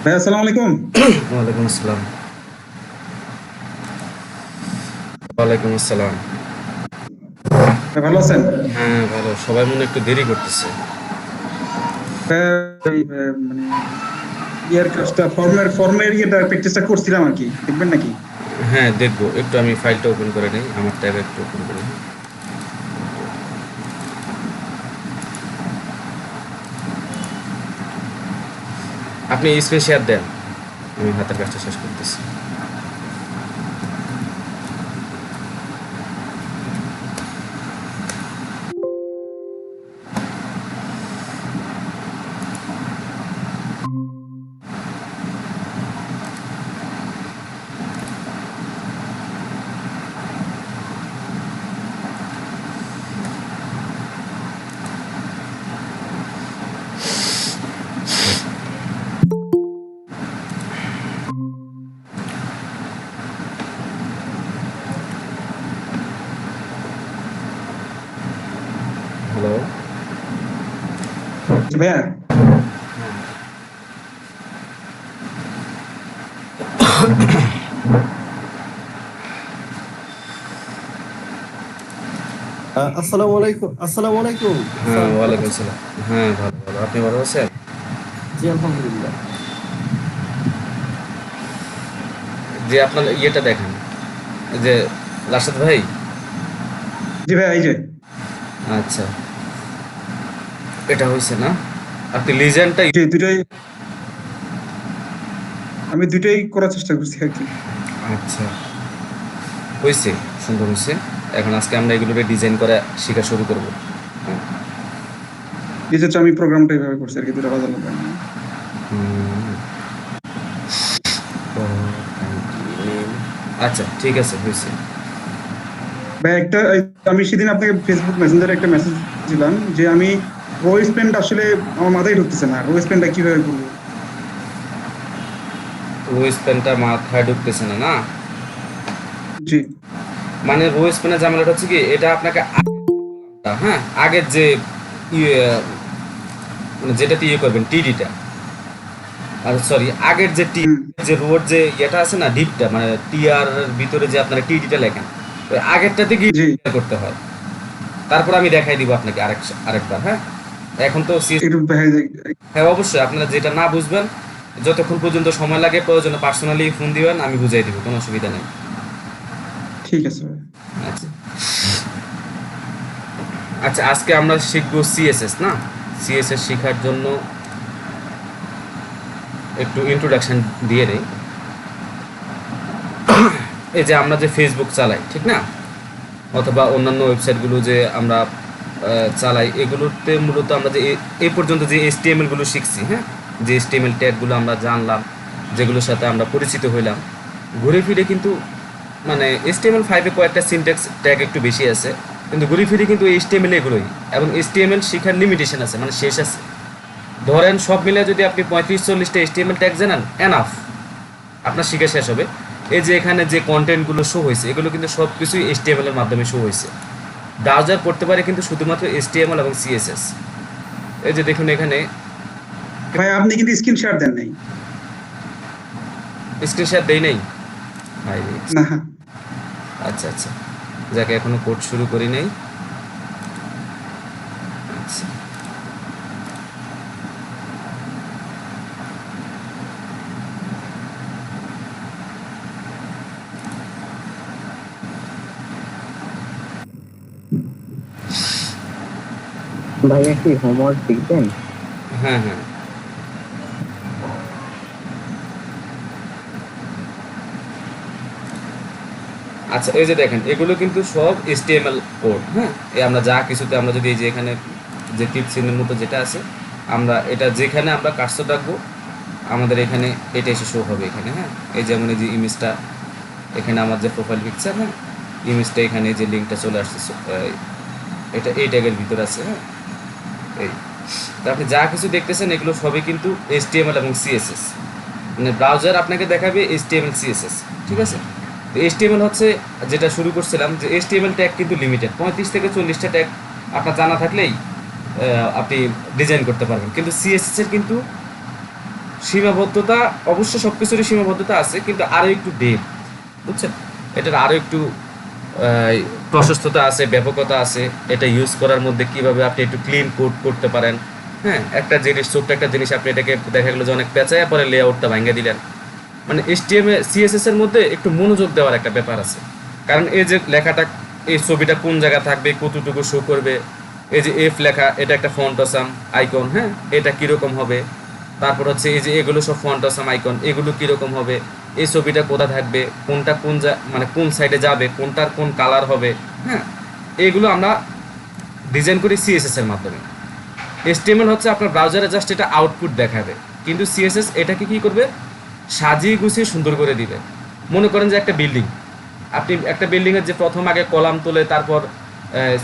ভাই আসসালামু আলাইকুম। ওয়ালাইকুম আসসালাম। ওয়ালাইকুম আসসালাম। ভাই ভালো আছেন? হ্যাঁ, ভালো। সবাই মনে হয় একটু দেরি করতেছে। ভাই, মানে ইয়ার কাজটা ফর্মের ইয়েটা প্র্যাকটিসটা করছিলাম আর কি, দেখবেন নাকি? হ্যাঁ, দেখবো। একটু আমি ফাইলটা ওপেন করে নেই। আমার ট্যাব একটু ওপেন করে নিই। আপনি স্ক্রিন শেয়ার দেন। আমি হাতের কাজটা শেষ করতেছি। হ্যালো? ভাইয়া, আসসালামু আলাইকুম। আসসালামু আলাইকুম হ্যাঁ, স্যার, ভালো ওয়ালাইকুম আছেন? আসসালাম। হ্যাঁ, ভালো, ভালো। আপনি ভালো আছেন? জি আলহামদুলিল্লাহ। যে আপনার ইয়েটা দেখান। যে রাশেদ ভাই। জি ভাই, এই যে আচ্ছা, এটা হয়েছে না? আপনি লিজেন্ডটা জি দুটোই, আমি দুটোই করার চেষ্টা করছি আর কি। আচ্ছা, হয়েছে। সুন্দর হয়েছে। এখন আজকে আমরা এগুলোকে ডিজাইন করা শেখা শুরু করব। হ্যাঁ। এই যে আমি প্রোগ্রামটা এইভাবে করছি আর কি, দুটো আলাদা আলাদা। হুম, ও, আচ্ছা, ঠিক আছে, হয়েছে। ভাই একটা আমি সেদিন আপনাকে ফেসবুক মেসেঞ্জারে একটা মেসেজ দিলাম যে আমি রো স্পেন্ড আসলে আমার মাথায় ঢুকতেছে না, রো স্পেন্ডটা কিভাবে করবো? রো স্পেনটা মাথায় ঢুকতেছে না, না? জি মানে রো স্পেনের ঝামেলাটা হচ্ছে কি, এটা আপনাকে হ্যাঁ, আগের যে ইয়ে, মানে যেটাতে ইয়ে করবেন টিডিটা, আর সরি, আগের যে টি, হুম যে রোড যে ইয়েটা আছে না, ডিপটা, মানে টিআর ভিতরে যে আপনারা টিডিটা লেখেন, ওই আগেরটাতে গিয়ে জি, করতে হয়। তারপর আমি দেখাই দিব আপনাকে আরেকবার। হ্যাঁ, এখন তো একটু ভাই হ্যাঁ, অবশ্যই। আপনারা যেটা না বুঝবেন, যতক্ষণ পর্যন্ত সময় লাগে, প্রয়োজনে পার্সোনালি ফোন দিবেন, আমি বুঝাই দিব, কোনো অসুবিধা নেই। ঠিক আছে ভাই। আচ্ছা, আচ্ছা, আজকে আমরা শিখবো সিএসএস, না? সিএসএস শেখার জন্য একটু ইন্ট্রোডাকশন দিয়ে দেই। এই যে আমরা যে ফেসবুক চালাই, ঠিক না? অথবা অন্যান্য ওয়েবসাইটগুলো যে আমরা চালাই, এগুলোতে মূলত আমরা যে এই পর্যন্ত যে এইচটিএমএল গুলো শিখছি, হ্যাঁ, যে এইচটিএমএল ট্যাগগুলো আমরা জানলাম, যেগুলোর সাথে আমরা পরিচিত হইলাম, ঘুরে ফিরে কিন্তু মানে HTML5-এ কয়েকটা সিনট্যাক্স ট্যাগ একটু বেশি আছে, কিন্তু ঘুরে ফিরে কিন্তু HTML এগুলোই। এবং HTML শেখার লিমিটেশন আছে, মানে শেষ আছে। ধরেন সব মিলে যদি আপনি 35-40টা HTML ট্যাগ জানান, এনাফ, আপনার শিখে শেষ হবে। এই যে এখানে যে কন্টেন্টগুলো শো হয়েছে, এগুলো কিন্তু সব কিছুই HTML এর মাধ্যমে শো হয়েছে। ব্রাউজার পড়তে পারে কিন্তু শুধুমাত্র HTML এবং CSS। এই যে দেখুন এখানে ভাই আপনি কিন্তু স্ক্রিন শেয়ার দেন নাই। স্ক্রিনশট দেই নাই। হাই রে। না, আচ্ছা, আচ্ছা, যাকে এখনো কোড শুরু করি নাই। আচ্ছা, ভাইয়া কি হোমওয়ার্ক দিবেন? হ্যাঁ, হ্যাঁ। আচ্ছা, এই যে দেখেন, এগুলো কিন্তু সব HTML কোড। হ্যাঁ, এই আমরা যা কিছুতে আমরা যদি এই যে এখানে যে তীর চিহ্নের মতো যেটা আছে, আমরা এটা যেখানে আমরা কার্সর রাখবো, আমাদের এখানে এটা এসে শো হবে এখানে। হ্যাঁ, এই যেমন এই যে ইমেজটা, এখানে আমার যে প্রোফাইল পিকচার, হ্যাঁ, ইমেজটা এখানে যে লিঙ্কটা চলে আসছে, এটা এই ট্যাগের ভিতরে আছে। হ্যাঁ, এই তো আপনি যা কিছু দেখতেছেন, এগুলো সবই কিন্তু HTML এবং CSS। মানে ব্রাউজার আপনাকে দেখাবে HTML CSS, ঠিক আছে? HTML হচ্ছে যেটা শুরু করছিলাম যে HTML ট্যাগ কিন্তু লিমিটেড, 35 থেকে 40টা ট্যাগ আপনার জানা থাকলেই আপনি ডিজাইন করতে পারবেন। কিন্তু CSS এর কিন্তু সীমাবদ্ধতা, অবশ্য সব কিছুরই সীমাবদ্ধতা আছে, কিন্তু আরও একটু বুঝছেন, এটার আরও একটু প্রশস্ততা আছে, ব্যাপকতা আছে। এটা ইউজ করার মধ্যে কিভাবে আপনি একটু ক্লিন কোড করতে পারেন। হ্যাঁ, একটা জিনিস, ছোট্ট একটা জিনিস আপনি এটাকে দেখা গেলো যে অনেক পেঁচায় পরে লেআউটটা ভাঙিয়ে দিলেন। মানে HTML CSS এর মধ্যে একটু মনোযোগ দেওয়ার একটা ব্যাপার আছে। কারণ এই যে লেখাটা, এই ছবিটা কোন জায়গা থাকবে, কতটুকু শো করবে, এই যে এফ লেখা, এটা একটা ফন্ট অসাম আইকন, হ্যাঁ, এটা কীরকম হবে। তারপর হচ্ছে এই যে এগুলো সব ফন্ট অসাম আইকন, এগুলো কীরকম হবে, এই ছবিটা কোথা থাকবে, কোনটা মানে কোন সাইডে যাবে, কোনটার কোন কালার হবে, হ্যাঁ, এগুলো আমরা ডিজাইন করি CSS এর মাধ্যমে। HTML হচ্ছে আপনার ব্রাউজারে জাস্ট এটা আউটপুট দেখাবে, কিন্তু CSS এটাকে কী করবে, সাজিয়ে গুছিয়ে সুন্দর করে দিবে। মনে করেন যে একটা বিল্ডিং, আপনি একটা বিল্ডিংয়ের যে প্রথম আগে কলাম তোলে, তারপর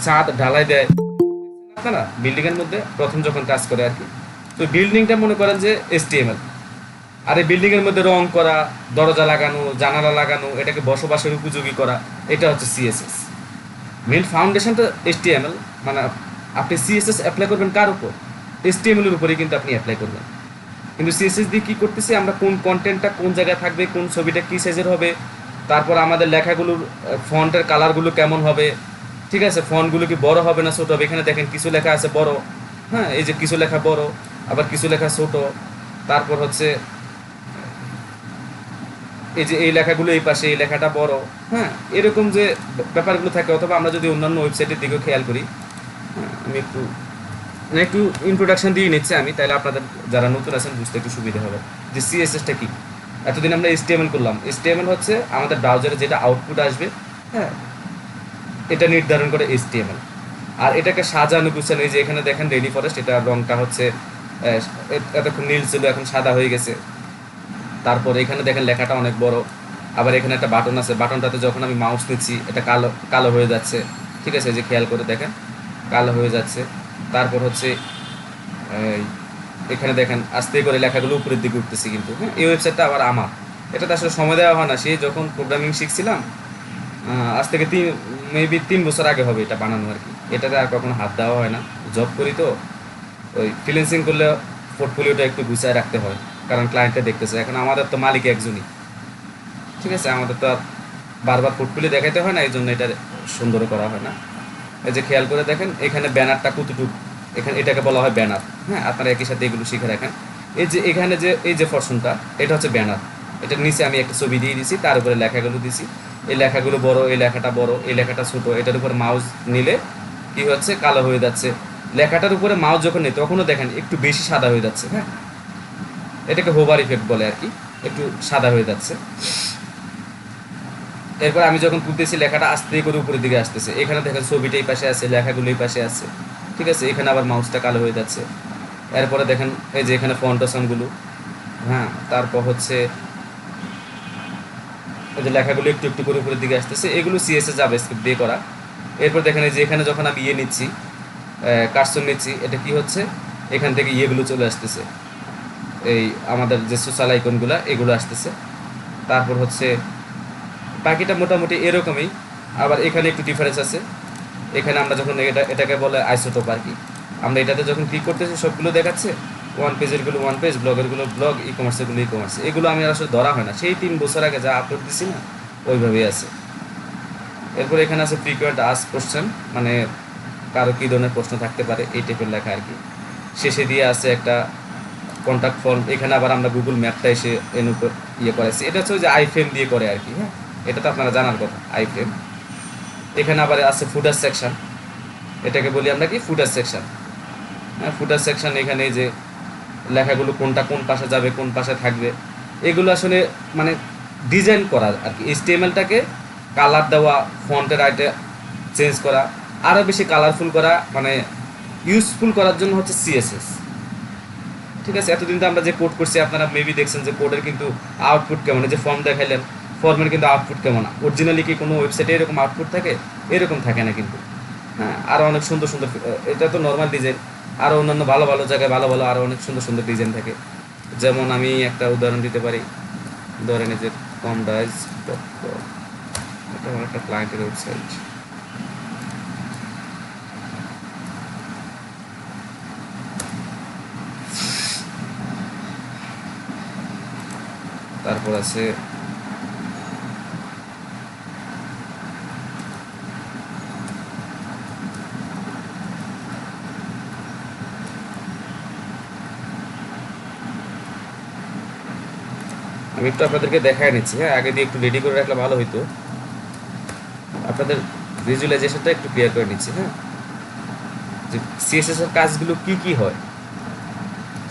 ছাদ ঢালাই দেয় আপনারা বিল্ডিংয়ের মধ্যে প্রথম যখন কাজ করে আর কি। তো বিল্ডিংটা মনে করেন যে HTML, আর এই বিল্ডিংয়ের মধ্যে রং করা, দরজা লাগানো, জানালা লাগানো, এটাকে বসবাসের উপযোগী করা, এটা হচ্ছে CSS। মেন ফাউন্ডেশনটা HTML, মানে আপনি CSS অ্যাপ্লাই করবেন কার উপর, HTML এর উপরেই কিন্তু আপনি অ্যাপ্লাই করবেন। কিন্তু CSS দিয়ে কী করতেছি আমরা, কোন কন্টেন্টটা কোন জায়গায় থাকবে, কোন ছবিটা কী সাইজের হবে, তারপর আমাদের লেখাগুলোর ফন্টের কালারগুলো কেমন হবে, ঠিক আছে, ফন্টগুলো কি বড় হবে না ছোট হবে। এখানে দেখেন কিছু লেখা আছে বড়, হ্যাঁ, এই যে কিছু লেখা বড়, আবার কিছু লেখা ছোট। তারপর হচ্ছে এই যে এই লেখাগুলো এই পাশে, এই লেখাটা বড়, হ্যাঁ, এরকম যে ব্যাপারগুলো থাকে। অথবা আমরা যদি অন্যান্য ওয়েবসাইটের দিকেও খেয়াল করি, হ্যাঁ, আমি একটু ইন্ট্রোডাকশন দিয়ে নিচ্ছি আমি, তাহলে আপনাদের যারা নতুন আছেন বুঝতে একটু সুবিধা হবে যে CSSটা কি। এতদিন আমরা HTML করলাম, HTML হচ্ছে আমাদের ব্রাউজারে যেটা আউটপুট আসবে, হ্যাঁ, এটা নির্ধারণ করে HTML। আর এটাকে সাজানো গুছানো, এই যে এখানে দেখেন রেডি ফরেস্ট, এটা রংটা হচ্ছে এতক্ষণ নীল ছিল, এখন সাদা হয়ে গেছে। তারপর এখানে দেখেন লেখাটা অনেক বড়, আবার এখানে একটা বাটন আছে, বাটনটাতে যখন আমি মাউস নিচ্ছি এটা কালো কালো হয়ে যাচ্ছে, ঠিক আছে, এই যে খেয়াল করে দেখেন কালো হয়ে যাচ্ছে। তারপর হচ্ছে এখানে দেখেন আস্তে করে লেখাগুলো উপরের দিকে উঠতেছে, কিন্তু হ্যাঁ, এই ওয়েবসাইটটা আবার আমার, এটাতে আসলে সময় দেওয়া হয় না। সেই যখন প্রোগ্রামিং শিখছিলাম, আজ থেকে মেবি 3 বছর আগে হবে এটা বানানো আর কি। এটাতে আর কখনো হাত দেওয়া হয় না। জব করি তো, ওই ফ্রিল্যান্সিং করলে পোর্টফোলিওটা একটু গুছিয়ে রাখতে হয়, কারণ ক্লায়েন্টটা দেখতেছে। এখন আমাদের তো মালিক একজনই, ঠিক আছে, আমাদের তো আর বারবার পোর্টফোলিও দেখাতে হয় না, এই জন্য এটা সুন্দর করা হয় না। এই যে খেয়াল করে দেখেন এখানে ব্যানারটা কতটুকু, এখানে এটাকে বলা হয় ব্যানার, হ্যাঁ, আপনারা একই সাথে এগুলো শিখে রাখেন। এই যে এখানে যে এই যে ফরশনটা, এটা হচ্ছে ব্যানার। এটার নিচে আমি একটা ছবি দিয়ে দিছি, তার উপরে লেখাগুলো দিছি। এই লেখাগুলো বড়, এই লেখাটা বড়, এই লেখাটা ছোট। এটার উপরে মাউস নিলে কি হচ্ছে, কালো হয়ে যাচ্ছে। লেখাটার উপরে মাউস যখন নেই তখনও দেখেন একটু বেশি সাদা হয়ে যাচ্ছে, হ্যাঁ, এটাকে হোভার ইফেক্ট বলে আর কি, একটু সাদা হয়ে যাচ্ছে। এরপর আমি যখন তুলতেছি লেখাটা আস্তে করে উপরের দিকে আসতেছে। এখানে দেখেন ছবিটা এই পাশে আছে, লেখাগুলো এই পাশে আছে, ঠিক আছে, এখানে আবার মাউসটা কালো হয়ে যাচ্ছে। এরপরে দেখেন এই যে এখানে ফন্ট অসামগুলো, হ্যাঁ, তারপর হচ্ছে এই যে লেখাগুলো একটু একটু করে উপরের দিকে আসতেছে, এগুলো CSS জাভাস্ক্রিপ্ট দিয়ে করা। এরপর দেখেন এই যে এখানে যখন আমি নিচ্ছি, কার্সর নিচ্ছি, এটা কি হচ্ছে, এখান থেকে ইয়েগুলো চলে আসতেছে, এই আমাদের যে সোশ্যাল আইকনগুলো এগুলো আসতেছে। তারপর হচ্ছে বাকিটা মোটামুটি এরকমই। আবার এখানে একটু ডিফারেন্স আছে, এখানে আমরা যখন এটাকে বলে আইসোটোপ আর কি, আমরা এটাতে যখন ক্লিক করতেছি সবগুলো দেখাচ্ছে, ওয়ান পেজেরগুলো ওয়ান পেজ, ব্লগেরগুলো ব্লগ, ই কমার্সেরগুলো ই কমার্স। এগুলো আমি আসলে ধরা হয় না, সেই 3 বছর আগে যা আপলোড দিছি না ওইভাবেই আছে। এরপর এখানে আছে ফ্রিকোয়েন্ট আস্ক কোশ্চেন, মানে কারো কী ধরনের প্রশ্ন থাকতে পারে এই টাইপের লেখা আর কি। শেষে দিয়ে আছে একটা কন্ট্যাক্ট ফর্ম। এখানে আবার আমরা গুগল ম্যাপটা এসে এর উপর করেছি। এটা হচ্ছে ওই যে আইফ্রেম দিয়ে করে আর কি, হ্যাঁ, এটা তো আপনারা জানার কথা, আইফ্রেম। এখানে আবার আছে ফুটার সেকশন, এটাকে বলি আমরা কি ফুটার সেকশন, হ্যাঁ, ফুটার সেকশন। এখানে এই যে লেখাগুলো কোনটা কোন পাশে যাবে, কোন পাশে থাকবে, এগুলো আসলে মানে ডিজাইন করা আর কি। HTML-টাকে কালার দেওয়া, ফন্টের আইটে চেঞ্জ করা, আরও বেশি কালারফুল করা, মানে ইউজফুল করার জন্য হচ্ছে CSS, ঠিক আছে। এতদিন তো আমরা যে কোড করছি আপনারা মেবি দেখছেন যে কোডের কিন্তু আউটপুট কেমন, যে ফর্ম দেখাইলেন, ফর্মের কিন্তু আউটপুট কেমন। অরিজিনালি কি কোনো ওয়েবসাইটে এরকম আউটপুট থাকে? এরকম থাকে না কিন্তু, হ্যাঁ। আরও অনেক সুন্দর সুন্দর, এটা তো নর্মাল ডিজাইন, আরও অন্যান্য ভালো ভালো জায়গায় ভালো ভালো আরও অনেক সুন্দর সুন্দর ডিজাইন থাকে। যেমন আমি একটা উদাহরণ দিতে পারি, ধরেন এই যে কমডাইজ.com, এটা আমার একটা ক্লায়েন্টের ওয়েবসাইট। তারপর আছে আমি একটু আপনাদেরকে দেখায় নিচ্ছি, হ্যাঁ, আগে দিয়ে একটু রেডি করে রাখলে ভালো হইতো, আপনাদের ভিজুয়ালাইজেশনটা একটু ক্লিয়ার করে নিচ্ছি। হ্যাঁ, যে সিএসএস এর কাজগুলো কি কি হয়,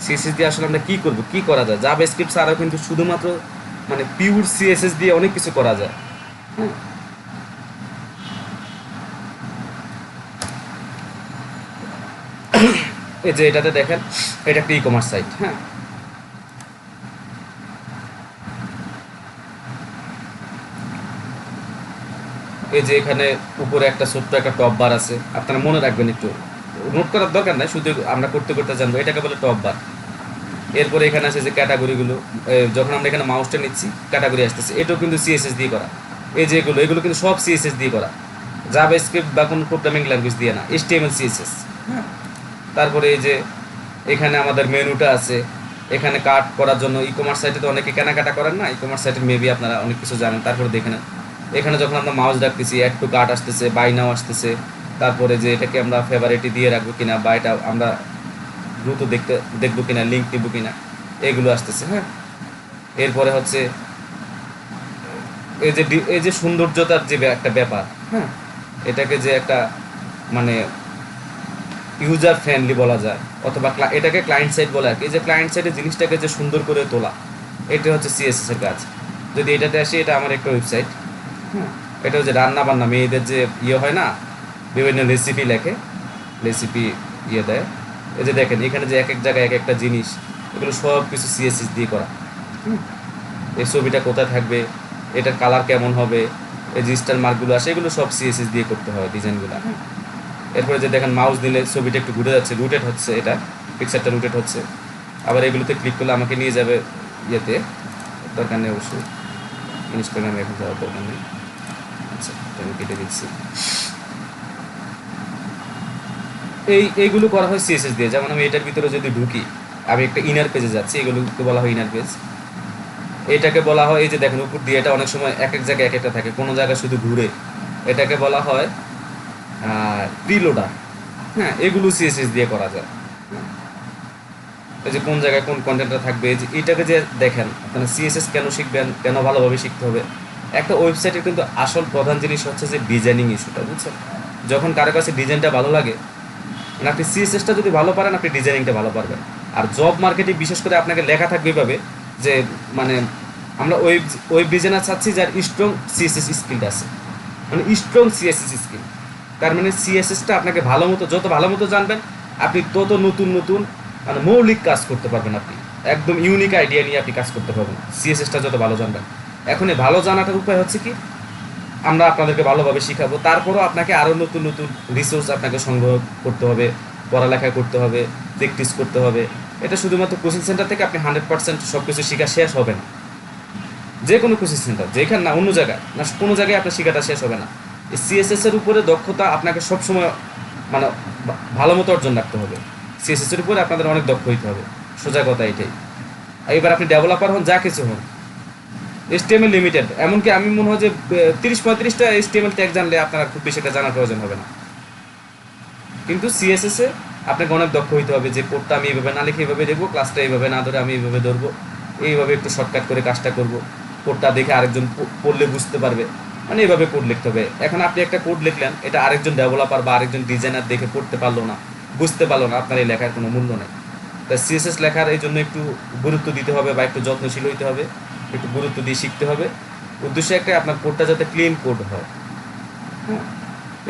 সিএসএস দিয়ে আসলে আমরা কি করব, কি করা যায়। জাভাস্ক্রিপ্ট ছাড়াও কিন্তু শুধুমাত্র মানে পিওর সিএসএস দিয়ে অনেক কিছু করা যায়। হ্যাঁ, এই যে এটাতে দেখেন, এটা একটা ই কমার্স সাইট। হ্যাঁ, এই যে এখানে উপরে একটা ছোট্ট একটা টপ বার আছে, আপনারা মনে রাখবেন, একটু নোট করার দরকার নাই, শুধু আমরা করতে করতে জানবো, এটাকে বলে টপ বার। এরপরে এখানে আছে যে ক্যাটাগরিগুলো, যখন আমরা এখানে মাউসটা নিচ্ছি ক্যাটাগরি আসতেছে, এটাও কিন্তু সিএসএস দিয়ে করা। এই যে এগুলো কিন্তু সব সিএসএস দিয়ে করা, জাভাস্ক্রিপ্ট বা কোনো প্রোগ্রামিং ল্যাঙ্গুয়েজ দিয়ে না, এইচটিএমএল সিএসএস। হ্যাঁ, তারপরে এই যে এখানে আমাদের মেনুটা আছে, এখানে কাট করার জন্য ই কমার্স সাইটে তো অনেকে কেনাকাটা করেন না, ই কমার্স সাইটে মেবি আপনারা অনেক কিছু জানেন। তারপরে দেখে নেন, এখানে যখন আমরা মাউস রাখতেছি অ্যাড টু কার্ট আসতেছে, বাই নাও আসতেছে, তারপরে যে এটাকে আমরা ফেভারিটি দিয়ে রাখবো কিনা, বা এটা আমরা দ্রুত দেখবো কিনা, লিঙ্ক নিবো কিনা, এগুলো আসতেছে। হ্যাঁ, এরপরে হচ্ছে এই যে সৌন্দর্যতার যে একটা ব্যাপার, হ্যাঁ, এটাকে যে একটা মানে ইউজার ফ্রেন্ডলি বলা যায়, অথবা এটাকে ক্লায়েন্ট সাইড বলে আর কি। এই যে ক্লায়েন্ট সাইডে জিনিসটাকে যে সুন্দর করে তোলা, এটা হচ্ছে সিএসএস এর কাজ। যদি এটাতে আসি, এটা আমার একটা ওয়েবসাইট। হ্যাঁ, এটা হচ্ছে রান্না বান্না, মেয়েদের যে ইয়ে হয় না, বিভিন্ন রেসিপি লেখে, রেসিপি ইয়ে দেয়। এই যে দেখেন এখানে যে এক এক জায়গায় এক একটা জিনিস, এগুলো সব কিছু সিএসএস দিয়ে করা। এই ছবিটা কোথায় থাকবে, এটার কালার কেমন হবে, এই যে স্টার মার্কগুলো আসে, এগুলো সব সিএসএস দিয়ে করতে হয় ডিজাইনগুলো। এরপরে যে দেখেন মাউস দিলে ছবিটা একটু ঘুরে যাচ্ছে, রুটেট হচ্ছে, এটা পিকচারটা রুটেট হচ্ছে। আবার এগুলোতে ক্লিক করলে আমাকে নিয়ে যাবে ইয়েতে, দরকার নেই অবশ্যই, ইনস্টাগ্রামে এখন যাওয়ার দরকার নেই। আচ্ছা, আমি কেটে দিচ্ছি। এইগুলো করা হয় সিএসএস দিয়ে। যেমন আমি এটার ভিতরে যদি ঢুকি, আমি একটা ইনার পেজে যাচ্ছি, এগুলোকে বলা হয় ইনার পেজ। এটাকে বলা হয়, এই যে দেখেন উপর দিয়ে, এটা অনেক সময় এক এক জায়গায় এক একটা থাকে, কোনো জায়গায় শুধু ঘুরে, এটাকে বলা হয় প্রিলোডার। হ্যাঁ, এগুলো সিএসএস দিয়ে করা যায়। এই যে কোন জায়গায় কোন কন্টেন্টটা থাকবে, যে এটাকে যে দেখেন আপনারা সিএসএস কেন শিখবেন, কেন ভালোভাবে শিখতে হবে। একটা ওয়েবসাইটের কিন্তু আসল প্রধান জিনিস হচ্ছে যে ডিজাইনিং ইস্যুটা, বুঝছেন। যখন কারো কাছে ডিজাইনটা ভালো লাগে, মানে আপনি সিএসএসটা যদি ভালো পারেন, আপনি ডিজাইনিংটা ভালো পারবেন। আর জব মার্কেটে বিশেষ করে আপনাকে লেখা থাকবে এভাবে যে মানে আমরা ওয়েব ডিজাইনার চাচ্ছি যার স্ট্রং সিএসএস স্কিলটা আছে, মানে স্ট্রং সিএসএস স্কিল। তার মানে সিএসএসটা আপনাকে ভালো মতো, যত ভালো মতো জানবেন, আপনি তত নতুন নতুন মানে মৌলিক কাজ করতে পারবেন। আপনি একদম ইউনিক আইডিয়া নিয়ে আপনি কাজ করতে পারবেন সিএসএসটা যত ভালো জানবেন। এখন এই ভালো জানাটার উপায় হচ্ছে কি, আমরা আপনাদেরকে ভালোভাবে শিখাবো। তারপরও আপনাকে আরও নতুন নতুন রিসোর্স আপনাকে সংগ্রহ করতে হবে, পড়ালেখা করতে হবে, প্র্যাকটিস করতে হবে। এটা শুধুমাত্র কোচিং সেন্টার থেকে আপনি 100% সব কিছু শেখা শেষ হবে না। যে কোনো কোচিং সেন্টার, যেখানে না অন্য জায়গায় না, কোনো জায়গায় আপনার শেখাটা শেষ হবে না। এই সিএসএস এর উপরে দক্ষতা আপনাকে সবসময় মানে ভালো মতো অর্জন রাখতে হবে। সিএসএস এর উপরে আপনাদের অনেক দক্ষ হইতে হবে, সোজা কথা এটাই। এবার আপনি ডেভেলপার হন, যা কিছু হন, এইচটিএমএল লিমিটেড, এমনকি আমি মনে হয় যে 30-35টা এইচটিএমএল ট্যাগ জানলে আপনার খুব বেশি একটা জানার প্রয়োজন হবে না। কিন্তু সিএসএস এ আপনাকে অনেক দক্ষ হইতে হবে, যে কোডটা আমি এইভাবে না লিখে এইভাবে দেখবো, ক্লাসটা এইভাবে না ধরে আমি এইভাবে ধরবো, এইভাবে একটু শর্টকাট করে কাজটা করব, কোডটা দেখে আরেকজন পড়লে বুঝতে পারবে, মানে এইভাবে কোড লিখতে হবে। এখন আপনি একটা কোড লিখলেন, এটা আরেকজন ডেভেলপার বা আরেকজন ডিজাইনার দেখে পড়তে পারলো না, বুঝতে পারলো না, আপনার এই লেখার কোনো মূল্য নেই। তাই সিএসএস লেখার এই জন্য একটু গুরুত্ব দিতে হবে, বা একটু যত্নশীল হইতে হবে, একটু গুরুত্ব দিয়ে শিখতে হবে। উদ্দেশ্য একটা, আপনার কোডটা যাতে ক্লিন কোড হয়। হ্যাঁ,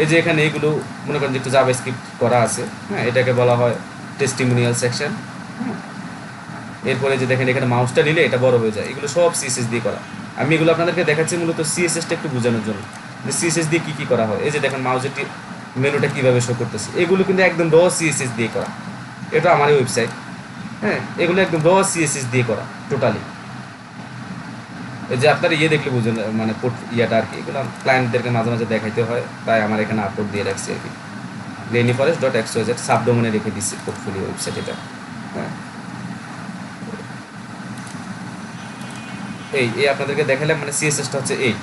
এই যে এখানে এইগুলো মনে করেন যে একটু জাভাস্ক্রিপ্ট করা আছে। হ্যাঁ, এটাকে বলা হয় টেস্টিমোনিয়াল সেকশন। এরপরে যে দেখেন এখানে মাউসটা নিলে এটা বড় হয়ে যায়, এগুলো সব সিএসএস দিয়ে করা। আমি এগুলো আপনাদেরকে দেখাচ্ছি মূলত সিএসএসটা একটু বোঝানোর জন্য, যে সিএসএস দিয়ে কী কী করা হয়। এই যে দেখেন মাউসের মেনুটা কীভাবে শো করতেছে, এগুলো কিন্তু একদম র সিএসএস দিয়ে করা। এটা আমার ওয়েবসাইট। হ্যাঁ, এগুলো একদম র সিএসএস দিয়ে করা টোটালি। এই যে আপনার ইয়ে দেখলে বুঝুন, মানে ইয়াটা আর কি, এগুলো ক্লায়েন্টদেরকে মাঝে মাঝে দেখাইতে হয়, তাই আমার এখানে আপলোড দিয়ে রাখছি আর কি। rainforest.xyz সাবডোমেনে রেখে দিচ্ছি পোর্টফোলিও ওয়েবসাইট এটা। হ্যাঁ, এই আপনাদেরকে দেখালাম, মানে সিএসএসটা হচ্ছে এই।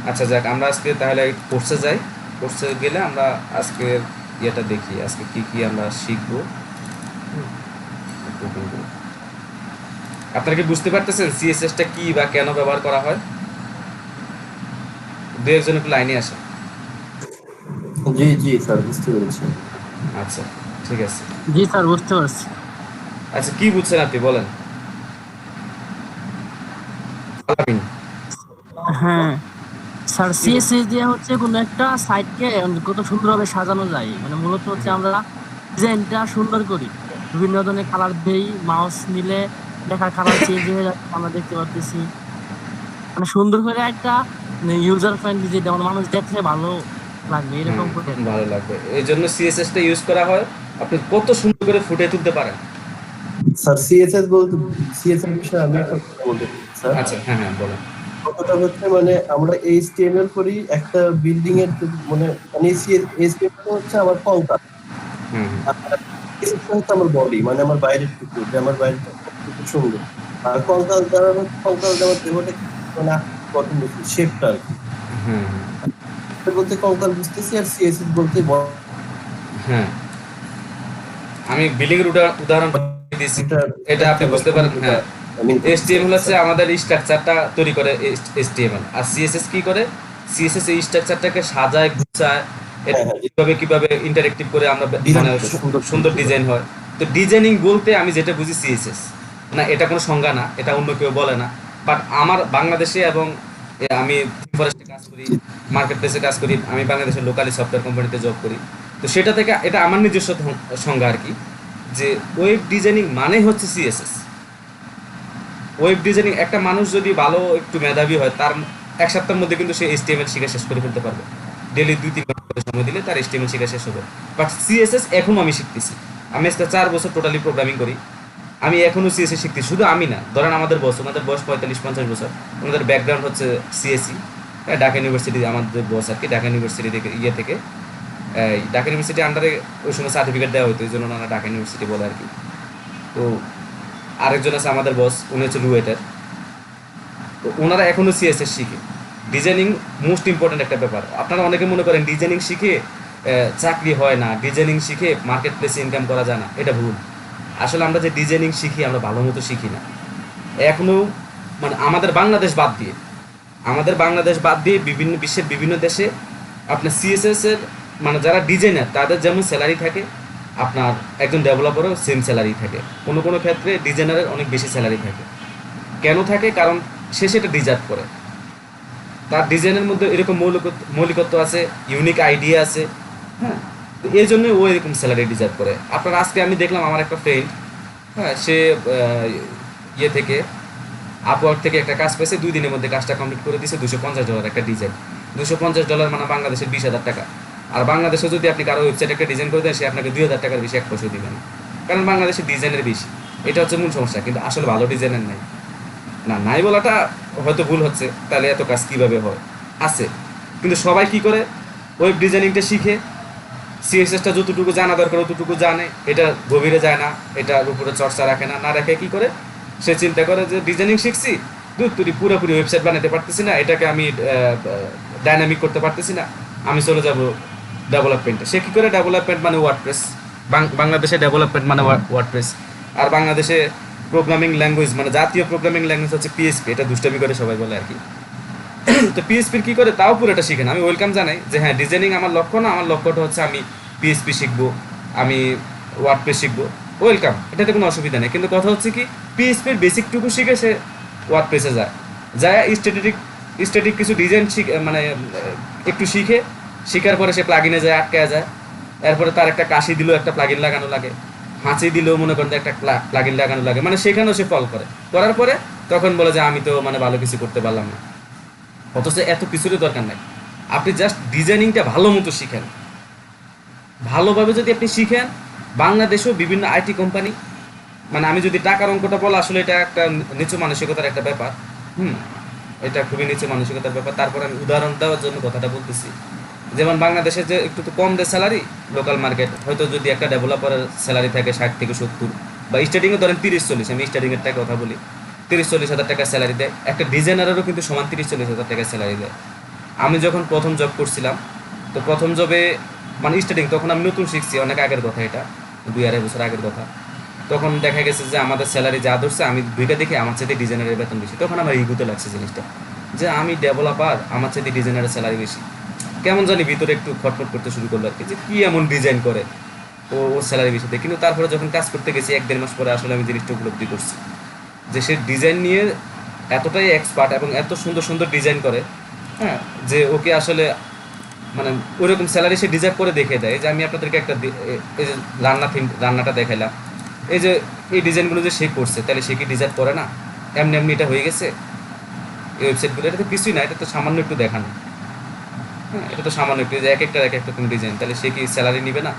আচ্ছা যাক, আমরা আজকে তাহলে কোর্সে যাই। কোর্সে গেলে আমরা আজকের ইয়েটা দেখি, আজকে কি কি আমরা শিখবো। আপনারা কি বুঝতে পারতেছেন সিএসএসটা কি বা কেন ব্যবহার করা হয়? দু একজন একটু লাইনে আসে। জি জি স্যার, বুঝতে পেরেছি। আচ্ছা ঠিক আছে। জি স্যার, বুঝতে পারছি। আচ্ছা কি বুঝছেন আপনি বলেন। আলামিন, হ্যাঁ স্যার, সিএসএস দিয়ে হচ্ছে কোনো একটা সাইটকে কত সুন্দরভাবে সাজানো যায়, মানে মূলত হচ্ছে আমরা ডিজাইনটা সুন্দর করি, বিভিন্ন ধরনের কালার দেই, মাউস নিলে দেখার কালার চেঞ্জ হয়ে যাচ্ছে আমরা দেখতে পাচ্ছি, মানে সুন্দর করে একটা ইউজার ফ্রেন্ডলি, যেটা মানে মানুষ দেখতে ভালো লাগবে এরকম করে। ভালো লাগবে, এই জন্য সিএসএসটা ইউজ করা হয়। আপনি কত সুন্দর করে ফুটে তুলতে পারেন। স্যার সিএসএস বলতে, সিএসএস বিষয়ে আমি একটা কথা বলতে চাই স্যার। আচ্ছা হ্যাঁ হ্যাঁ বলেন। কথাটা হচ্ছে মানে আমরা এইচটিএমএল করি একটা বিল্ডিং এর, মানে এইচটিএমএল হচ্ছে আমার কঙ্কাল, হুম এটা হচ্ছে আমার বডি, মানে আমার বাইরের টুকু, যে আমার বাইরেটা কতটুকু সুন্দর। আর কঙ্কাল দ্বারা হচ্ছে, কঙ্কাল দেওয়ার দেহটা মানে গঠন শেপটা আর কি। হুম এটা বলতে কঙ্কাল বুঝতেছি, আর সিএসএস বলতে হ্যাঁ, আমি বিল্ডিং এর উদাহরণ দিয়েছি, এটা আপনি বুঝতে পারেন। হ্যাঁ, HTML হচ্ছে আমাদের স্ট্রাকচারটা তৈরি করে HTML, আর CSS কি করে, CSS এই স্ট্রাকচারটাকে সাজায় গুছায়, এটা কিভাবে কিভাবে ইন্টারেক্টিভ করে আমরা মানে সুন্দর ডিজাইন হয়। তো ডিজাইনিং বলতে আমি যেটা বুঝি CSS না, এটা কোনো সংজ্ঞা না, এটা অন্য কেউ বলে না। বাট আমার বাংলাদেশে এবং আমি ফরেস্টে কাজ করি, মার্কেট প্লেসে কাজ করি, আমি বাংলাদেশের লোকালি সফটওয়্যার কোম্পানিতে জব করি। তো সেটা থেকে এটা আমার নিজস্ব সংজ্ঞা আর কি, যে ওয়েব ডিজাইনিং মানে হচ্ছে CSS। ওয়েব ডিজাইনিং একটা মানুষ যদি ভালো একটু মেধাবী হয়, তার এক সপ্তাহের মধ্যে কিন্তু সে HTML শিখে শেষ করে ফেলতে পারবে। ডেলি 2-3 ঘন্টা সময় দিলে তার HTML শিখে শেষ হবে। বাট CSS এখনও আমি শিখতেছি। আমি আজকে 4 বছর টোটালি প্রোগ্রামিং করি, আমি এখনও CSS শিখতেছি। শুধু আমি না, ধরেন আমাদের বস, ওনাদের বয়স 45-50 বছর, ওনাদের ব্যাকগ্রাউন্ড হচ্ছে CSE, ঢাকা ইউনিভার্সিটি, আমাদের বস আর কি ঢাকা ইউনিভার্সিটি থেকে থেকে ঢাকা ইউনিভার্সিটি আন্ডারে ওই সময় সার্টিফিকেট দেওয়া হতো, এই জন্য ওনারা ঢাকা ইউনিভার্সিটি বলে আর কি। তো আরেকজন আছে আমাদের বস, উনি হচ্ছে লুয়েটার। তো ওনারা এখনও CSS শিখে। ডিজাইনিং মোস্ট ইম্পর্টেন্ট একটা ব্যাপার। আপনারা অনেকে মনে করেন ডিজাইনিং শিখে চাকরি হয় না, ডিজাইনিং শিখে মার্কেট প্লেসে ইনকাম করা যায় না, এটা ভুল। আসলে আমরা যে ডিজাইনিং শিখি, আমরা ভালো মতো শিখি না এখনও, মানে আমাদের বাংলাদেশ বাদ দিয়ে বিভিন্ন বিশ্বের বিভিন্ন দেশে আপনার CSS এর মানে যারা ডিজাইনার তাদের যেমন স্যালারি থাকে, আপনার একজন ডেভেলপারও সেম স্যালারি থাকে, কোনো কোনো ক্ষেত্রে ডিজাইনারের অনেক বেশি স্যালারি থাকে। কেন থাকে? কারণ সে সেটা ডিজার্ভ করে, তার ডিজাইনের মধ্যে এরকম মৌলিকত্ব আছে, ইউনিক আইডিয়া আছে। হ্যাঁ, তো এই জন্যই ও এরকম স্যালারি ডিজার্ভ করে। আপনার আজকে আমি দেখলাম আমার একটা ফ্রেন্ড, হ্যাঁ, সে ইয়ে থেকে আপওয়ার্ক থেকে একটা কাজ পেয়েছে, 2 দিনের মধ্যে কাজটা কমপ্লিট করে দিয়েছে, $250 একটা ডিজাইন। $250 মানে বাংলাদেশের 20,000 টাকা। আর বাংলাদেশে যদি আপনি কারো ওয়েবসাইট একটা ডিজাইন করে দেন, সে আপনাকে 2,000 টাকার বেশি 1 পয়সা দিবেন, কারণ বাংলাদেশের ডিজাইনের বেশি। এটা হচ্ছে মূল সমস্যা, কিন্তু আসলে ভালো ডিজাইনের নাই বলাটা হয়তো ভুল হচ্ছে, তাহলে এত কাজ কীভাবে হয়? আছে, কিন্তু সবাই কি করে, ওয়েব ডিজাইনিংটা শিখে CSSটা যতটুকু জানা দরকার ততটুকু জানে, এটা গভীরে যায় না, এটার উপরে চর্চা রাখে না রেখে কি করে, সে চিন্তা করে যে ডিজাইনিং শিখছি, তুই পুরোপুরি ওয়েবসাইট বানাতে পারতেছি না, এটাকে আমি ডাইনামিক করতে পারতেছি না, আমি চলে যাব ডেভেলপমেন্টে। সে কী করে, ডেভেলপমেন্ট মানে ওয়ার্ডপ্রেস, বাংলাদেশে ডেভেলপমেন্ট মানে ওয়ার্ডপ্রেস, আর বাংলাদেশে প্রোগ্রামিং ল্যাঙ্গুয়েজ মানে জাতীয় প্রোগ্রামিং ল্যাঙ্গুয়েজ হচ্ছে PHP। এটা দুষ্টামি করে সবাই বলে আর কি। তো PHP কী করে তাও পুরোটা শিখে না। আমি ওয়েলকাম জানাই যে হ্যাঁ, ডিজাইনিং আমার লক্ষ্য না, আমার লক্ষ্যটা হচ্ছে আমি PHP শিখবো, আমি ওয়ার্ডপ্রেস শিখবো, ওয়েলকাম, এটাতে কোনো অসুবিধা নেই। কিন্তু কথা হচ্ছে কি, PHP বেসিকটুকু শিখে সে ওয়ার্ডপ্রেসে যায় স্ট্যাটিক কিছু ডিজাইন মানে একটু শিখার পরে সে প্লাগিনে যায়, আটকায় যায়। এরপরে তার একটা কাশি দিলেও একটা প্লাগিন লাগানো লাগে, হাঁচি দিলেও মনে করেন একটা প্লাগিন লাগানো লাগে, মানে সেখানেও সে ফল করার পরে তখন বলে যে আমি তো মানে ভালো কিছু করতে পারলাম না। অথচ এত কিছুরই দরকার নাই, আপনি জাস্ট ডিজাইনিংটা ভালো মতো শিখেন। ভালোভাবে যদি আপনি শিখেন, বাংলাদেশেও বিভিন্ন IT কোম্পানি, মানে আমি যদি টাকার অঙ্কটা বলা, আসলে এটা একটা নিচু মানসিকতার একটা ব্যাপার। এটা খুবই নিচে মানসিকতার ব্যাপার। তারপর আমি উদাহরণ দেওয়ার জন্য কথাটা বলতেছি, যেমন বাংলাদেশে যে একটু তো কম দেয় স্যালারি, লোকাল মার্কেট হয়তো যদি একটা ডেভেলপারের স্যালারি থাকে 60 থেকে 70, বা স্টার্টিংয়ে ধরেন 30-40, আমি স্টার্টিংয়ের টাকা কথা বলি, 30-40 হাজার টাকা স্যালারি দেয়। একটা ডিজাইনারেরও কিন্তু সমান 30-40 হাজার টাকা স্যালারি দেয়। আমি যখন প্রথম জব করছিলাম, তো প্রথম জবে মানে স্টার্টিং, তখন আমি নতুন শিখছি, অনেক আগের কথা, এটা 2-2.5 বছর আগের কথা। তখন দেখা গেছে যে আমাদের স্যালারি যা ধরছে, আমি দুইটা দেখে আমার চাইতে ডিজাইনারের বেতন বেশি। তখন আমার ইগুতে লাগছে জিনিসটা, যে আমি ডেভেলপার, আমার চাইতে ডিজাইনারের স্যালারি বেশি। কেমন জানি ভিতরে একটু খটখট করতে শুরু করলো আর কি, যে কী এমন ডিজাইন করে ওর স্যালারি বেশি দেয়। কিন্তু তারপরে যখন কাজ করতে গেছি 1-1.5 মাস পরে আসলে আমি জিনিসটা উপলব্ধি করছি যে সে ডিজাইন নিয়ে এতটাই এক্সপার্ট এবং এত সুন্দর সুন্দর ডিজাইন করে, হ্যাঁ, যে ওকে আসলে মানে ওরকম স্যালারি সে ডিজার্ভ করে দেখে দেয়। যে আমি আপনাদেরকে একটা এই যে রান্নাটা দেখাইলাম, এই যে এই ডিজাইনগুলো যে সে করছে, তাহলে সে কি ডিজার্ভ করে না? এমনি এমনি এটা হয়ে গেছে এই ওয়েবসাইটগুলো, এটা তো কিছুই না, এটা তো সামান্য একটু দেখানো, হ্যাঁ, এটা তো সামান্য একটু, যে এক একটা তুমি ডিজাইন, তাহলে সে কি স্যালারি নিবে না?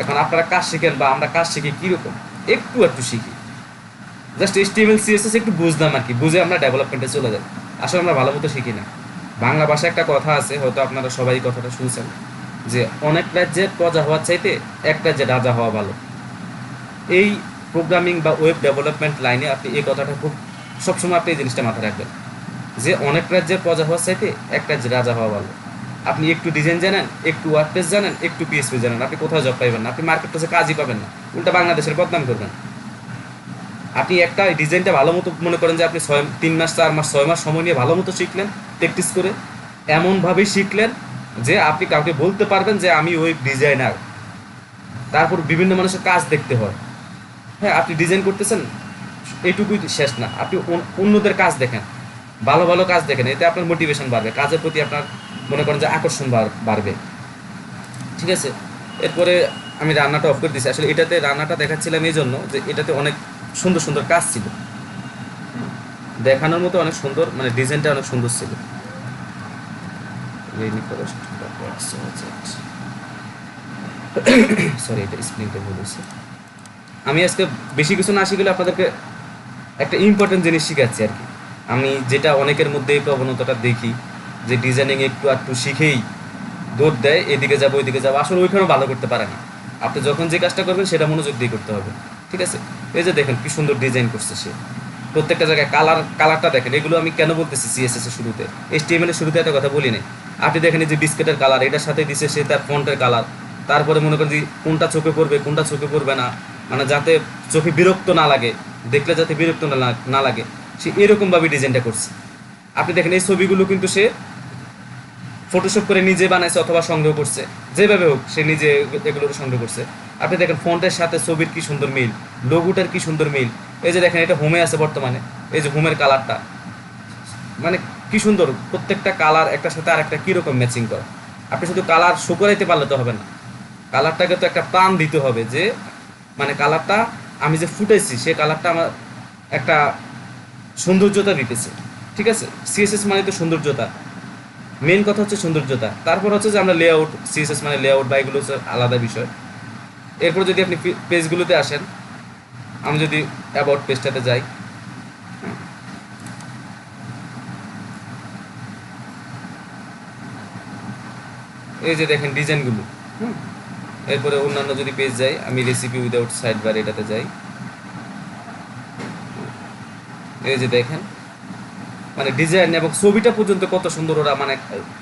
এখন আপনারা কাজ শিখেন বা আমরা কাজ শিখি কীরকম, একটু শিখি, জাস্ট HTML CSS একটু বুঝলাম আর কি, বুঝে আমরা ডেভেলপমেন্টে চলে যাই। আসলে আমরা ভালো মতো শিখি না। বাংলা ভাষায় একটা কথা আছে, হয়তো আপনারা সবাই কথাটা শুনছেন, যে অনেক রাজ্যের প্রজা হওয়ার চাইতে এক রাজ্যে রাজা হওয়া ভালো। এই প্রোগ্রামিং বা ওয়েব ডেভেলপমেন্ট লাইনে আপনি এই কথাটা খুব সবসময় আপনি এই জিনিসটা মাথায় রাখবেন, যে অনেক রাজ্যের প্রজা হওয়ার চাইতে এক রাজ্যে রাজা হওয়া ভালো। আপনি একটু ডিজাইন জানেন, একটু ওয়ার্ডপ্রেস জানেন, একটু PHP জানেন, আপনি কোথাও জব পাইবেন না, আপনি মার্কেট প্লেসে কাজই পাবেন না, উল্টা বাংলাদেশের বদনাম করবেন। আপনি একটা ডিজাইনটা ভালো মতো মনে করেন যে আপনি 3 মাস 4 মাস 6 মাস সময় নিয়ে ভালো মতো শিখলেন, প্র্যাকটিস করে এমনভাবেই শিখলেন যে আপনি কাউকে বলতে পারবেন যে আমি ওই ডিজাইনার। তারপর বিভিন্ন মানুষের কাজ দেখতে হয়, হ্যাঁ, আপনি ডিজাইন করতেছেন এইটুকুই শেষ না, আপনি অন্যদের কাজ দেখেন, ভালো ভালো কাজ দেখেন, এতে আপনার মোটিভেশন বাড়বে, কাজের প্রতি আপনার মনে করেন যে আকর্ষণ বাড়বে। ঠিক আছে, এরপরে আমি রান্নাটা অফ করে দিয়েছি। আসলে এটাতে রান্নাটা দেখাচ্ছিলাম এই জন্য যে এটাতে অনেক সুন্দর সুন্দর কাজ ছিল, দেখানোর মতো অনেক সুন্দর, মানে ডিজাইনটা অনেক সুন্দর ছিল। সরি, এটা স্প্লিংটা ভুল হয়েছে। আমি আজকে বেশি কিছু না শিখলে আপনাদেরকে একটা ইম্পর্টেন্ট জিনিস শিখাচ্ছি আর কি। আমি যেটা অনেকের মধ্যে এই প্রবণতাটা দেখি, যে ডিজাইনিং একটু শিখেই দৌড় দেয়, এদিকে যাবো ওইদিকে যাবো, আসলে ওইখানেও ভালো করতে পারে না। আপনি যখন যে কাজটা করবেন সেটা মনোযোগ দিয়ে করতে হবে। ঠিক আছে, এই যে দেখেন কি সুন্দর ডিজাইন করছে সে, প্রত্যেকটা জায়গায় কালারটা দেখেন। এগুলো আমি কেন বলতেছি CSS এর শুরুতে, HTML এর শুরুতে একটা কথা বলি নাই। আপনি দেখেন এই যে বিস্কেটের কালার, এটার সাথে দিছে সে তার ফন্টের কালার। তারপরে মনে করেন যে কোনটা চোখে পড়বে কোনটা চোখে পড়বে না, মানে যাতে চোখে বিরক্ত না লাগে, দেখলে যাতে বিরক্ত না লাগে, সে এরকমভাবে ডিজাইনটা করছে। আপনি দেখেন এই ছবিগুলো কিন্তু সে ফটোশপ করে নিজে বানাইছে অথবা সংগ্রহ করছে, যেভাবে হোক সে নিজে এগুলো সংগ্রহ করছে। আপনি দেখেন ফন্টের সাথে ছবির কি সুন্দর মিল, লোগোটার কি সুন্দর মিল। এই যে দেখেন এটা হোমে আছে বর্তমানে, এই যে হোমের কালারটা, মানে কি সুন্দর, প্রত্যেকটা কালার একটার সাথে আর একটা কীরকম ম্যাচিং করে। আপনি শুধু কালার শো করাইতে পারলে তো হবে না, কালারটাকে তো একটা প্রাণ দিতে হবে, যে মানে কালারটা আমি যে ফুটাইছি সে কালারটা আমার একটা সৌন্দর্যতা দিতেছে। ঠিক আছে, CSS মানে তো সৌন্দর্যতা, মেন কথা হচ্ছে সৌন্দর্যতা। তারপর হচ্ছে যে আমরা লেআউট, CSS মানে লেআউট বা এগুলো হচ্ছে আলাদা বিষয়। এরপর যদি আপনি পেজগুলোতে আসেন, আমি যদি অ্যাবাউট পেজটাতে যাই, এই যে দেখেন ডিজাইনগুলো, এরপরে অন্যান্য যদি পেজ যাই, আমি রেসিপি উইদাউট সাইড বার এটাতে যাই, এই যে দেখেন মানে ডিজাইন এবং ছবিটা পর্যন্ত কত সুন্দর, ওরা মানে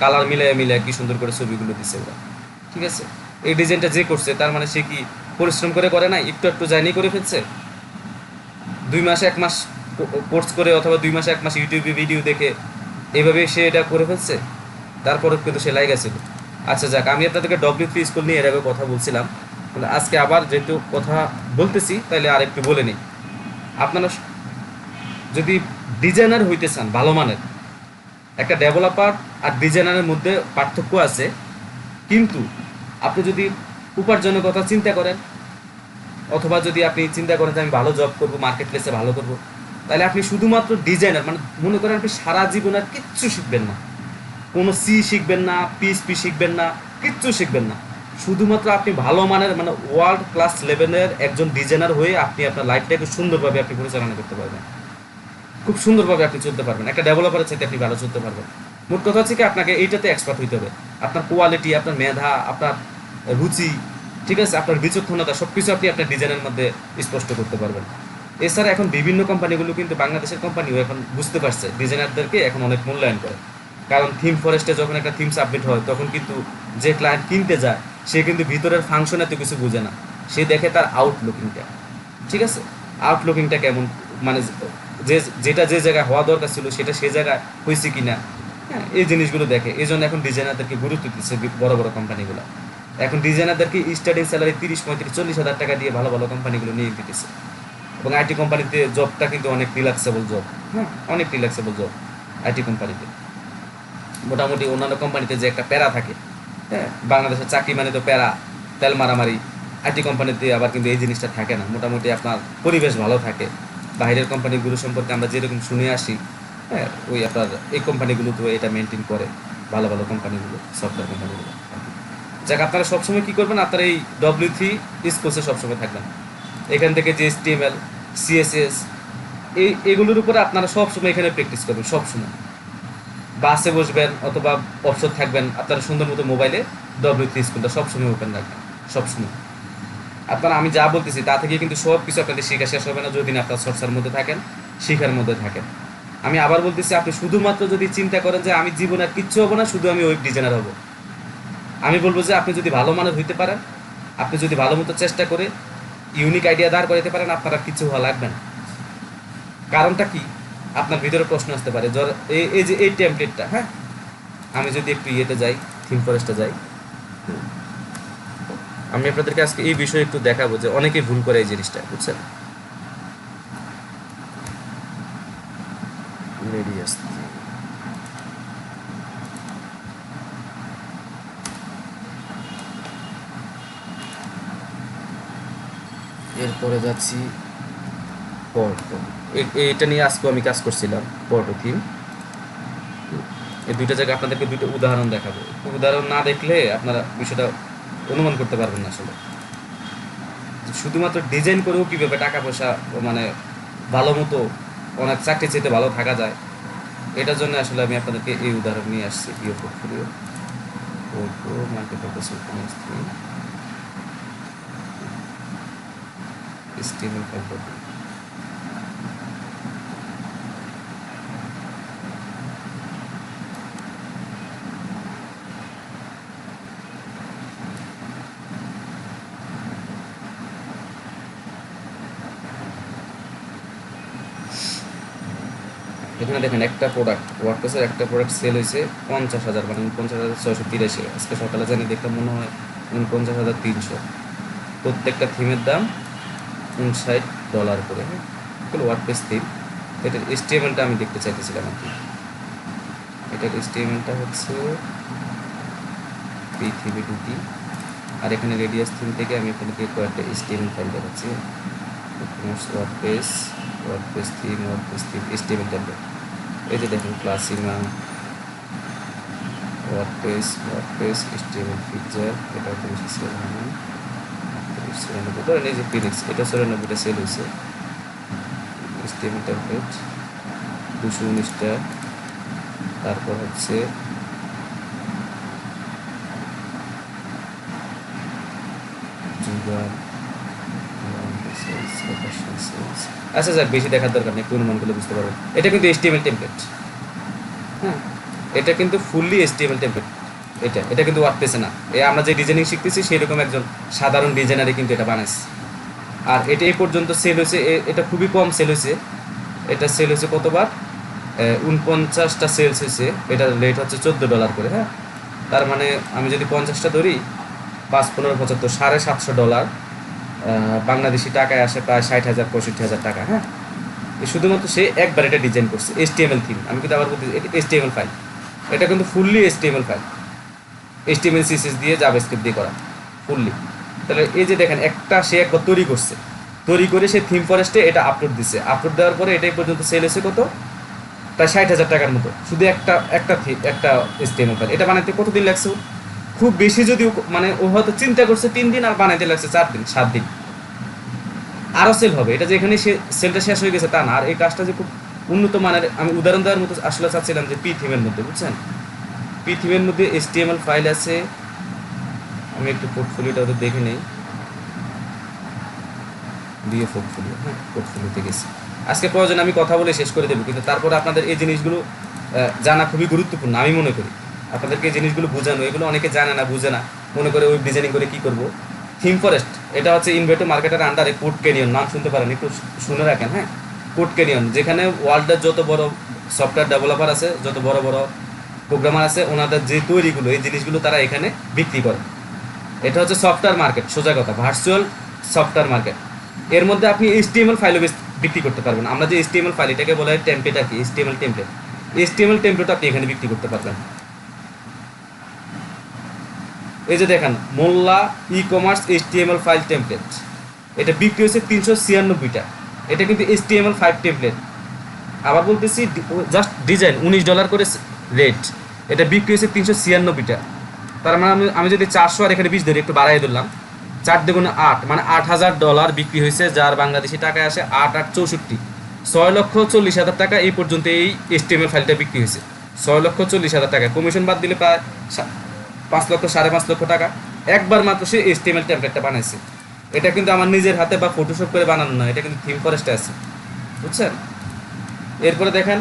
কালার মিলায় কি সুন্দর করে ছবিগুলো দিচ্ছে ওরা। ঠিক আছে, এই ডিজাইনটা যে করছে তার মানে সে কি পরিশ্রম করে না, একটু জার্নি করে ফেলছে, 2 মাস 1 মাস কোর্স করে অথবা 2 মাস 1 মাস ইউটিউবে ভিডিও দেখে এইভাবে সে এটা করে ফেলছে, তারপরে কিন্তু সে লাইগা ছিল। আচ্ছা যাক, আমি আপনাদেরকে W3 স্কুল নিয়ে এর আগে কথা বলছিলাম, আজকে আবার যেহেতু কথা বলতেছি তাহলে আর একটু বলে নিই। আপনারা যদি ডিজাইনার হইতে চান ভালো মানের, একটা ডেভেলপার আর ডিজাইনারের মধ্যে পার্থক্য আছে, কিন্তু আপনি যদি উপার্জনের কথা চিন্তা করেন, অথবা যদি আপনি চিন্তা করেন যে আমি ভালো জব করবো, মার্কেট প্লেসে ভালো করবো, তাহলে আপনি শুধুমাত্র ডিজাইনার, মানে মনে করেন আপনি সারা জীবন আর কিচ্ছু শিখবেন না, কোনো C শিখবেন না, PHP শিখবেন না, কিচ্ছু শিখবেন না, শুধুমাত্র আপনি ভালো মানের মানে ওয়ার্ল্ড ক্লাস লেভেলের একজন ডিজাইনার হয়ে আপনি আপনার লাইফটাকে সুন্দরভাবে আপনি পরিচালনা করতে পারবেন। খুব সুন্দরভাবে আপনি চলতে পারবেন, একটা ডেভেলপারের চাইতে আপনি ভালো চলতে পারবেন। মোট কথা হচ্ছে কি আপনাকে এইটাতে এক্সপার্ট হইতে হবে, আপনার কোয়ালিটি, আপনার মেধা, আপনার রুচি, ঠিক আছে, আপনার বিচক্ষণতা সব কিছু আপনি আপনার ডিজাইনের মধ্যে স্পষ্ট করতে পারবেন। এছাড়া এখন বিভিন্ন কোম্পানিগুলো কিন্তু বাংলাদেশের কোম্পানিও এখন বুঝতে পারছে ডিজাইনারদেরকে এখন অনেক মূল্যায়ন করে। কারণ থিম ফরেস্টে যখন একটা থিম সাবমিট হয় তখন কিন্তু যে ক্লায়েন্ট কিনতে যায় সে কিন্তু ভিতরের ফাংশন এত কিছু বুঝে না, সে দেখে তার আউটলুকিংটা, ঠিক আছে, আউটলুকিংটা কেমন, মানে যেটা যে জায়গায় হওয়া দরকার ছিল সেটা সে জায়গায় হয়েছে কিনা, হ্যাঁ, এই জিনিসগুলো দেখে। এই জন্য এখন ডিজাইনারদেরকে গুরুত্ব দিচ্ছে বড় বড় কোম্পানিগুলো। এখন ডিজাইনারদেরকে স্টার্টিং স্যালারি 30-35-40 হাজার টাকা দিয়ে ভালো ভালো কোম্পানিগুলো নিয়ে দিতেছে। এবং আইটি কোম্পানিতে জবটা কিন্তু অনেক রিল্যাক্সেবল জব, হ্যাঁ, অনেক রিল্যাক্সেবল জব আইটি কোম্পানিতে। মোটামুটি অন্যান্য কোম্পানিতে যে একটা প্যারা থাকে, হ্যাঁ, বাংলাদেশের চাকরি মানে তো প্যারা, তেল মারামারি, আইটি কোম্পানিতে আবার কিন্তু এই জিনিসটা থাকে না। মোটামুটি আপনার পরিবেশ ভালো থাকে। বাইরের কোম্পানিগুলো সম্পর্কে আমরা যেরকম শুনে আসি, হ্যাঁ, ওই আপনার এই কোম্পানিগুলো তো এটা মেনটেন করে, ভালো ভালো কোম্পানিগুলো, সফটওয়্যার কোম্পানিগুলো। যাক, আপনারা সবসময় কী করবেন, আপনারা এই W3 স্কোর্সে সবসময় থাকবেন। এখান থেকে যে HTML, CSS এগুলোর উপরে আপনারা সবসময় এখানে প্র্যাকটিস করবেন। সবসময় বাসে বসবেন অথবা অবসর থাকবেন, আপনারা সুন্দর মতো মোবাইলে W3 স্কুলটা সবসময় ওপেন রাখবেন, সবসময়। আপনারা আমি যা বলতেছি তা থেকে কিন্তু সব কিছু আপনাদের শেখা শেষ হবে না যদি না আপনার চর্চার মধ্যে থাকেন, শেখার মধ্যে থাকেন। আমি আবার বলতেছি, আপনি শুধুমাত্র যদি চিন্তা করেন যে আমি জীবনে আর কিচ্ছু হবো না, শুধু আমি ওয়েব ডিজাইনার হব, আমি বলবো যে আপনি যদি ভালো মানের হইতে পারেন, আপনি যদি ভালো মতো চেষ্টা করে ইউনিক আইডিয়া দাঁড় করাতে পারেন, আপনার আর কিছু হওয়া লাগবে না। কারণটা কি, আপনার ভিতরে প্রশ্ন আসতে পারে, এই যে এই টেমপ্লেটটা, হ্যাঁ, আমি যদি একটু ইয়েতে যাই, থিম ফরেস্টে যাই, আমি আপনাদেরকে আজকে এই বিষয়ে একটু দেখাবো যে অনেকেই ভুল করে এই জিনিসটা, বুঝছেন। এরপরে যাচ্ছি পর্টো, এটা নিয়ে আজকে আমি কাজ করছিলাম, পর্টো থিম। এই দুইটা জায়গায় আপনাদেরকে দুটো উদাহরণ দেখাবো। উদাহরণ না দেখলে আপনারা বিষয়টা অনুমান করতে পারবেন না। আসলে শুধুমাত্র ডিজাইন করেও কীভাবে টাকা পয়সা মানে ভালো মতো অনেক চাকরি চেতে ভালো থাকা যায়, এটার জন্য আসলে আমি আপনাদেরকে এই উদাহরণ নিয়ে আসছি। পিও পোর্টফোলিও, পর্টো, মাল্টিপারপাস HTML ফাইল। এখানে দেখেন একটা প্রোডাক্ট, ওয়ার্ডপ্রেসের একটা প্রোডাক্ট সেল হয়েছে 50,000, মানে 49,683। আজকে সকালে জানি দেখলাম মনে হয় 49,300। প্রত্যেকটা থিমের দাম $59 করে, হ্যাঁ, এগুলো ওয়ার্ডপ্রেস থিম। এটার HTML-টা আমি দেখতে চাইতেছিলাম আর কি। এটার HTML-টা হচ্ছে P3B2T, আর এখানে রেডিয়াস থিম থেকে আমি আপনাদেরকে কয়েকটা HTML ফাইল দেখাচ্ছি। WordPress theme, HTML template. এই যে দেখুন, ক্লাসিমা, ওয়ার্ডপ্রেস, HTML ফিচার, এটা তো বেশি সেল হয় না, 94। ধরেন এই যে ফিনিক্স, এটা 94টা সেল হয়েছে। HTML টেমপ্লেট 219টা। তারপর হচ্ছে জুগার, আচ্ছা যাক, বেশি দেখার দরকার নেই, অনুমানগুলো বুঝতে পারবেন। এটা কিন্তু HTML টেমপ্লেট, হ্যাঁ, এটা কিন্তু ফুললি HTML টেমপ্লেট। এটা কিন্তু ওয়ার্ডপ্রেসে না। আমরা যে ডিজাইনিং শিখতেছি সেরকম একজন সাধারণ ডিজাইনারই কিন্তু এটা বানাইছে। আর এটা এই পর্যন্ত সেল হয়েছে, এটা খুবই কম সেল হয়েছে। এটা সেল হয়েছে কতবার, 49টা সেলস হয়েছে। এটার রেট হচ্ছে $14 করে, হ্যাঁ। তার মানে আমি যদি 50টা ধরি, 5, 15, 75, $750 বাংলাদেশি টাকায় আসে প্রায় 60,000-65,000 টাকা, হ্যাঁ। শুধুমাত্র সে একবার এটা ডিজাইন করছে, HTML থিম। আমি কিন্তু আবার বলতে HTML ফাইল, এটা কিন্তু fully HTML file, HTML CSS দিয়ে জাভাস্ক্রিপ্ট দিয়ে করা ফুললি। তাহলে এই যে দেখেন, একটা সে একবার তৈরি করছে, তৈরি করে সে থিম ফরেস্টে এটা আপলোড দিচ্ছে। আপলোড দেওয়ার পরে এটাই পর্যন্ত সেল হয়েছে কত, প্রায় 60,000 টাকার মতো, শুধু একটা HTML ফাইল। এটা বানাইতে কতদিন লাগছে? খুব বেশি যদি মানে ও হয়তো চিন্তা করছে 3 দিন, আর বানাইতে লাগছে 4 দিন 7 দিন। আরও সেল হবে, এটা যে এখানে সেলটা শেষ হয়ে গেছে তা না। আর এই কাজটা যে খুব উন্নত মানের, আমি উদাহরণ দেওয়ার মতো আসলে চাচ্ছিলাম যে পি থিমের মধ্যে, বুঝছেন, পি থিমের মধ্যে HTML ফাইল আছে। আমি একটু পোর্টফোলিওটা ওদের দেখে নেই, দিয়ে পোর্টফোলিও, হ্যাঁ পোর্টফোলিওতে গেছি। আজকে প্রয়োজন আমি কথা বলে শেষ করে দেবো, কিন্তু তারপরে আপনাদের এই জিনিসগুলো জানা খুবই গুরুত্বপূর্ণ আমি মনে করি। আপনাদেরকে এই জিনিসগুলো বোঝানো, এগুলো অনেকে জানে না, বুঝে না, মনে করে ওয়েব ডিজাইনিং করে কী করবো। থিম ফরেস্ট, এটা হচ্ছে ইনভেটো মার্কেটের আন্ডারে কোড ক্যানিয়ন, নাম শুনতে পারেন, একটু শুনে রাখেন, হ্যাঁ। কোড ক্যানিয়ন, যেখানে ওয়ার্ল্ডের যত বড় সফটওয়্যার ডেভেলপার আছে, যত বড় বড় প্রোগ্রামার আছে, ওনাদের যে তৈরিগুলো, এই জিনিসগুলো তারা এখানে বিক্রি করে। এটা হচ্ছে সফটওয়্যার মার্কেট, সোজা কথা, ভার্চুয়াল সফটওয়্যার মার্কেট। এর মধ্যে আপনি HTML ফাইলও বিক্রি করতে পারবেন। আমরা যে HTML ফাইল, এটাকে বলা হয় টেমপ্লেট আর কি, HTML টেমপ্লেট। HTML টেমপ্লেট আপনি এখানে বিক্রি করতে পারবেন। এই যে দেখেন, মোল্লা ই-কমার্স HTML ফাইল টেমপ্লেট, এটা বিক্রি হয়েছে 396টা। এটা কিন্তু HTML5 টেমপ্লেট। আবার বলতেছি, জাস্ট ডিজাইন $19 করে রেট, এটা বিক্রি হয়েছে 396টা। তার মানে আমি যদি 400 আর এখানে 20 ধরি, একটু বাড়াই দিলাম, 4 দ্বিগুণে 8, মানে $8,000 বিক্রি হয়েছে, যার বাংলাদেশি টাকায় আসে 8,864, 6,40,000 টাকা এই পর্যন্ত এই HTML ফাইলটা বিক্রি হয়েছে। 6,40,000 টাকা, কমিশন বাদ দিলে প্রায় 5 লক্ষ, 5.5 লক্ষ টাকা। একবার মাত্র সে HTML টেমপ্লেটটা বানাইছে। এটা কিন্তু আমার নিজের হাতে বা ফটোশপ করে বানানো না, এটা কিন্তু থিম ফরেস্টে আছে, বুঝছেন। এরপরে দেখেন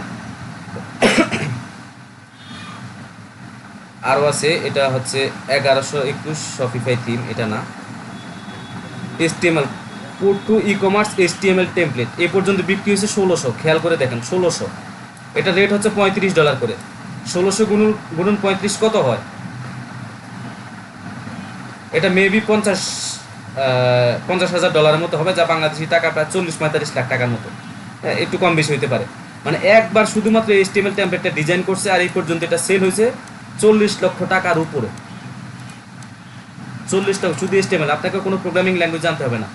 আরও আছে, এটা হচ্ছে 1121 শপিফাই থিম, এটা না। HTML port to e-commerce HTML template এ পর্যন্ত বিক্রি হয়েছে 1600, খেয়াল করে দেখেন 1600। এটা রেট হচ্ছে $35 করে। 1600 গুণন 35 কত হয়? এটা মেবি $50,000 মতো হবে, যা বাংলাদেশি টাকা প্রায় 40-45 লাখ টাকার মতো, একটু কম বেশি হইতে পারে। মানে একবার শুধুমাত্র HTML টেমপ্লেটটা ডিজাইন করছে, আর এই পর্যন্ত এটা সেল হয়েছে 40 লক্ষ টাকার উপরে। 40 টাকা শুধু HTML, আপনাকে কোনো প্রোগ্রামিং ল্যাঙ্গুয়েজ জানতে হবে না,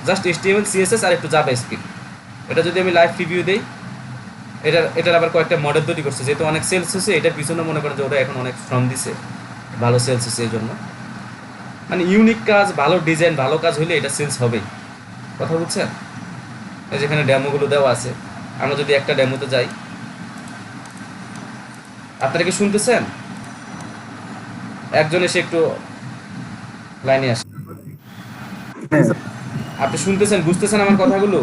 জাস্ট HTML, CSS আর একটু জাভাস্ক্রিপ্ট। এটা যদি আমি লাইভ রিভিউ দেই, এটার আবার কয়েকটা মডেল তৈরি করছে, যেহেতু অনেক সেলস হয়েছে, এটার পিছনে মনে করেন যে ওরা এখন অনেক শ্রম দিছে, ভালো সেলস হয়েছে এই জন্য। মানে ইউনিক কাজ, ভালো ডিজাইন, ভালো কাজ হলে এটা সেলস হবেই, কথা বুঝছেন। এই যেখানে ডেমোগুলো দেওয়া আছে, আমরা যদি একটা ডেমোতে যাই, আপনারা কি শুনতেছেন? একজন এসে একটু লাইনে আসে, আপনি শুনতেছেন, বুঝতেছেন আমার কথাগুলো?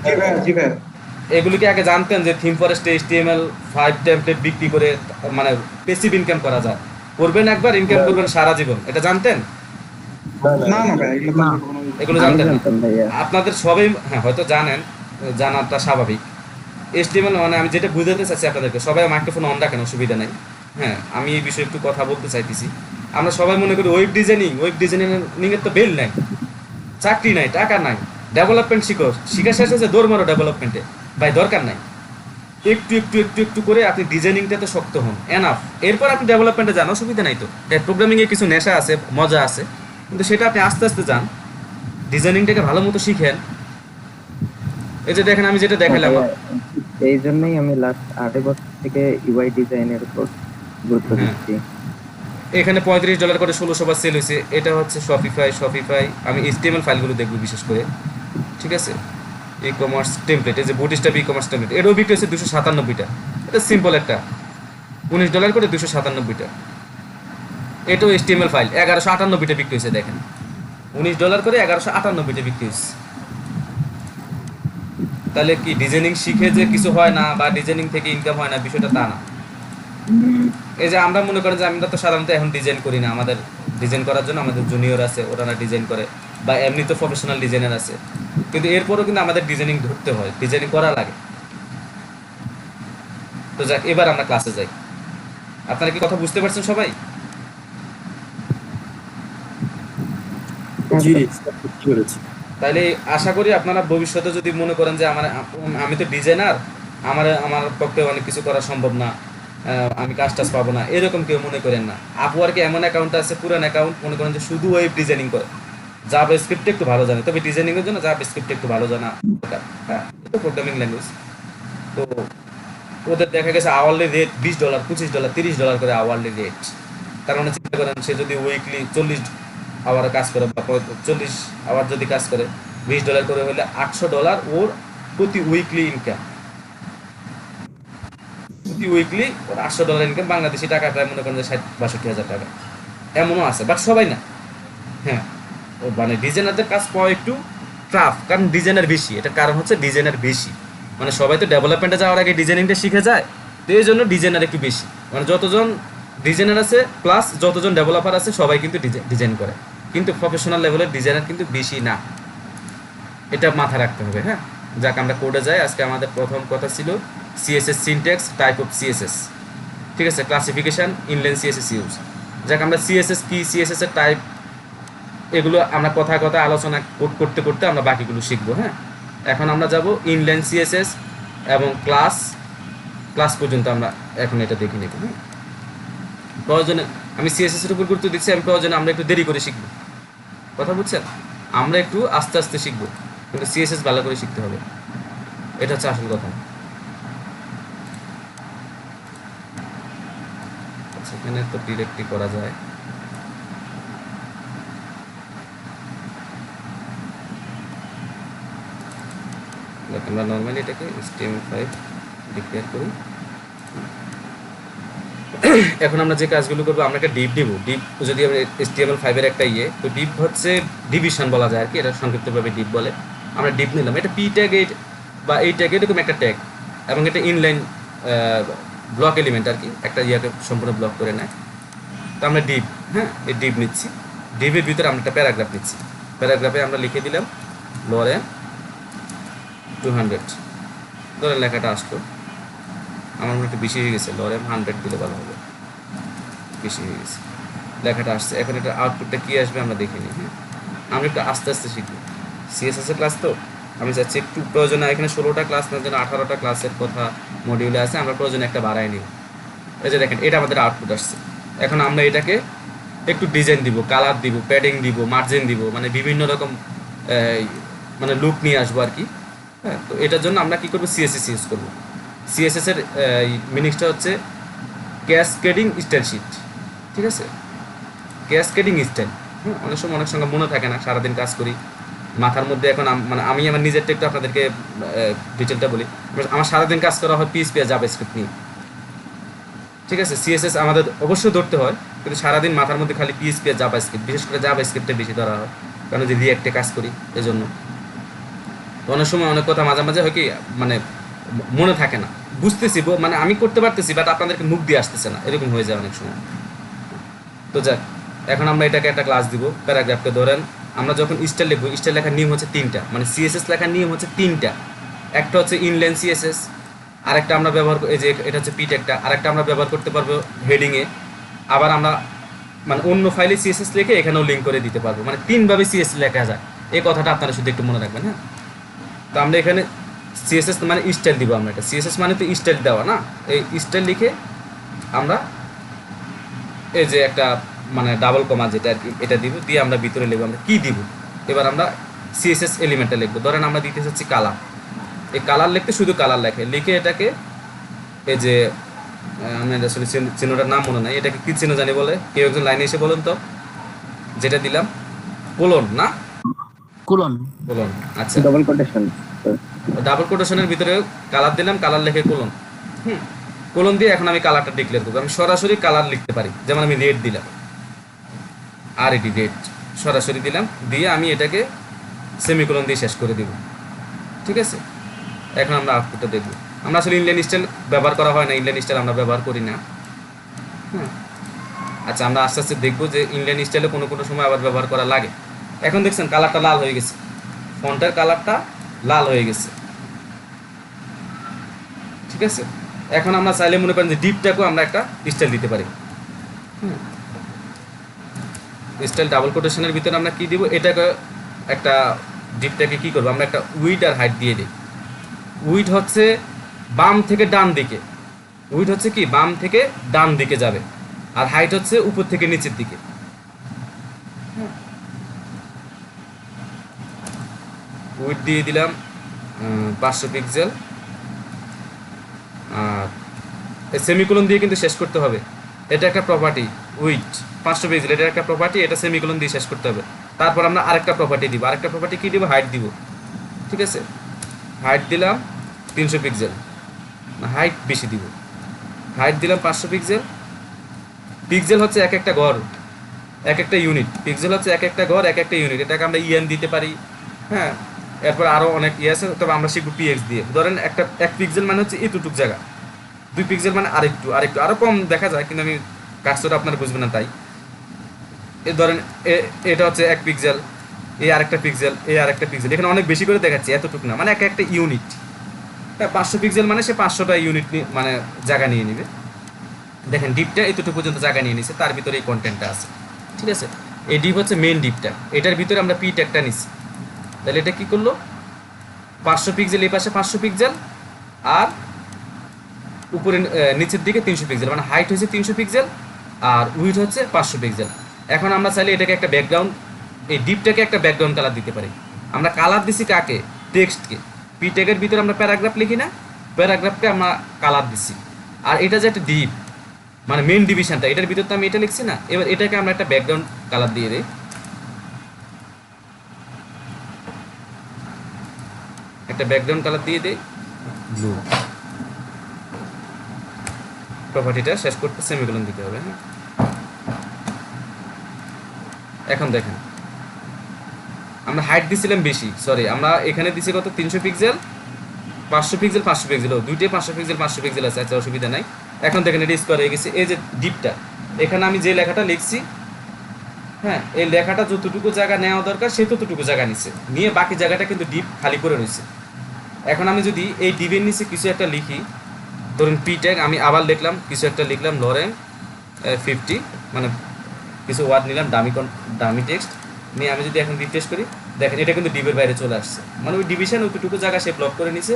জি ভাই, জি ভাই। এগুলো কি আগে জানতেন যে থিম ফরেস্টে HTML5 টেমপ্লেট বিক্রি করে মানে পেসিভ ইনকাম করা যায়? করবেন একবার, ইনকাম করবেন সারা জীবন, এটা জানতেন? না না ভাই, এগুলো তো এগুলো আমি জানতেন না? জানতাম ভাইয়া। আপনাদের সবাই হ্যাঁ হয়তো জানেন, জানাটা স্বাভাবিক। HTML মানে আমি যেটা বুঝাতে চাচ্ছি আপনাদেরকে, সবাই মাইক্রোফোন অন রাখেন, অসুবিধা নেই, হ্যাঁ। আমি এই বিষয়ে একটু কথা বলতে চাইতেছি। আমরা সবাই মনে করি ওয়েব ডিজাইনিং এর তো বেল নাই, চাকরি নাই, টাকা নাই, ডেভেলপমেন্ট শিখা শেষ হয়েছে, দৌড় মারো ডেভেলপমেন্টে, ভাই দরকার নাই। একটু একটু একটু একটু করে আপনি ডিজাইনিংটাতে শক্ত হন, এনাফ। এরপর আপনি ডেভেলপমেন্টে যান, অসুবিধা নাই তো। প্রোগ্রামিংয়ে কিছু নেশা আছে, মজা আছে, কিন্তু সেটা আপনি আস্তে আস্তে যান, ডিজাইনিংটাকে ভালো মতো শিখেন। এই যে দেখেন, আমি যেটা দেখালাম, এই জন্যই আমি লাস্ট 8 বছর থেকে UI ডিজাইনের উপর গুরুত্ব হ্যাঁ। দিচ্ছি। এখানে $35 করে 1600 বার সেল হয়েছে। এটা হচ্ছে শপিফাই। আমি HTML ফাইলগুলো দেখবো বিশেষ করে, ঠিক আছে। ই-কমার্স টেমপ্লেট, এই যে বুটস্ট্র্যাপ ই-কমার্স টেমপ্লেট, এটাও বিক্রি হয়েছে 297টা। এটা সিম্পল একটা, $19 করে 297টা। এটাও HTML ফাইল 1198টা বিক্রি হয়েছে, দেখেন $19 করে 1198টা বিক্রি হয়েছে। তাহলে কি ডিজাইনিং শিখে যে কিছু হয় না, বা ডিজাইনিং থেকে ইনকাম হয় না, বিষয়টা তা না। এই যে আমরা মনে করেন যে আমরা তো সাধারণত এখন ডিজাইন করি না, আমাদের ডিজাইন করার জন্য আমাদের জুনিয়র আছে, ওরা ডিজাইন করে, বা এমনি তো প্রফেশনাল ডিজাইনার আছে, কিন্তু এরপরও কিন্তু আমাদের ডিজাইনিং ধরতে হয়, ডিজাইনিং করা লাগে। তো যাক, এবার আমরা ক্লাসে যাই। আপনারা কি কথা বুঝতে পারছেন সবাই? জি বুঝতে পেরেছি। তাইলে আশা করি আপনারা ভবিষ্যতে যদি মনে করেন যে আমি তো ডিজাইনার, আমার পক্ষে অনেক কিছু করা সম্ভব না, আমি কাজ টাজ পাবো না, এরকম কেউ মনে করেন না। আপওয়ার্কে এমন অ্যাকাউন্ট আছে, পুরান অ্যাকাউন্ট, মনে করেন যে শুধু ওয়েব ডিজাইনিং করে, জাভাস্ক্রিপ্ট একটু ভালো জানে, তবে ডিজাইনিং এর জন্য জাভাস্ক্রিপ্ট একটু ভালো জানা দরকার, হ্যাঁ, এটা প্রোগ্রামিং ল্যাঙ্গুয়েজ। তো ওদের দেখা গেছে আওয়ারলি রেট $20, $25, $30 করে আওয়ারলি রেট। তার মানে চিন্তা করেন, সে যদি উইকলি 40 আওয়ার কাজ করে, বা 40 আওয়ার যদি কাজ করে, $20 করে হলে $800 ওর প্রতি উইকলি ইনকাম। প্রতি উইকলি $800 ইনকাম, বাংলাদেশি টাকা প্রায় মনে করেন যে 60-62 হাজার টাকা, এমনও আছে, বাট সবাই না। হ্যাঁ, ও মানে ডিজাইনারদের কাজ পাওয়া একটু টাফ, কারণ ডিজাইনার বেশি। এটার কারণ হচ্ছে ডিজাইনার বেশি, মানে সবাই তো ডেভেলপমেন্টে যাওয়ার আগে ডিজাইনিংটা শিখে যায়, তো এই জন্য ডিজাইনার একটু বেশি। মানে যতজন ডিজাইনার আছে প্লাস যতজন ডেভেলপার আছে সবাই কিন্তু ডিজাইন করে, কিন্তু প্রফেশনাল লেভেলের ডিজাইনার কিন্তু বেশি না, এটা মাথায় রাখতে হবে। হ্যাঁ, যাক আমরা কোডে যাই। আজকে আমাদের প্রথম কথা ছিল CSS syntax, type of CSS, ঠিক আছে, ক্লাসিফিকেশন, ইনলাইন সিএসএস ইউজ। যাক আমরা সিএসএস কি, সিএসএস এর টাইপ, এগুলো আমরা কথা আলোচনা করতে করতে আমরা বাকিগুলো শিখবো। হ্যাঁ, এখন আমরা যাব ইনলাইন সিএসএস এবং ক্লাস পর্যন্ত আমরা এখন এটা দেখে নেব। হ্যাঁ, প্রয়োজনে আমি সিএসএস এর উপর গুরুত্ব দিচ্ছি, আমি প্রয়োজনে আমরা একটু দেরি করে শিখবো, কথা বুঝছেন, আমরা একটু আস্তে আস্তে শিখবো, কিন্তু সিএসএস ভালো করে শিখতে হবে, এটা হচ্ছে আসল কথা। আচ্ছা, এখানে তো ডিরেক্টলি করা যায়। আমরা নর্মালি এটাকে HTML5 ডিক্লেয়ার করি। এখন আমরা যে কাজগুলো করবো, আমরা একটা ডিপ দিব। ডিপ যদি আমরা HTML5 এর একটা তো ডিপ হচ্ছে ডিভিশন বলা যায় আর কি, এটা সংক্ষিপ্তভাবে ডিপ বলে। আমরা ডিপ নিলাম, এটা পি ট্যাগ বা এই ট্যাগ, এরকম একটা ট্যাগ, এবং এটা ইনলাইন ব্লক এলিমেন্ট আর কি, একটা ইয়াকে সম্পূর্ণ ব্লক করে নেয়। তো আমরা ডিপ, হ্যাঁ, এই ডিপ নিচ্ছি। ডিপের ভিতরে আমরা একটা প্যারাগ্রাফ নিচ্ছি। প্যারাগ্রাফে আমরা লিখে দিলাম লরেন 200, ধরে লেখাটা আসতো, আমার মনে একটু বেশি হয়ে গেছে, লরেন 100 দিলে ভালো হবে, বেশি হয়ে গেছে, লেখাটা আসছে। এখন এটা আউটপুটটা কী আসবে আমরা দেখে নিই। হ্যাঁ, আমরা একটু আস্তে আস্তে শিখবো, সিএসএস এর ক্লাস তো আমি চাচ্ছি একটু প্রয়োজনে, এখানে 16টা ক্লাস না, যেন 18টা ক্লাসের কথা মডিউলে আছে, আমরা প্রয়োজনে একটা বাড়াই নিই। এই যে দেখেন, এটা আমাদের আউটপুট আসছে। এখন আমরা এটাকে একটু ডিজাইন দিব, কালার দিব, প্যাডিং দিব, মার্জিন দিব, মানে বিভিন্ন রকম মানে লুক নিয়ে আসবো আর কি। হ্যাঁ, তো এটার জন্য আমরা কি করবো, সিএসএস ইউজ করবো। সিএসএস এর মিনিংসটা হচ্ছে ক্যাসকেডিং স্টাইল শিট, ঠিক আছে, ক্যাসকেডিং স্টাইল। অনেক সময় অনেক সঙ্গে মনে থাকে না, সারাদিন কাজ করি, মাথার মধ্যে এখন মানে আমি আমার নিজেরটা একটু আপনাদেরকে ডিটেলটা বলি। আমার সারাদিন কাজ করা হয় পিএইচপি আর জাভাস্ক্রিপ্ট নিয়ে, ঠিক আছে। সিএসএস আমাদের অবশ্যই ধরতে হয়, কিন্তু সারাদিন মাথার মধ্যে খালি পিএইচপি আর জাভাস্ক্রিপ্ট, বিশেষ করে জাভাস্ক্রিপ্টে বেশি ধরা হয়, কারণ যে রিঅ্যাক্টে কাজ করি এই জন্য। তো অনেক সময় অনেক কথা মাঝে মাঝে হয় কি, মানে মনে থাকে না, বুঝতেছি মানে আমি করতে পারতেছি, বাট আপনাদেরকে মুখ দিয়ে আসতেছে না, এরকম হয়ে যায় অনেক সময়। তো যাক, এখন আমরা এটাকে একটা ক্লাস দিব। প্যারাগ্রাফকে ধরেন আমরা যখন স্টাইল লিখবো, স্টাইল লেখার নিয়ম হচ্ছে 3টা, মানে সিএসএস লেখার নিয়ম হচ্ছে 3টা। একটা হচ্ছে ইনলাইন সিএসএস, আরেকটা আমরা ব্যবহার, এই যে এটা হচ্ছে পি ট্যাগটা, আরেকটা আমরা ব্যবহার করতে পারবো হেডিংয়ে, আবার আমরা মানে অন্য ফাইলে সিএসএস লিখে এখানেও লিঙ্ক করে দিতে পারবো, মানে 3ভাবে সিএসএস লেখা যায়। এই কথাটা আপনারা শুধু একটু মনে রাখবেন। হ্যাঁ, তো আমরা এখানে সিএসএস মানে স্টাইল দিব, আমরা এটা সিএসএস মানে তো স্টাইল দেওয়া না, এই স্টাইল লিখে আমরা এই যে একটা মানে ডাবল কমা যেটা আর কি, এটা দিব, দিয়ে আমরা ভিতরে লিখবো আমরা কি দিব। এবার আমরা সিএসএস এলিমেন্টটা লিখবো, ধরেন আমরা দিতে চাচ্ছি কালার, এই কালার লিখতে শুধু কালার লিখে এটাকে এই যে আমি আসলে চিহ্নটার নাম মনে নাই, এটাকে কি চিহ্ন জানি বলে, কেউ একজন লাইনে এসে বলুন তো। যেটা দিলাম কোলন না, কোলন, আচ্ছা, ডাবল কোটেশন, ডাবল কোটেশনের ভিতরে কালার দিলাম, কালার লিখে কোলন, কোলন দিয়ে এখন আমি কালারটা ডিক্লেয়ার করবো। আমি সরাসরি কালার লিখতে পারি, যেমন আমি রেড দিলাম, আর এটি রেড সরাসরি দিলাম, দিয়ে আমি এটাকে সেমিকোলন দিয়ে শেষ করে দিব, ঠিক আছে। এখন আমরা আউটপুটটা দেখবো। আমরা আসলে ইনলাইন স্টাইল ব্যবহার করা হয় না, ইনলাইন স্টাইল আমরা ব্যবহার করি না। আচ্ছা, আমরা আস্তে আস্তে দেখবো যে ইনলাইন স্টাইলে কোনো কোনো সময় আবার ব্যবহার করা লাগে। এখন দেখছেন কালারটা লাল হয়ে গেছে, ফন্টের কালারটা লাল হয়ে গেছে, ঠিক আছে। এখন আমরা চাইলে মনে করেন যে ডিপটাকেও আমরা একটা স্টাইল দিতে পারি। স্টাইল ডাবল কোটেশনের ভিতরে আমরা কি দিব, এটাকে একটা ডিপটাকে কি করবো, আমরা একটা উইড আর হাইট দিয়ে দিই। উইড হচ্ছে বাম থেকে ডান দিকে, উইড হচ্ছে কি বাম থেকে ডান দিকে যাবে, আর হাইট হচ্ছে উপর থেকে নিচের দিকে। উইড দিয়ে দিলাম 500 পিক্সেল, আর সেমিকোলন দিয়ে কিন্তু শেষ করতে হবে, এটা একটা প্রপার্টি। উইড 500 পিক্সেল, এটা একটা প্রপার্টি, এটা সেমিকোলন দিয়ে শেষ করতে হবে। তারপর আমরা আরেকটা প্রপার্টি দিব, আরেকটা প্রপার্টি কি দিব, হাইট দিব, ঠিক আছে। হাইট দিলাম 300 পিক্সেল, হাইট বেশি দিব, হাইট দিলাম 500 পিক্সেল। পিক্সেল হচ্ছে এক একটা ঘর, এক একটা ইউনিট। পিক্সেল হচ্ছে এক একটা ঘর, এক একটা ইউনিট। এটাকে আমরা ইএন দিতে পারি, হ্যাঁ। এরপর আরও অনেক ইয়ে আছে, তবে আমরা শিখবো পিএক্স দিয়ে। ধরেন এক পিক্সেল মানে হচ্ছে এতটুক জায়গা, 2 পিক্সেল মানে আরেকটু আরও কম দেখা যায়, কিন্তু আমি কাজটা আপনারা বুঝবেন না তাই। ধরেন এটা হচ্ছে 1 পিক্সেল, এই আরেকটা পিক্সেল, এই আরেকটা পিক্সেল। এখানে অনেক বেশি করে দেখাচ্ছি, এতটুকু না, মানে এক একটা ইউনিট। হ্যাঁ, 500 পিক্সেল মানে সে 500টা ইউনিট মানে জায়গা নিয়ে নেবে। দেখেন ডিপটা এতটুকু পর্যন্ত জায়গা নিয়ে নিছে, তার ভিতরে এই কন্টেন্টটা আছে, ঠিক আছে। এই ডিপ হচ্ছে মেন ডিপটা, এটার ভিতরে আমরা পি ট্যাগটা নিচ্ছি। তাহলে এটা কি করলো, 500 পিক্সেল এই পাশে 500 পিক্সেল, আর উপরে নিচের দিকে 300 পিক্সেল, মানে হাইট হচ্ছে 300 পিক্সেল আর উইডথ হচ্ছে 500 পিক্সেল। এখন আমরা চাইলে এটাকে একটা ব্যাকগ্রাউন্ড, এই ডিপটাকে একটা ব্যাকগ্রাউন্ড কালার দিতে পারি। আমরা কালার দিছি কাকে, টেক্সটকে। পি ট্যাগের ভিতরে আমরা প্যারাগ্রাফ লিখি না, প্যারাগ্রাফকে আমরা কালার দিছি। আর এটা যে একটা ডিপ মানে মেন ডিভিশনটা, এটার ভিতরে তো আমি এটা লিখছি না। এবার এটাকে আমরা একটা ব্যাকগ্রাউন্ড কালার দিয়ে দিই, একটা ব্যাকগ্রাউন্ড কালার দিয়ে দেই ব্লু। প্রপার্টিটা শেষ করতে সেমিকোলন দিতে হবে, হ্যাঁ। এখন দেখেন আমরা হাইট দিছিলাম বেশি, সরি আমরা এখানে দিছি কত, 300 পিক্সেল 500 পিক্সেল 500 পিক্সেল, দুইটাই 500 পিক্সেল 500 পিক্সেল আছে, আচ্ছা অসুবিধা নাই। এখন দেখেন এটা স্কোয়ার হয়ে গেছে। এই যে ডিপটা, এখানে আমি যে লেখাটা লিখছি, হ্যাঁ, এই লেখাটা যতটুকু জায়গা নেওয়া দরকার সে ততটুকু জায়গা নিছে, নিয়ে বাকি জায়গাটা কিন্তু ডিপ খালি করে রয়েছে। এখন আমি যদি এই ডিপের নিচে কিছু একটা লিখি, ধরুন পি ট্যাগ, আমি আবার লিখলাম কিছু একটা, লিখলাম লরেন 50, মানে কিছু ওয়ার্ড নিলাম, দামি টেক্সট নিয়ে আমি যদি এখন রিফ্রেশ করি, দেখেন এটা কিন্তু ডিপের বাইরে চলে আসছে, মানে ওই ডিভিশন ওইটুকু জায়গা সে ব্লক করে নিছে।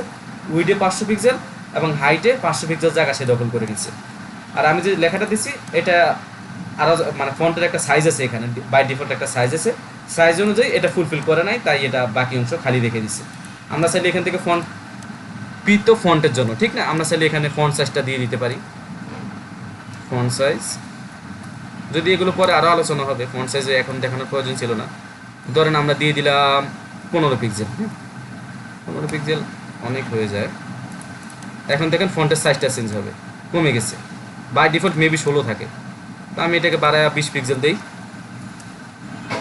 উইডে 500 পিক্সেল এবং হাইটে 500 পিক্সেল জায়গা সে দখল করে নিচ্ছে। আর আমি যে লেখাটা দিচ্ছি এটা আরও মানে ফন্টের একটা সাইজ আছে, এখানে বাই ডিফল্ট একটা সাইজ আছে, সাইজ অনুযায়ী এটা ফুলফিল করে নাই, তাই এটা বাকি অংশ খালি রেখে দিচ্ছে। আমরা চাইলে এখান থেকে ফন্ট, পি তো ফন্টের জন্য, ঠিক না, আমরা চাইলে এখানে ফন্ট সাইজটা দিয়ে দিতে পারি। ফন্ট সাইজ, যদি এগুলো পরে আরও আলোচনা হবে, ফন্ট সাইজে এখন দেখানোর প্রয়োজন ছিল না। ধরেন আমরা দিয়ে দিলাম 15 পিক্সেল, 15 পিক্সেল অনেক হয়ে যায়। এখন দেখেন ফন্টের সাইজটা চেঞ্জ হবে, কমে গেছে। বাই ডিফল্ট মেবি 16 থাকে, তো আমি এটাকে বাড়ায় 20 পিক্সেল দিই।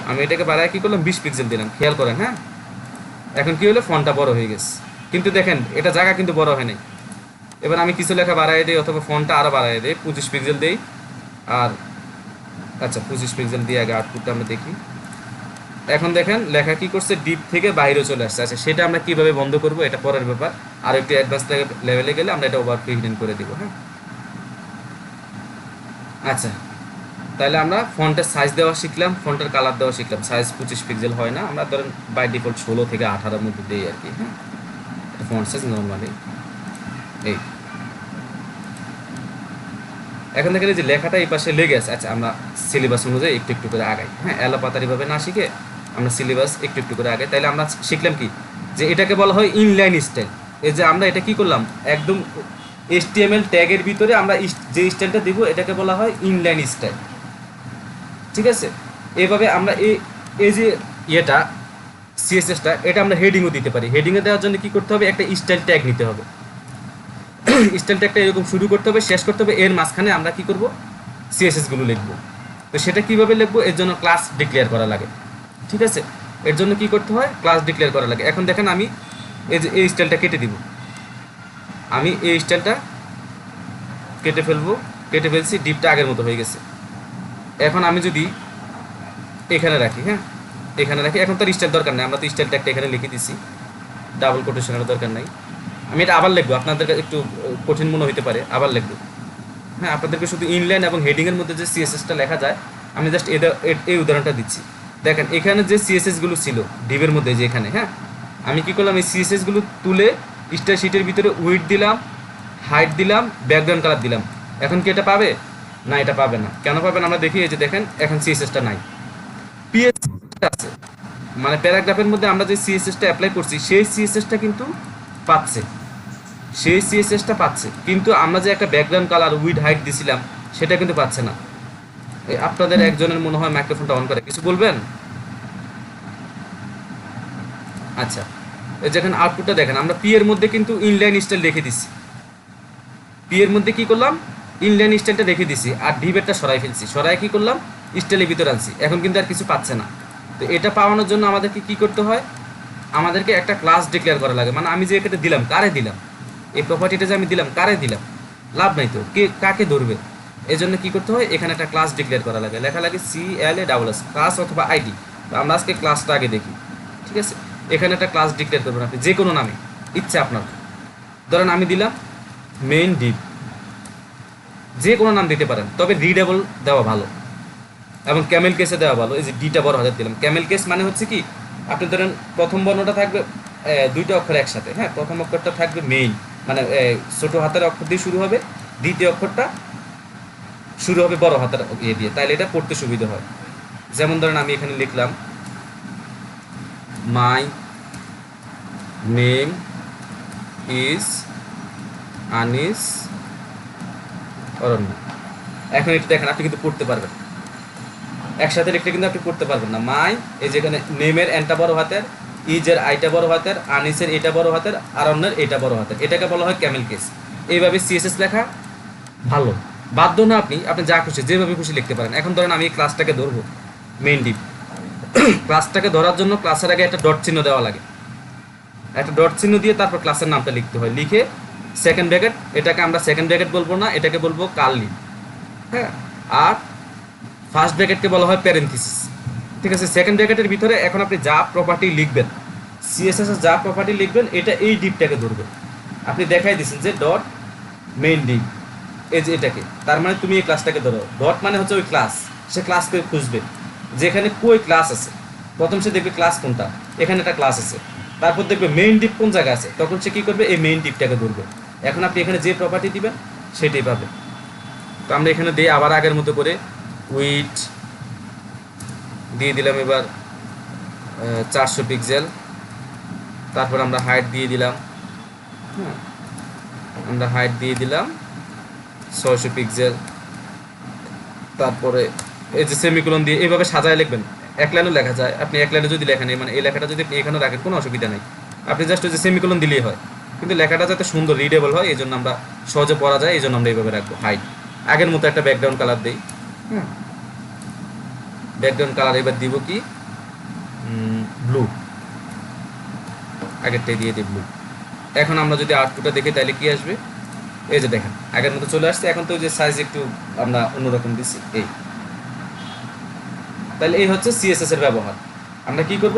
আমি এটাকে বাড়ায় কী করলাম, 20 পিক্সেল দিলাম, খেয়াল করেন, হ্যাঁ। এখন কি হলো, ফন্টটা বড় হয়ে গেছে, কিন্তু দেখেন এটা জায়গা কিন্তু বড় হয় নাই। এবার আমি কিছু লেখা বাড়াই দিই, অথবা ফন্টটা আরও বাড়াই দিই, 25 পিক্সেল দিই। আর আচ্ছা 25 পিক্সেল দিয়ে আগে আউটপুটটা আমরা দেখি। এখন দেখেন লেখা কি করছে, ডিপ থেকে বাইরে চলে আসছে। আচ্ছা সেটা আমরা কিভাবে বন্ধ করব এটা পরের ব্যাপার, আর একটু অ্যাডভান্স লেভেলে গেলে আমরা এটা ওভারফ্লো হিডেন করে দিব, হ্যাঁ। আচ্ছা তাহলে আমরা ফন্টের সাইজ দেওয়া শিখলাম, ফন্টের কালার দেওয়া শিখলাম। সাইজ 25 পিক্সেল হয় না, আমরা ধরেন বাই ডিফল্ট 16 থেকে 18 মধ্যে দিই আর কি, হ্যাঁ। ফন্ট সাইজ নর্মালি এই। এখন দেখেন যে লেখাটা এই পাশে লেগে আছে। আচ্ছা আমরা সিলেবাস অনুযায়ী একটু একটু করে আগাই, হ্যাঁ, এলোপাতারিভাবে না শিখে আমরা সিলেবাস একটু একটু করে আগাই। তাইলে আমরা শিখলাম কি, যে এটাকে বলা হয় ইনলাইন স্টাইল। এই যে আমরা এটা কি করলাম, একদম HTML ট্যাগের ভিতরে আমরা যে স্টাইলটা দিব এটাকে বলা হয় ইনলাইন স্টাইল, ঠিক আছে। এইভাবে আমরা এই যে ইয়েটা CSSটা, এটা আমরা হেডিংও দিতে পারি। হেডিংয়ে দেওয়ার জন্য কি করতে হবে, একটা স্টাইল ট্যাগ নিতে হবে। স্টাইল ট্যাগটা এরকম শুরু করতে হবে, শেষ করতে হবে, এর মাঝখানে আমরা কি করব, CSS গুলো লিখবো। তো সেটা কিভাবে লিখবো, এর জন্য ক্লাস ডিক্লেয়ার করা লাগে, ঠিক আছে। এর জন্য কি করতে হয়, ক্লাস ডিক্লেয়ার করা লাগে। এখন দেখেন আমি এই যে এই স্টাইলটা কেটে দিব, আমি এই স্টাইলটা কেটে ফেলছি, ডিপটা আগের মতো হয়ে গেছে। এখন আমি যদি এখানে রাখি, হ্যাঁ এখানে রাখি, এখন তো স্টাইল দরকার নেই, আমরা তো স্টাইল ট্যাগটা এখানে লিখে দিছি, ডাবল কোটেশনের দরকার নাই। আমি এটা আবার লিখবো, আপনাদের একটু কঠিন মনে হতে পারে, আবার লিখবো, হ্যাঁ। আপনাদেরকে শুধু ইনলাইন এবং হেডিংয়ের মধ্যে যে CSSটা লেখা যায়, আমি জাস্ট এই উদাহরণটা দিচ্ছি। দেখেন এখানে যে CSS গুলো ছিল ডিপের মধ্যে, যে এখানে, হ্যাঁ, আমি কি করলাম, এই CSS গুলো তুলে স্টাইল শিটের ভিতরে উইডথ দিলাম, হাইট দিলাম, ব্যাকগ্রাউন্ড কালার দিলাম। এখন কি এটা পাবে না, এটা পাবে না। কেন পাবে না আমরা দেখি, এই যে দেখেন এখন CSSটা নাই, PS আছে, মানে প্যারাগ্রাফের মধ্যে আমরা যে CSSটা অ্যাপ্লাই করছি সেই CSSটা কিন্তু পাচ্ছে, কিন্তু আমরা যে একটা ব্যাকগ্রাউন্ড কালার উইড হাইট দিছিলাম সেটা কিন্তু পাচ্ছে না। আপনাদের একজনের মনে হয় মাইক্রোফোনটা অন করে, কিছু বলবেন? আচ্ছা এই যেখানে আউটপুটটা দেখেন, আমরা পি এর মধ্যে কিন্তু ইনলাইন স্টাইল রেখে দিচ্ছি। পি এর মধ্যে কি করলাম, ইনলাইন স্টাইলটা রেখে দিছি আর ডিভেটটা সরাই ফেলছি, সরাই কি করলাম স্টাইলের ভিতরে আনছি, এখন কিন্তু আর কিছু পাচ্ছে না। তো এটা পাওয়ানোর জন্য আমাদেরকে কি করতে হয়, আমাদেরকে একটা ক্লাস ডিক্লেয়ার করা লাগে, মানে আমি যে এটা দিলাম কারে দিলাম, এই প্রপার্টিটা যে আমি দিলাম কারে দিলাম, লাভ নাই তো, কে কাকে ধরবে, এই জন্য কী করতে হয় এখানে একটা ক্লাস ডিক্লেয়ার করা লাগে, লেখা লাগে CLASS ক্লাস অথবা আইডি। তো আমরা আজকে ক্লাসটা আগে দেখি, ঠিক আছে। এখানে একটা ক্লাস ডিক্লেয়ার করবেন আপনি যে কোনো নামে, ইচ্ছা আপনার। ধরেন আমি দিলাম মেইন ডিপ, যে কোনো নাম দিতে পারেন, তবে রিডেবল দেওয়া ভালো এবং ক্যামেল কেসে দেওয়া ভালো। এই যে ডিটা বড় হাতের দিলাম, ক্যামেল কেস মানে হচ্ছে কি, আপনি ধরেন প্রথম বর্ণটা থাকবে দুইটা অক্ষর একসাথে, হ্যাঁ, প্রথম অক্ষরটা থাকবে মেইন, মানে ছোট হাতের অক্ষর দিয়ে শুরু হবে, দ্বিতীয় অক্ষরটা শুরু হবে বড় হাতের ইয়ে দিয়ে, তাইলে এটা পড়তে সুবিধা হয়। যেমন ধরেন আমি এখানে লিখলাম মাই নেম ইজ আনিস অরণ্য। এখন এটা দেখেন আপনি কিন্তু পড়তে পারবেন, একসাথে লিখলে কিন্তু আপনি পড়তে পারবেন না। মাই, এই যেখানে নেমের এনটা বড় হাতের, ইজের আইটা বড় হাতের, আনিসের এটা বড় হাতের, আরণ্যের এটা বড় হাতের, এটাকে বলা হয় ক্যামেল কেস। এইভাবে CSS লেখা ভালো, বাধ্য না, আপনি যা খুশি যেভাবে খুশি লিখতে পারেন। এখন ধরেন আমি এই ক্লাসটাকে ধরবো মেইন ডিপ, ক্লাসটাকে ধরার জন্য ক্লাসের আগে একটা ডট চিহ্ন দেওয়া লাগে, একটা ডট চিহ্ন দিয়ে তারপর ক্লাসের নামটা লিখতে হয়, লিখে সেকেন্ড ব্র্যাকেট, এটাকে আমরা সেকেন্ড ব্র্যাকেট বলবো না, এটাকে বলবো কার্লি, হ্যাঁ, আর ফার্স্ট ব্র্যাকেটকে বলা হয় প্যারেনথিসিস, ঠিক আছে। সেকেন্ড ব্র্যাকেটের ভিতরে এখন আপনি যা প্রপার্টি লিখবেন, CSS এর যা প্রপার্টি লিখবেন, এটা এই ডিপটাকে ধরবে। আপনি দেখাই দিচ্ছেন যে ডট মেইন ডিপ, এই যে এটাকে, তার মানে তুমি এই ক্লাসটাকে ধরো। ডট মানে হচ্ছে ওই ক্লাস, সে ক্লাসকে খুঁজবে যেখানে কই ক্লাস আছে, প্রথম সে দেখবে ক্লাস কোনটা, এখানে একটা ক্লাস আছে, তারপর দেখবে মেইন ডিপ কোন জায়গায় আছে, তখন সে কী করবে এই মেইন ডিপটাকে ধরবে। এখন আপনি এখানে যে প্রপার্টি দিবেন সেটাই পাবে। তো আমরা এখানে দিয়ে আবার আগের মতো করে উইড দিয়ে দিলাম, এবার 400 পিক্সেল, তারপর আমরা হাইট দিয়ে দিলাম, হ্যাঁ, আমরা হাইট দিয়ে দিলাম 600 পিক্সেল, তারপরে এই যে সেমিকোলন দিয়ে এইভাবে সাজায় লিখবেন। এক লাইনও লেখা যায়, আপনি এক লাইনে যদি লেখেন, মানে এই লেখাটা যদি আপনি এখানে রাখেন কোনো অসুবিধা নেই, আপনি জাস্ট ওই যে সেমিকোলন দিলেই হয়, কিন্তু লেখাটা যাতে সুন্দর রিডেবল হয় এই জন্য আমরা সহজে পড়া যায় এই জন্য আমরা এইভাবে রাখবো। হাইট আগের মতো একটা ব্যাকগ্রাউন্ড কালার দিই, হ্যাঁ, ব্যাকগ্রাউন্ড কালার এবার দিব কি ব্লু, আগেরটাই দিয়ে দিই ব্লু। এখন আমরা যদি আউটপুটটা দেখি তাহলে কি আসবে, এই যে দেখেন আগের মতো চলে আসছে। এখন তো ওই যে সাইজ একটু আমরা অন্যরকম দিচ্ছি, এই তাহলে এই হচ্ছে CSS এর ব্যবহার। আমরা কি করব,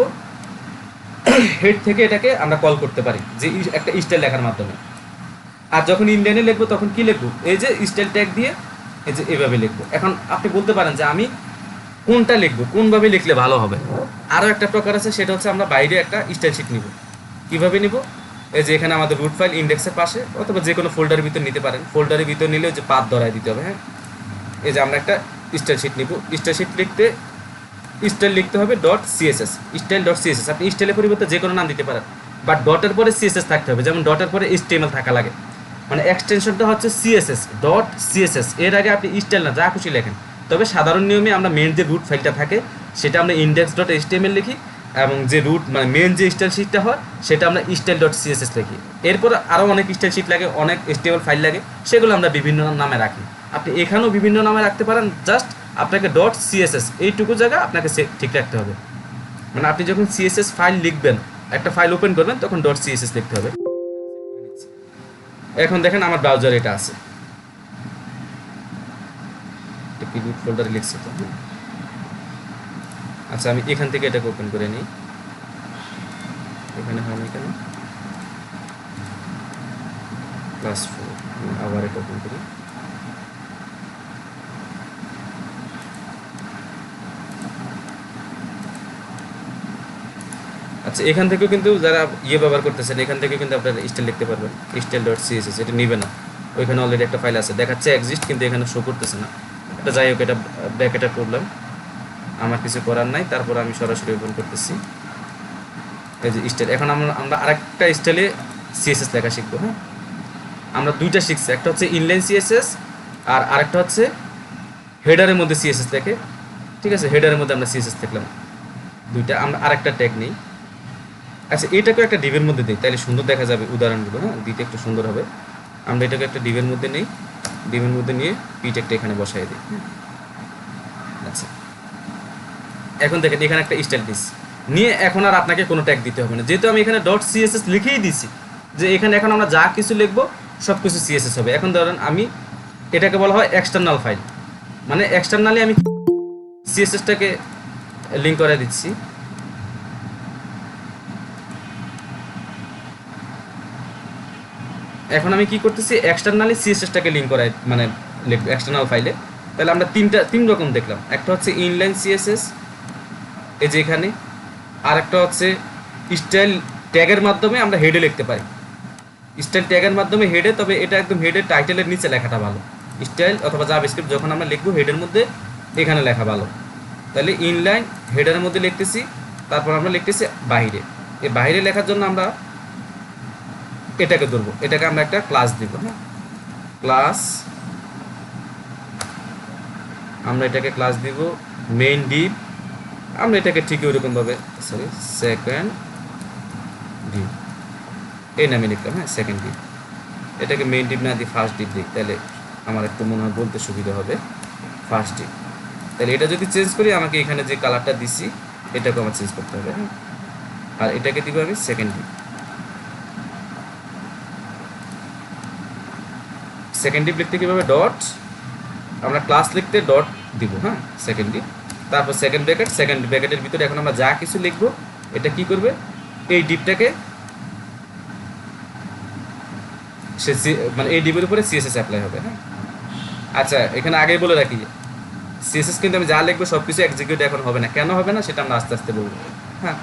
হেড থেকে এটাকে আমরা কল করতে পারি যে একটা স্টাইল লেখার মাধ্যমে। আর যখন ইন্ডিয়ানে লিখবো তখন কি লিখবো, এই যে স্টাইল ট্যাগ দিয়ে এই যে এভাবে লিখবো। এখন আপনি বলতে পারেন যে আমি কোনটা লিখবো, কোনভাবে লিখলে ভালো হবে। আরও একটা প্রকার আছে, সেটা হচ্ছে আমরা বাইরে একটা স্টাইল শিট নিব। কীভাবে নিব, এই যে এখানে আমাদের রুট ফাইল ইন্ডেক্সের পাশে অথবা যে কোনো ফোল্ডারের ভিতর নিতে পারেন, ফোল্ডারের ভিতর নিলে ওই যে পাথ ধরায় দিতে হবে, হ্যাঁ। এই যে আমরা একটা স্টাইল শিট নিব, স্টাইল শিট লিখতে স্টাইল লিখতে হবে .css, স্টাইল .css। আপনি স্টাইলের পরিবর্তে যে কোনো নাম দিতে পারেন, বাট ডটের পরে CSS থাকতে হবে, যেমন ডটের পরে HTML থাকা লাগে, মানে এক্সটেনশনটা হচ্ছে CSS, এর আগে আপনি স্টাইল না যা খুশি লেখেন। তবে সাধারণ নিয়মে আমরা মেন যে রুট ফাইলটা থাকে সেটা আমরা index.html লিখি, এবং যে রুট মানে মেন যে স্টাইল শিটটা হয় সেটা আমরা style.css লিখি। এরপর আরও অনেক স্টাইল শিট লাগে, অনেক HTML ফাইল লাগে, সেগুলো আমরা বিভিন্ন নামে রাখি। আপনি এখানেও বিভিন্ন নামে রাখতে পারেন, জাস্ট আপনাকে .css এইটুকু জায়গা আপনাকে ঠিক রাখতে হবে। মানে আপনি যখন CSS ফাইল লিখবেন, একটা ফাইল ওপেন করবেন, তখন .css লিখতে হবে। এখন দেখেন আমার ব্রাউজারে এটা আছে, রুট ফোল্ডারে লিখছি তো। আচ্ছা আমি এখান থেকে এটাকে ওপেন করে নিই, এখানে হয়নি কেন, +4, আবার এটা ওপেন করি। আচ্ছা এখান থেকেও কিন্তু যারা ব্যবহার করতেছেন এখান থেকে কিন্তু আপনারা স্টাইল লিখতে পারবেন, style.css। এটা নিবে না, ওইখানে অলরেডি একটা ফাইল আছে, দেখাচ্ছে এক্সিস্ট, কিন্তু এখানে শো করতেছে না। এটা যাই হোক, এটা ব্র্যাকেটের প্রবলেম, আমার কিছু করার নাই। তারপর আমি সরাসরি ওপেন করতেছি এই যে স্টাইল। এখন আমরা আরেকটা স্টাইলে CSS লেখা শিখবো, হ্যাঁ। আমরা দুইটা শিখছি, একটা হচ্ছে ইনলাইন CSS আর আরেকটা হচ্ছে হেডারের মধ্যে CSS লেখে, ঠিক আছে। হেডারের মধ্যে আমরা CSS লিখলাম দুইটা। আমরা আরেকটা ট্যাগ নিই, আচ্ছা এটাকেও একটা ডিভের মধ্যে দিই, তাহলে সুন্দর দেখা যাবে উদাহরণগুলো, হ্যাঁ, দিতে একটু সুন্দর হবে। আমরা এটাকে একটা ডিভের মধ্যে নেই, ডিমের মধ্যে নিয়ে পি ট্যাগটা এখানে বসাই দিই। আচ্ছা, এখন দেখেন এখানে একটা স্টাইল দিস নিয়ে এখন আর আপনাকে কোনো ট্যাগ দিতে হবে না, যেহেতু আমি এখানে ডট সিএসএস লিখেই দিছি যে এখানে এখন আমরা যা কিছু লিখবো সব কিছু সিএসএস হবে। এখন ধরেন আমি এটাকে বলা হয় এক্সটার্নাল ফাইল, মানে এক্সটার্নালি আমি সিএসএসটাকে লিঙ্ক করে দিচ্ছি। এখন আমি কি করতেছি, এক্সটার্নালি সিএসএসটাকে লিঙ্ক করাই, মানে লিখব এক্সটার্নাল ফাইলে। তাহলে আমরা তিন রকম দেখলাম, একটা হচ্ছে ইনলাইন সিএসএস এই যে এখানে, আর একটা হচ্ছে স্টাইল ট্যাগের মাধ্যমে আমরা হেডে লিখতে পারি, স্টাইল ট্যাগের মাধ্যমে হেডে, তবে এটা একদম হেডের টাইটেলের নিচে লেখাটা ভালো। স্টাইল অথবা জাভাস্ক্রিপ্ট যখন আমরা লিখবো হেডের মধ্যে এখানে লেখা ভালো। তাহলে ইনলাইন হেডারের মধ্যে লিখতেছি, তারপর আমরা লিখতেছি বাইরে। এই বাইরে লেখার জন্য আমরা এটাকে ধরবো, এটাকে আমরা একটা ক্লাস দিব। হ্যাঁ, ক্লাস, আমরা এটাকে ক্লাস দিব মেইন ডিভ, আমরা এটাকে ঠিক ওইরকম ভাবে সরি সেকেন্ড ডিভ এই নামে লিখলাম। হ্যাঁ, সেকেন্ড ডিভ, এটাকে মেইন ডিভ না দিই ফার্স্ট ডিভ দিই, তাহলে আমার একটু মনে হয় বলতে সুবিধা হবে ফার্স্ট ডিভ। তাহলে এটা যদি চেঞ্জ করি আমাকে এখানে যে কালারটা দিছি এটাকে আমার চেঞ্জ করতে হবে। হ্যাঁ, আর এটাকে দিব আমি সেকেন্ড ডিভ। সেকেন্ড ডিভ লিখতে কীভাবে, ডট, আমরা ক্লাস লিখতে ডট দিব। হ্যাঁ, সেকেন্ড ডিভ, তারপর সেকেন্ড ব্র্যাকেট, সেকেন্ড ব্র্যাকেটের ভিতরে এখন আমরা যা কিছু লিখবো এটা কি করবে, এই ডিভটাকে মানে এই ডিভের উপরে সিএসএস অ্যাপ্লাই হবে। হ্যাঁ, আচ্ছা এখানে আগেই বলে রাখি সিএসএস কিন্তু আমি যা লিখবো সব কিছু এক্সিকিউট এখন হবে না, কেন হবে না সেটা আমরা আস্তে আস্তে বলবো। হ্যাঁ,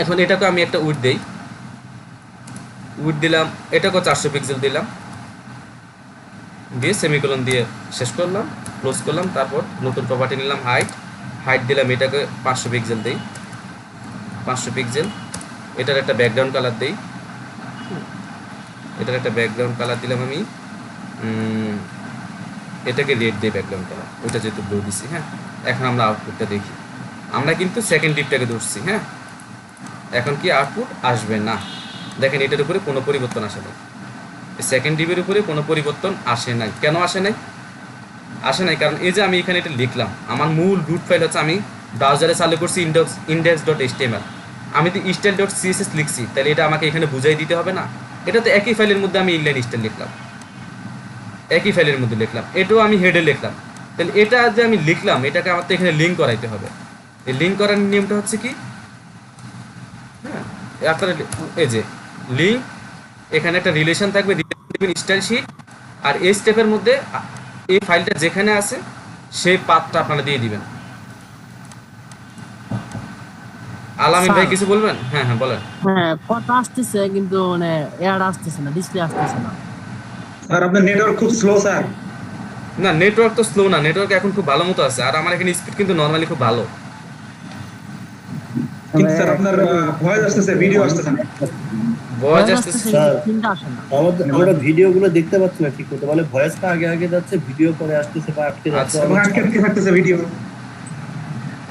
এখন এটাকে আমি একটা উইডথ দেই, উইডথ দিলাম, এটাকেও 400 পিক্সেল দিলাম, দিয়ে সেমিকোলন দিয়ে শেষ করলাম, ক্লোজ করলাম। তারপর নতুন প্রপার্টি নিলাম হাইট, হাইট দিলাম, এটাকে 500 পিক্সেল দেই, 500 পিক্সেল। এটার একটা ব্যাকগ্রাউন্ড কালার দেই, এটার একটা ব্যাকগ্রাউন্ড কালার দিলাম আমি, এটাকে রেড দিই ব্যাকগ্রাউন্ড কালার, ওইটা যেহেতু ব্লু দিছি। হ্যাঁ, এখন আমরা আউটপুটটা দেখি, আমরা কিন্তু সেকেন্ড ডিপটাকে ধরছি। হ্যাঁ, এখন কি আউটপুট আসবে না, দেখেন এটার উপরে কোনো পরিবর্তন আসে নাই, সেকেন্ড ডিপের উপরে কোনো পরিবর্তন আসে নাই। কেন আসে নাই? আসে নাই কারণ এই যে আমি এখানে এটা লিখলাম, আমার মূল রুট ফাইল হচ্ছে আমি ব্রাউজারে চালু করছি index.html, আমি তো style.css লিখছি, তাহলে এটা আমাকে এখানে বুঝাই দিতে হবে না? এটা তো একই ফাইলের মধ্যে আমি ইনলাইন স্টাইল লিখলাম, একই ফাইলের মধ্যে লিখলাম, এটাও আমি হেডে লিখলাম, তাহলে এটা যে আমি লিখলাম এটাকে আমার তো এখানে লিঙ্ক করাইতে হবে। এই লিঙ্ক করার নিয়মটা হচ্ছে কি, হ্যাঁ আপনারা এই যে লিঙ্ক, এখানে একটা রিলেশন থাকবে, রিলেশন দেবেন স্টাইল শিট, আর এই স্টেপের মধ্যে এই ফাইলটা যেখানে আছে সেই পাথটা আপনারা দিয়ে দিবেন। আলামিন ভাই কিছু বলবেন? হ্যাঁ হ্যাঁ বলেন। হ্যাঁ, কথা আসতেছে কিন্তু মানে এয়ার আসতেছে না, ডিসপ্লে আসতেছে না। স্যার আপনার নেটওয়ার্ক খুব স্লো স্যার। না নেটওয়ার্ক তো স্লো না, নেটওয়ার্ক এখন খুব ভালো মতো আছে, আর আমার এখানে স্পিড কিন্তু নরমালি খুব ভালো। কিন্তু স্যার আপনার ভয়েস আসতেছে, ভিডিও আসতেছে না। ভয়েস আসতেছে, তিনটা আসে না। আমরা ভিডিওগুলো দেখতে পাচ্ছি না ঠিক মতো, মানে ভয়েসটা আগে আগে যাচ্ছে, ভিডিও পরে আসতেছে বা আটকে যাচ্ছে। এবং আটকে আটকে থাকতেছে ভিডিও।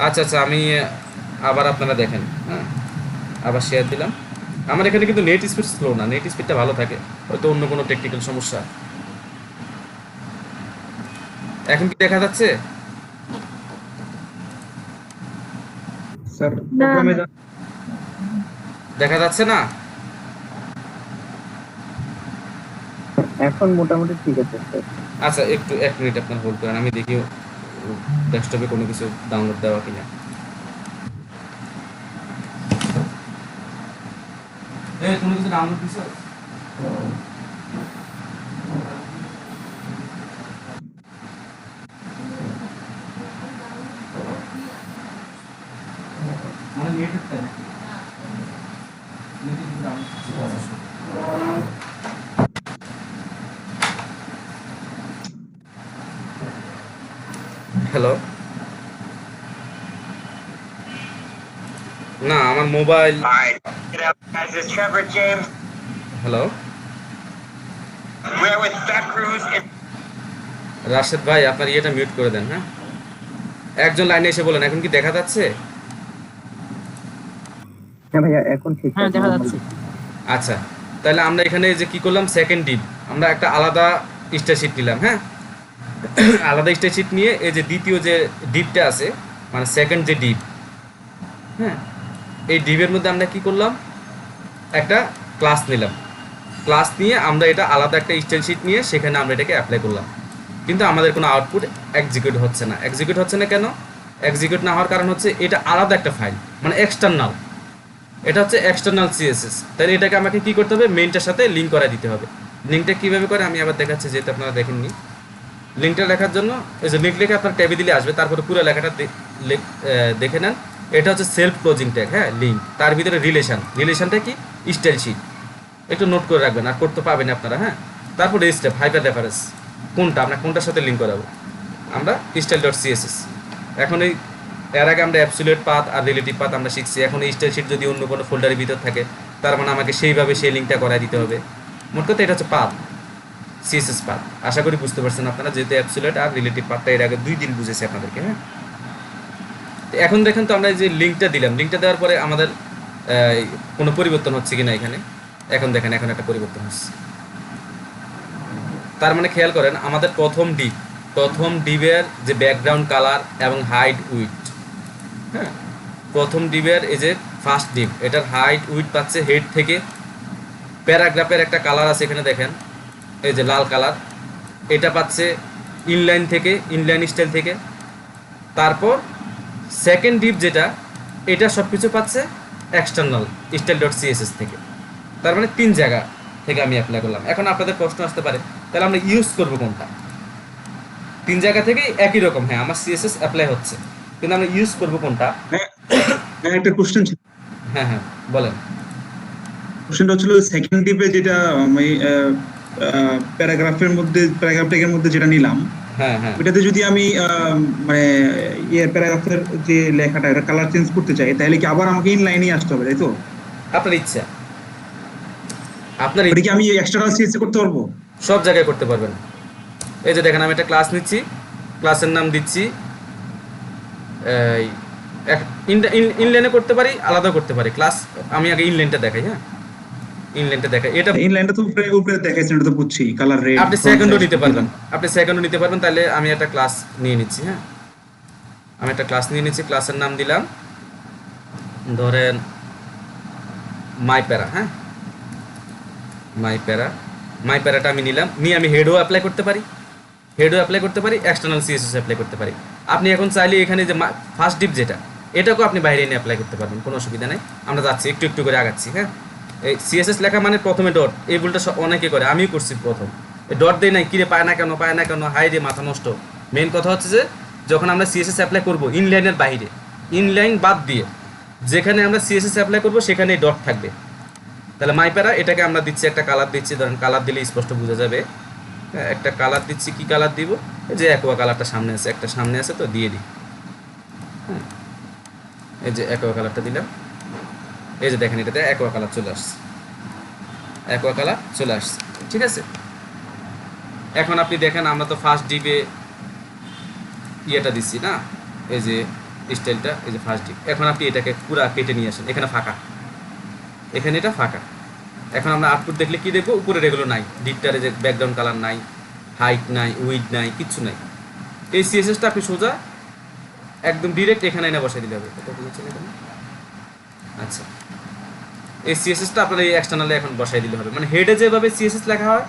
আচ্ছা আচ্ছা আমি আবার আপনারা দেখেন, হ্যাঁ আবার শেয়ার দিলাম। আমার এখানে কিন্তু নেট স্পিড স্লো না, নেট স্পিডটা ভালো থাকে, হয়তো অন্য কোনো টেকনিক্যাল সমস্যা। এখন কি দেখা যাচ্ছে? স্যার প্রোগ্রামে দেখা যাচ্ছে না? এখন মোটামুটি ঠিক আছে স্যার। আচ্ছা একটু 1 মিনিট আপনার হোল্ড করেন, আমি দেখি ডেস্কটপে কোনো কিছু ডাউনলোড দেওয়া কিনা। কোনো কিছু ডাউনলোড দিছো? মানে নেট হচ্ছে না, নেট ডাউনলোড। হ্যালো, না আমার mobile. Guys, it's Trevor James. Hello We're with Beck Cruz. Rashed ভাই, আপনার ইয়েটা মিউট করে দেন। হ্যাঁ একজন লাইনে এসে বলেন এখন কি দেখা যাচ্ছে? হ্যাঁ ভাইয়া এখন ঠিক হ্যাঁ আছে। দেখা যাচ্ছে। আচ্ছা তাহলে আমরা এখানে যে কি করলাম, সেকেন্ড ডিপ আমরা একটা আলাদা স্টার শিট নিলাম, হ্যাঁ। আলাদা স্টার শিট নিয়ে এই যে দ্বিতীয় যে ডিপটা আছে, মানে সেকেন্ড যে ডিপ, হ্যাঁ, এই ডিপের মধ্যে আমরা কি করলাম, একটা ক্লাস নিলাম। ক্লাস নিয়ে আমরা এটা আলাদা একটা স্টাইল শিট নিয়ে সেখানে আমরা এটাকে অ্যাপ্লাই করলাম, কিন্তু আমাদের কোনো আউটপুট এক্সিকিউট হচ্ছে না। এক্সিকিউট হচ্ছে না কেন? এক্সিকিউট না হওয়ার কারণ হচ্ছে এটা আলাদা একটা ফাইল, মানে এক্সটার্নাল, এটা হচ্ছে এক্সটার্নাল সিএসএস। তাহলে এটাকে আমাকে কি করতে হবে, মেইনটার সাথে লিঙ্ক করা দিতে হবে। লিঙ্কটা কীভাবে করে আমি আবার দেখাচ্ছি, যেহেতু আপনারা দেখেননি। লিঙ্কটা লেখার জন্য এই যে লিঙ্ক লেখা আপনার ট্যাবে দিলে আসবে, তারপরে পুরো লেখাটা দেখে নেন। এটা হচ্ছে সেলফ ক্লোজিং ট্যাগ, হ্যাঁ, লিঙ্ক। তার ভিতরে রিলেশনটা কি, স্টাইল শিট, একটু নোট করে রাখবেন, আর করতে পাবেন আপনারা, হ্যাঁ। তারপরে স্টেপ হাইপার রেফারেন্স, কোনটা আমরা কোনটার সাথে লিঙ্ক করাবো, আমরা স্টাইল ডট সিএসএস। এখন এই এর আগে আমরা অ্যাবসলিউট পাথ আর রিলেটিভ পাথ আমরা শিখছি। এখন এই স্টাইল শিট যদি অন্য কোনো ফোল্ডারের ভিতর থাকে, তার মানে আমাকে সেইভাবে সেই লিঙ্কটা করাই দিতে হবে। মোট কথা এটা হচ্ছে পাথ, সিএসএস পাথ। আশা করি বুঝতে পারছেন আপনারা, যেহেতু অ্যাবসলিউট আর রিলেটিভ পাথটা এর আগে 2 দিন বুঝেছি আপনাদেরকে, হ্যাঁ। এখন দেখেন তো আমরা যে লিঙ্কটা দিলাম, লিঙ্কটা দেওয়ার পরে আমাদের কোনো পরিবর্তন হচ্ছে কিনা এখানে। এখন দেখেন, এখন একটা পরিবর্তন হচ্ছে। তার মানে খেয়াল করেন, আমাদের প্রথম ডিপের যে ব্যাকগ্রাউন্ড কালার এবং হাইট উইথ, হ্যাঁ, প্রথম ডিপের এই যে ফার্স্ট ডিপ, এটার হাইট উইথ পাচ্ছে হেড থেকে। প্যারাগ্রাফের একটা কালার আছে এখানে দেখেন, এই যে লাল কালার, এটা পাচ্ছে ইনলাইন থেকে, ইনলাইন স্টাইল থেকে। তারপর সেকেন্ড ডিপ যেটা, এটা সব কিছু পাচ্ছে এক্সটার্নাল স্টাইল ডট সিএসএস থেকে। তার মানে 3 জায়গা থেকে আমি অ্যাপ্লাই করলাম। এখন আপনাদের প্রশ্ন আসতে পারে, তাহলে আমরা ইউজ করবো কোনটা? 3 জায়গা থেকেই একই রকম, হ্যাঁ, আমার সিএসএস অ্যাপ্লাই হচ্ছে, কিন্তু আমরা ইউজ করবো কোনটা? একটা কোশ্চেন ছিল, হ্যাঁ হ্যাঁ, বলেন। কোশ্চেনটা হচ্ছিল সেকেন্ড ডিপে যেটা আমি প্যারাগ্রাফ ট্যাগের মধ্যে যেটা নিলাম, হ্যাঁ হ্যাঁ, ওটাতে যদি আমি মানে প্যারাগ্রাফের যে লেখাটা এটা কালার চেঞ্জ করতে চাই, তাহলে কি আবার আমাকে ইনলাইনেই আসতে হবে, তাই তো? আপনার ইচ্ছা, আপনার এটা কি আমি এক্সটার্নাল সিএসএস করতে পারবো? সব জায়গায় করতে পারবেন। এই যে দেখেন, আমি একটা ক্লাস নিচ্ছি, ক্লাসের নাম দিচ্ছি, ইনলাইনে করতে পারি, আলাদা করতে পারি। ক্লাস আমি আগে ইনলাইনটা দেখাই, হ্যাঁ, ইনলাইনটা দেখাই। এটা ইনলাইনটা তো উপরে দেখাইছেন, এটা তো বুঝছি, কালার রেড। আপনি সেকেন্ডও নিতে পারবেন, তাহলে আমি একটা ক্লাস নিয়ে নিচ্ছি, হ্যাঁ, আমি একটা ক্লাস নিয়ে নিচ্ছি। ক্লাসের নাম দিলাম ধরেন মাই প্যারা, হ্যাঁ, মাই প্যারাটা আমি নিলাম, নিয়ে আমি হেডও অ্যাপ্লাই করতে পারি, এক্সটার্নাল সিএসএস অ্যাপ্লাই করতে পারি। আপনি এখন চাইলে এখানে যে ফার্স্ট ডিপ যেটা, এটাকেও আপনি বাইরে এনে অ্যাপ্লাই করতে পারবেন, কোনো অসুবিধা নেই। আমরা যাচ্ছি একটু একটু করে আগাচ্ছি, হ্যাঁ। এই সিএসএস লেখা মানে প্রথমে ডট, এই ভুলটা অনেকে করে, আমিও করছি প্রথম। এই ডট দেয় নাই, কিরে পায় না কেন, হাই রে মাথা নষ্ট। মেন কথা হচ্ছে যে যখন আমরা সিএসএস অ্যাপ্লাই করবো ইনলাইনের বাইরে, ইনলাইন বাদ দিয়ে যেখানে আমরা সিএসএস অ্যাপ্লাই করবো সেখানে ডট থাকবে। তাহলে মাইপ্যারা এটাকে আমরা দিচ্ছি, একটা কালার দিচ্ছি, ধরেন কালার দিলে স্পষ্ট বোঝা যাবে। হ্যাঁ, একটা কালার দিচ্ছি, কি কালার দিব? এই যে অ্যাকোয়া কালারটা সামনে আছে, একটা সামনে আছে, তো দিয়ে দিই। হ্যাঁ, এই যে অ্যাকোয়া কালারটা দিলাম, এই যে দেখেন এটাতে অ্যাকোয়া কালার চলে আসছে, ঠিক আছে। এখন আপনি দেখেন, আমরা তো ফার্স্ট ডিপে ইয়েটা দিচ্ছি না, এই যে স্টাইলটা, এই যে ফার্স্ট ডিপ। এখন আপনি এটাকে পুরা কেটে নিয়ে আসেন, এখানে ফাঁকা, এখানে এটা ফাঁকা। এখন আমরা আউটপুট দেখলে কি দেখবো, উপরের এগুলো নাই, ডিপটারে যে ব্যাকগ্রাউন্ড কালার নাই, হাইট নাই, উইড নাই, কিচ্ছু নাই। এই সিএসএসটা আপনি সোজা একদম ডিরেক্ট এখানে এনে বসাই দিলে হবে। আচ্ছা, এই সিএসএসটা আপনার এই এক্সটার্নালে এখন বসাই দিলে হবে। মানে হেডে যেভাবে সিএসএস লেখা হয়,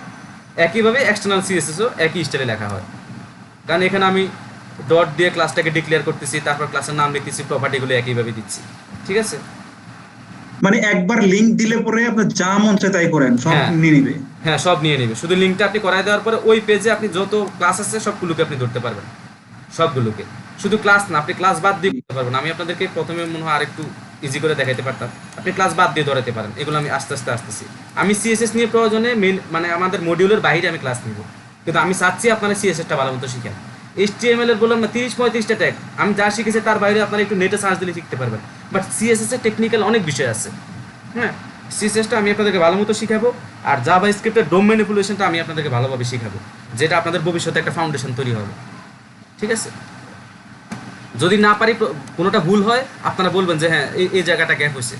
একইভাবে এক্সটার্নাল সিএসএসও একই স্টাইলে লেখা হয়। কারণ এখানে আমি ডট দিয়ে ক্লাসটাকে ডিক্লেয়ার করতেছি, তারপর ক্লাসের নাম লিখতেছি, প্রপার্টিগুলো একইভাবে দিচ্ছি, ঠিক আছে। মানে একবার লিংক দিলে পরে আপনি যা মন চায় তাই করেন, সব নিয়ে নিবে। হ্যাঁ, সব নিয়ে নেবে। শুধু লিঙ্কটা আপনি করাই দেওয়ার পরে ওই পেজে আপনি যত ক্লাস আছে সবগুলোকে আপনি ধরতে পারবেন, সবগুলোকে। শুধু ক্লাস না, আপনি ক্লাস বাদ দিয়ে করতে পারবেন। আমি আপনাদেরকে প্রথমে মনে হয় আরেকটু ইজি করে দেখাইতে পারতাম, আপনি ক্লাস বাদ দিয়ে ধরাতে পারেন। এগুলো আমি আস্তে আস্তে আসতেছি। আমি সিএসএস নিয়ে প্রয়োজনে মেন মানে আমাদের মডিউলের বাইরে আমি ক্লাস নিব, কিন্তু আমি চাচ্ছি আপনারা সিএসএসটা ভালো মতো শিখেন। HTML এর বললাম না 30-35টা ট্যাগ, আমি যা শিখেছি তার বাইরে আপনারা একটু নেটে সার্চ দিলে শিখতে পারবেন। বাট সিএসএস এর টেকনিক্যাল অনেক বিষয় আছে, হ্যাঁ। সিএসএসটা আমি আপনাদেরকে ভালো মতো শিখাবো, আর জাভাস্ক্রিপ্টের ডোম ম্যানিপুলেশনটা আমি আপনাদেরকে ভালোভাবে শিখাবো, যেটা আপনাদের ভবিষ্যতে একটা ফাউন্ডেশন তৈরি হবে, ঠিক আছে। যদি না পারি, কোনোটা ভুল হয়, আপনারা বলবেন যে হ্যাঁ এই জায়গাটা গ্যাপ হয়েছে,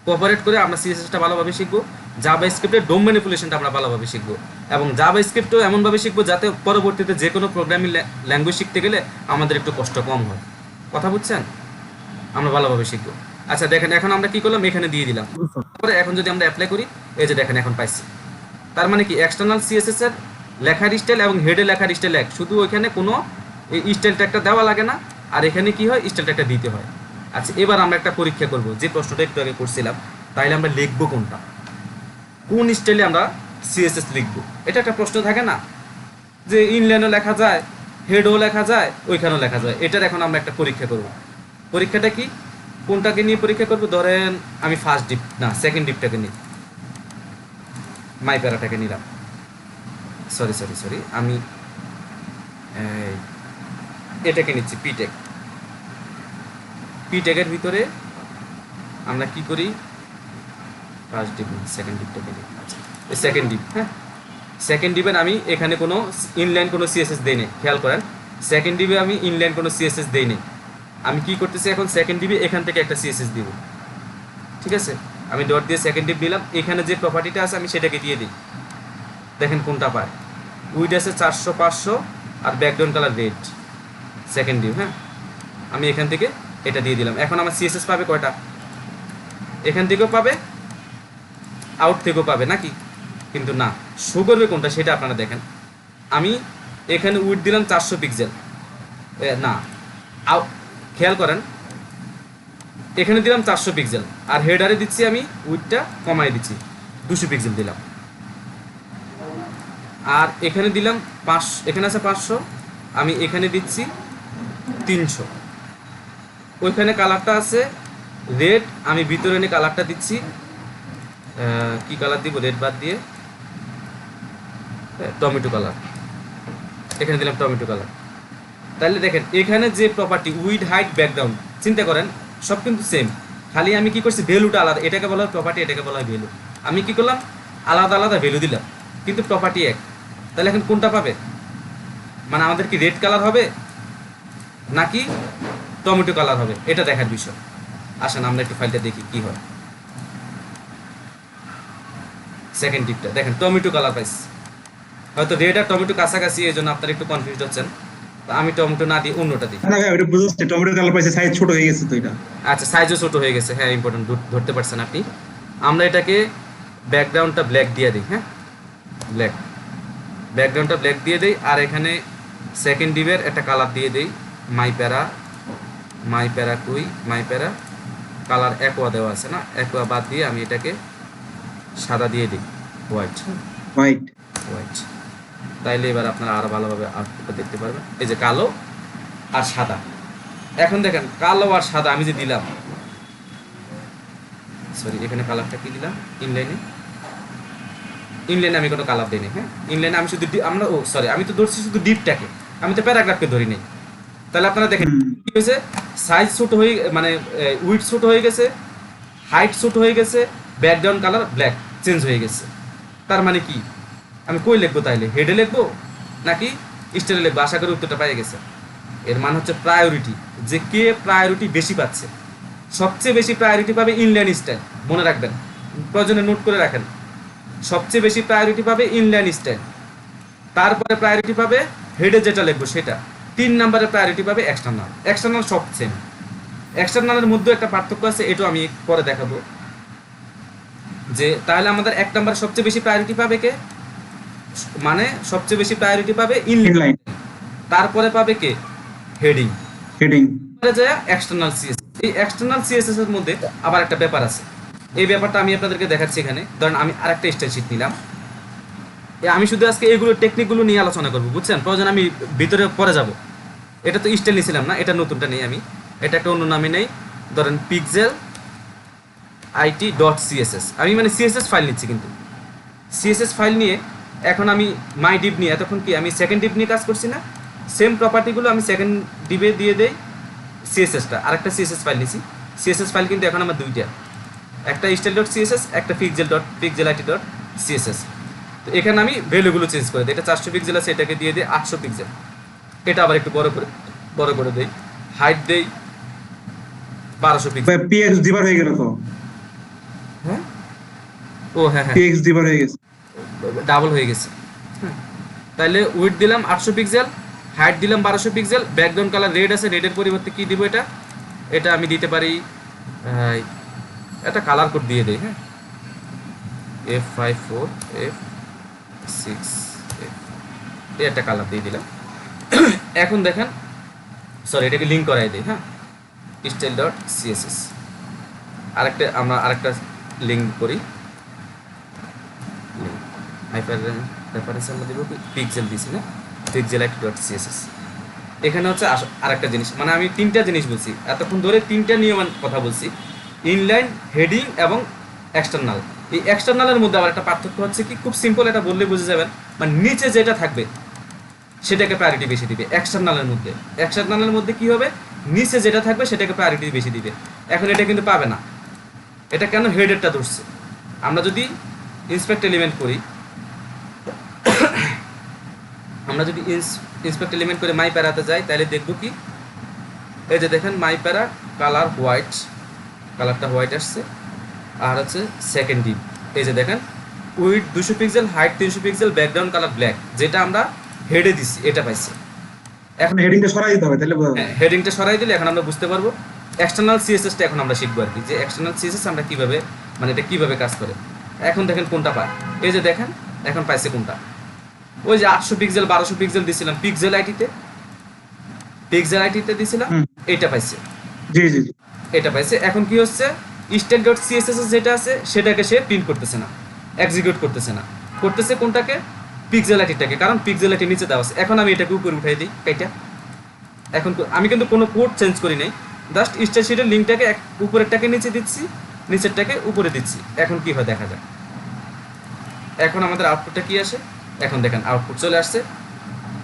কোঅপারেট করে আমরা সিএসএসটা ভালোভাবে শিখবো। জাভাস্ক্রিপ্টের ডোম ম্যানিপুলেশনটা আমরা ভালোভাবে শিখবো, এবং জাভাস্ক্রিপ্টও এমনভাবে শিখবো যাতে পরবর্তীতে যে কোনো প্রোগ্রামিং ল্যাঙ্গুয়েজ শিখতে গেলে আমাদের একটু কষ্ট কম হয়। কথা বুঝছেন? আমরা ভালোভাবে শিখবো। আচ্ছা দেখেন, এখন আমরা কি করলাম, এখানে দিয়ে দিলাম। তারপরে এখন যদি আমরা অ্যাপ্লাই করি, এই যে দেখেন এখন পাইছি। তার মানে কি, এক্সটার্নাল সিএসএস এর লেখার স্টাইল এবং হেডে লেখার স্টাইল এক, শুধু ওইখানে কোনো এই স্টাইল ট্যাগটা দেওয়া লাগে না, আর এখানে কি হয়, স্টাইল ট্যাগটা দিতে হয়। আচ্ছা এবার আমরা একটা পরীক্ষা করব, যে প্রশ্নটা একটু আগে করছিলাম, তাইলে আমরা লিখবো কোনটা, কোন স্টাইলে আমরা সিএসএস লিখবো। এটা একটা প্রশ্ন থাকে না, যে ইনলাইনও লেখা যায়, হেডও লেখা যায়, ওইখানেও লেখা যায়। এটার এখন আমরা একটা পরীক্ষা করব। পরীক্ষাটা কি, কোনটাকে নিয়ে পরীক্ষা করব? ধরেন আমি ফার্স্ট ডিপ না সেকেন্ড ডিপটাকে নিই, মাই প্যারাটাকে নিলাম। সরি আমি এটাকে নিচ্ছি, পিটেকের ভিতরে আমরা কি করি, ফার্স্ট ডিপ সেকেন্ড ডিপটাকে নিই। আচ্ছা সেকেন্ড ডিপ, হ্যাঁ সেকেন্ড ডিপের আমি এখানে কোনো ইনলাইন কোনো সিএসএস দেই নেই, খেয়াল করেন সেকেন্ড ডিপে আমি ইনলাইন কোনো সিএসএস দেই নেই। আমি কি করতেছি, এখন সেকেন্ড ডিপে এখান থেকে একটা সিএসএস দিব, ঠিক আছে? আমি ডট দিয়ে সেকেন্ড ডিপ দিলাম, এখানে যে প্রপার্টিটা আছে আমি সেটাকে দিয়ে দিই। দেখেন কোনটা পায়, উইড আছে 400-500 আর background colour red, second deep. হ্যাঁ আমি এখান থেকে এটা দিয়ে দিলাম। এখন আমার সিএসএস পাবে কয়টা, এখান থেকেও পাবে, আউট থেকেও পাবে নাকি? কিন্তু না, শো করবে কোনটা সেটা আপনারা দেখেন। আমি এখানে উইড দিলাম 400 পিক্সেল, না খেয়াল করেন, এখানে দিলাম 400 পিক্সেল, আর হেডারে দিচ্ছি আমি উইডটা কমাই দিচ্ছি, 200 পিক্সেল দিলাম। আর এখানে দিলাম 500, এখানে আছে 500, আমি এখানে দিচ্ছি 300। ওইখানে কালারটা আছে রেড, আমি ভিতরে এনে কালারটা দিচ্ছি, কি কালার দিব, রেড বাদ দিয়ে টমেটো কালার, এখানে দিলাম টমেটো কালার। তাহলে দেখেন এখানে যে প্রপার্টি উইড হাইট ব্যাকগ্রাউন্ড, চিন্তা করেন সব কিন্তু সেম, খালি আমি কি করছি, ভ্যালুটা আলাদা। এটাকে বলা হয় প্রপার্টি, এটাকে বলা হয় ভ্যালু। আমি কি করলাম, আলাদা আলাদা ভ্যালু দিলাম, কিন্তু প্রপার্টি এক। তাহলে এখন কোনটা পাবে, মানে আমাদের কি রেড কালার হবে নাকি টমেটো কালার হবে, এটা দেখার বিষয়। আসেন আমরা একটু ফাইলটা দেখি কি হয়। সেকেন্ড টিপটা দেখেন, টমেটো কালার পাইছি। হয়তো রেড আর টমেটো কাছাকাছি, এই জন্য আপনারা একটু কনফিউজ হচ্ছেন। আমি টমেটো না দিয়ে অন্যটা দিই। না ওটা বুঝতে, টমেটো কালার পাইছে, সাইজ ছোট হয়ে গেছে তো এটা। আচ্ছা সাইজও ছোট হয়ে গেছে, হ্যাঁ ইম্পর্টেন্ট, ধরতে পারছেন আপনি। আমরা এটাকে ব্যাকগ্রাউন্ডটা ব্ল্যাক দিয়ে দিই, হ্যাঁ ব্ল্যাক, ব্যাকগ্রাউন্ডটা ব্ল্যাক দিয়ে দিই। আর এখানে সেকেন্ড ডিপের একটা কালার দিয়ে দিই, মাই প্যারা কালার অ্যাকোয়া দেওয়া আছে না, অ্যাকোয়া বাদ দিয়ে আমি এটাকে সাদা দিয়ে দিই, হোয়াইট। তাইলে এবার আপনারা আরো ভালোভাবে আউটপুটটা দেখতে পারবেন। এই যে কালো আর সাদা, এখন দেখেন কালো আর সাদা আমি যে দিলাম, সরি এখানে কালারটা কি দিলাম, ইনলাইনে আমি কোনো কালার দিইনি। হ্যাঁ ইনলাইনে আমি শুধু আমি তো ধরছি শুধু ডিপটাকে, আমি তো প্যারাগ্রাফকে ধরি নেই। তাহলে আপনারা দেখেন কি হয়েছে, সাইজ ছোট হয়ে, মানে উইডথ ছোট হয়ে গেছে, হাইট ছোট হয়ে গেছে, ব্যাকগ্রাউন্ড কালার ব্ল্যাক চেঞ্জ হয়ে গেছে। তার মানে কি, আমি কই লিখবো তাইলে, হেডে লিখবো নাকি স্টাইলে লিখবো? আশা করি উত্তরটা পাই গেছে। এর মানে হচ্ছে প্রায়োরিটি, যে কে প্রায়োরিটি বেশি পাচ্ছে। সবচেয়ে বেশি প্রায়োরিটি পাবে ইনলাইন স্টাইল, মনে রাখবেন, প্রয়োজনে নোট করে রাখেন। সবচেয়ে বেশি প্রায়োরিটি পাবে ইনলাইন স্টাইল, তারপরে প্রায়োরিটি পাবে হেডে যেটা লিখবো সেটা, 3 নম্বরে প্রায়োরিটি পাবে এক্সটার্নাল সব সেম। এক্সটার্নালের মধ্যে একটা পার্থক্য আছে, এটাও আমি পরে দেখাবো। যে তাহলে আমাদের 1 নম্বরে সবচেয়ে বেশি প্রায়োরিটি পাবে কে, মানে সবচেয়ে বেশি প্রায়োরিটি পাবে ইনলাইন, তারপরে পাবে কে, হেডিং যায় এক্সটার্নাল সিএসএস। এই এক্সটার্নাল সিএসএস এর মধ্যে আবার একটা ব্যাপার আছে, এই ব্যাপারটা আমি আপনাদেরকে দেখাচ্ছি এখানে। ধরেন আমি আরেকটা স্টাইল শিট নিলাম, আমি শুধু আজকে এগুলো টেকনিকগুলো নিয়ে আলোচনা করবো, বুঝছেন? প্রয়োজন আমি ভিতরে পরে যাব। এটা তো স্টাইল নিয়েছিলাম না, এটা নতুনটা নেই আমি, এটা একটা অন্য নামে নেই। ধরেন পিক্সেল it.css, আমি মানে সিএসএস ফাইল নিচ্ছি, কিন্তু সিএসএস ফাইল নিয়ে এখন আমি মাই ডিপ নিয়ে, এতক্ষণ কি আমি সেকেন্ড ডিপ নিয়ে কাজ করছি না, সেম প্রপার্টিগুলো আমি সেকেন্ড ডিপে দিয়ে দেই সিএসএসটা। আরেকটা সিএসএস ফাইল নিছি, সিএসএস ফাইল কিন্তু এখন আমার দুইটা, একটা style.css, একটা pixel.it.css। তো এখানে আমি ভ্যালুগুলো চেঞ্জ করে দিই, এটা 400 পিক্সেল আছে, এটাকে দিয়ে দিই 800 পিক্সেল। এটা আবার একটু বড় করে দেই, হাইট দেই 1200 পিক্সেল। পিএক্স দিবার হয়ে গেল তো, হ্যাঁ ও হ্যাঁ হ্যাঁ, পিএক্স ডিভার হয়ে গেছে। ডাবল হয়ে গেছে। হ্যাঁ, তাহলে উইডথ দিলাম 800 পিক্সেল, হাইট দিলাম 1200 পিক্সেল, ব্যাকগ্রাউন্ড কালার রেড আছে, রেডের পরিবর্তে কি দিব এটা? এটা আমি দিতে পারি একটা কালার কোড দিয়ে দেই। হ্যাঁ, F54 F6 এই একটা কালার দিয়ে দিলাম। এখন দেখেন, সরি এটাকে লিঙ্ক করাই দিই। হ্যাঁ, style.css আরেকটা লিঙ্ক করি। হাইপার রেফারেন্স আমরা দেব কি পিক্সেল দিছি না, pixelite.css। এখানে হচ্ছে আরেকটা জিনিস, মানে আমি তিনটা জিনিস বলছি এতক্ষণ ধরে, তিনটা নিয়মের কথা বলছি, ইনলাইন, হেডিং এবং এক্সটার্নাল। এই এক্সটার্নালের মধ্যে আবার একটা পার্থক্য হচ্ছে কি, খুব সিম্পল, এটা বললে বুঝে যাবেন। মানে নিচে যেটা থাকবে সেটাকে প্রায়োরিটি বেশি দিবে এক্সটার্নালের মধ্যে কি হবে, নিচে যেটা থাকবে সেটাকে প্রায়োরিটি বেশি দিবে। এখন এটা কিন্তু পাবে না, এটা কেন? হেডেরটা ধরছে। আমরা যদি ইন্সপেক্ট এলিমেন্ট করি, আমরা যদি ইন্সপেক্ট এলিমেন্ট করে মাই প্যারাতে যাই, তাহলে দেখবো কি, এই যে দেখেন মাই প্যারা কালার হোয়াইট, কালারটা হোয়াইট আসছে। আর হচ্ছে সেকেন্ড ডিপ, এই যে দেখেন with 200 pixel, height 300 pixel, background colour black, যেটা আমরা হেডে দিছি এটা পাইছে। এখন হেডিংটা সরাই দিতে হবে, তাহলে বোঝা যাবে। হ্যাঁ, হেডিংটা সরাই দিলে এখন আমরা বুঝতে পারবো। এক্সটার্নাল সিএসএসটা এখন আমরা শিখবো আর কি, যে এক্সটার্নাল সিএসএস আমরা কিভাবে, মানে এটা কিভাবে কাজ করে। এখন দেখেন কোনটা পায়, এই যে দেখেন এখন পাইছে কোনটা, ওই যে 800 পিক্সেল 1200 পিক্সেল দিছিলাম পিক্সেল আইটিতে দিছিলাম, এটা পাইছে। জি জি জি। এটা পাইছে। এখন কি হচ্ছে, style.css যেটা আছে সেটাকে সে প্রিন্ট করতেছে না, এক্সিকিউট করতেছে না, করতেছে কোনটাকে? পিক্সেল আইটিটাকে, কারণ পিক্সেল আইটি নিচে দেওয়া আছে। এখন আমি এটাকে উপরে উঠাই দিই কাইটা। এখন আমি কিন্তু কোনো কোড চেঞ্জ করি নাই, জাস্ট স্টাইল শিটের লিঙ্কটাকে উপরেরটাকে নিচে দিচ্ছি, নিচেরটাকে উপরে দিচ্ছি। এখন কি হয় দেখা যায়। এখন আমাদের আউটপুটটা কি আসে, এখন দেখেন আউটপুট চলে আসছে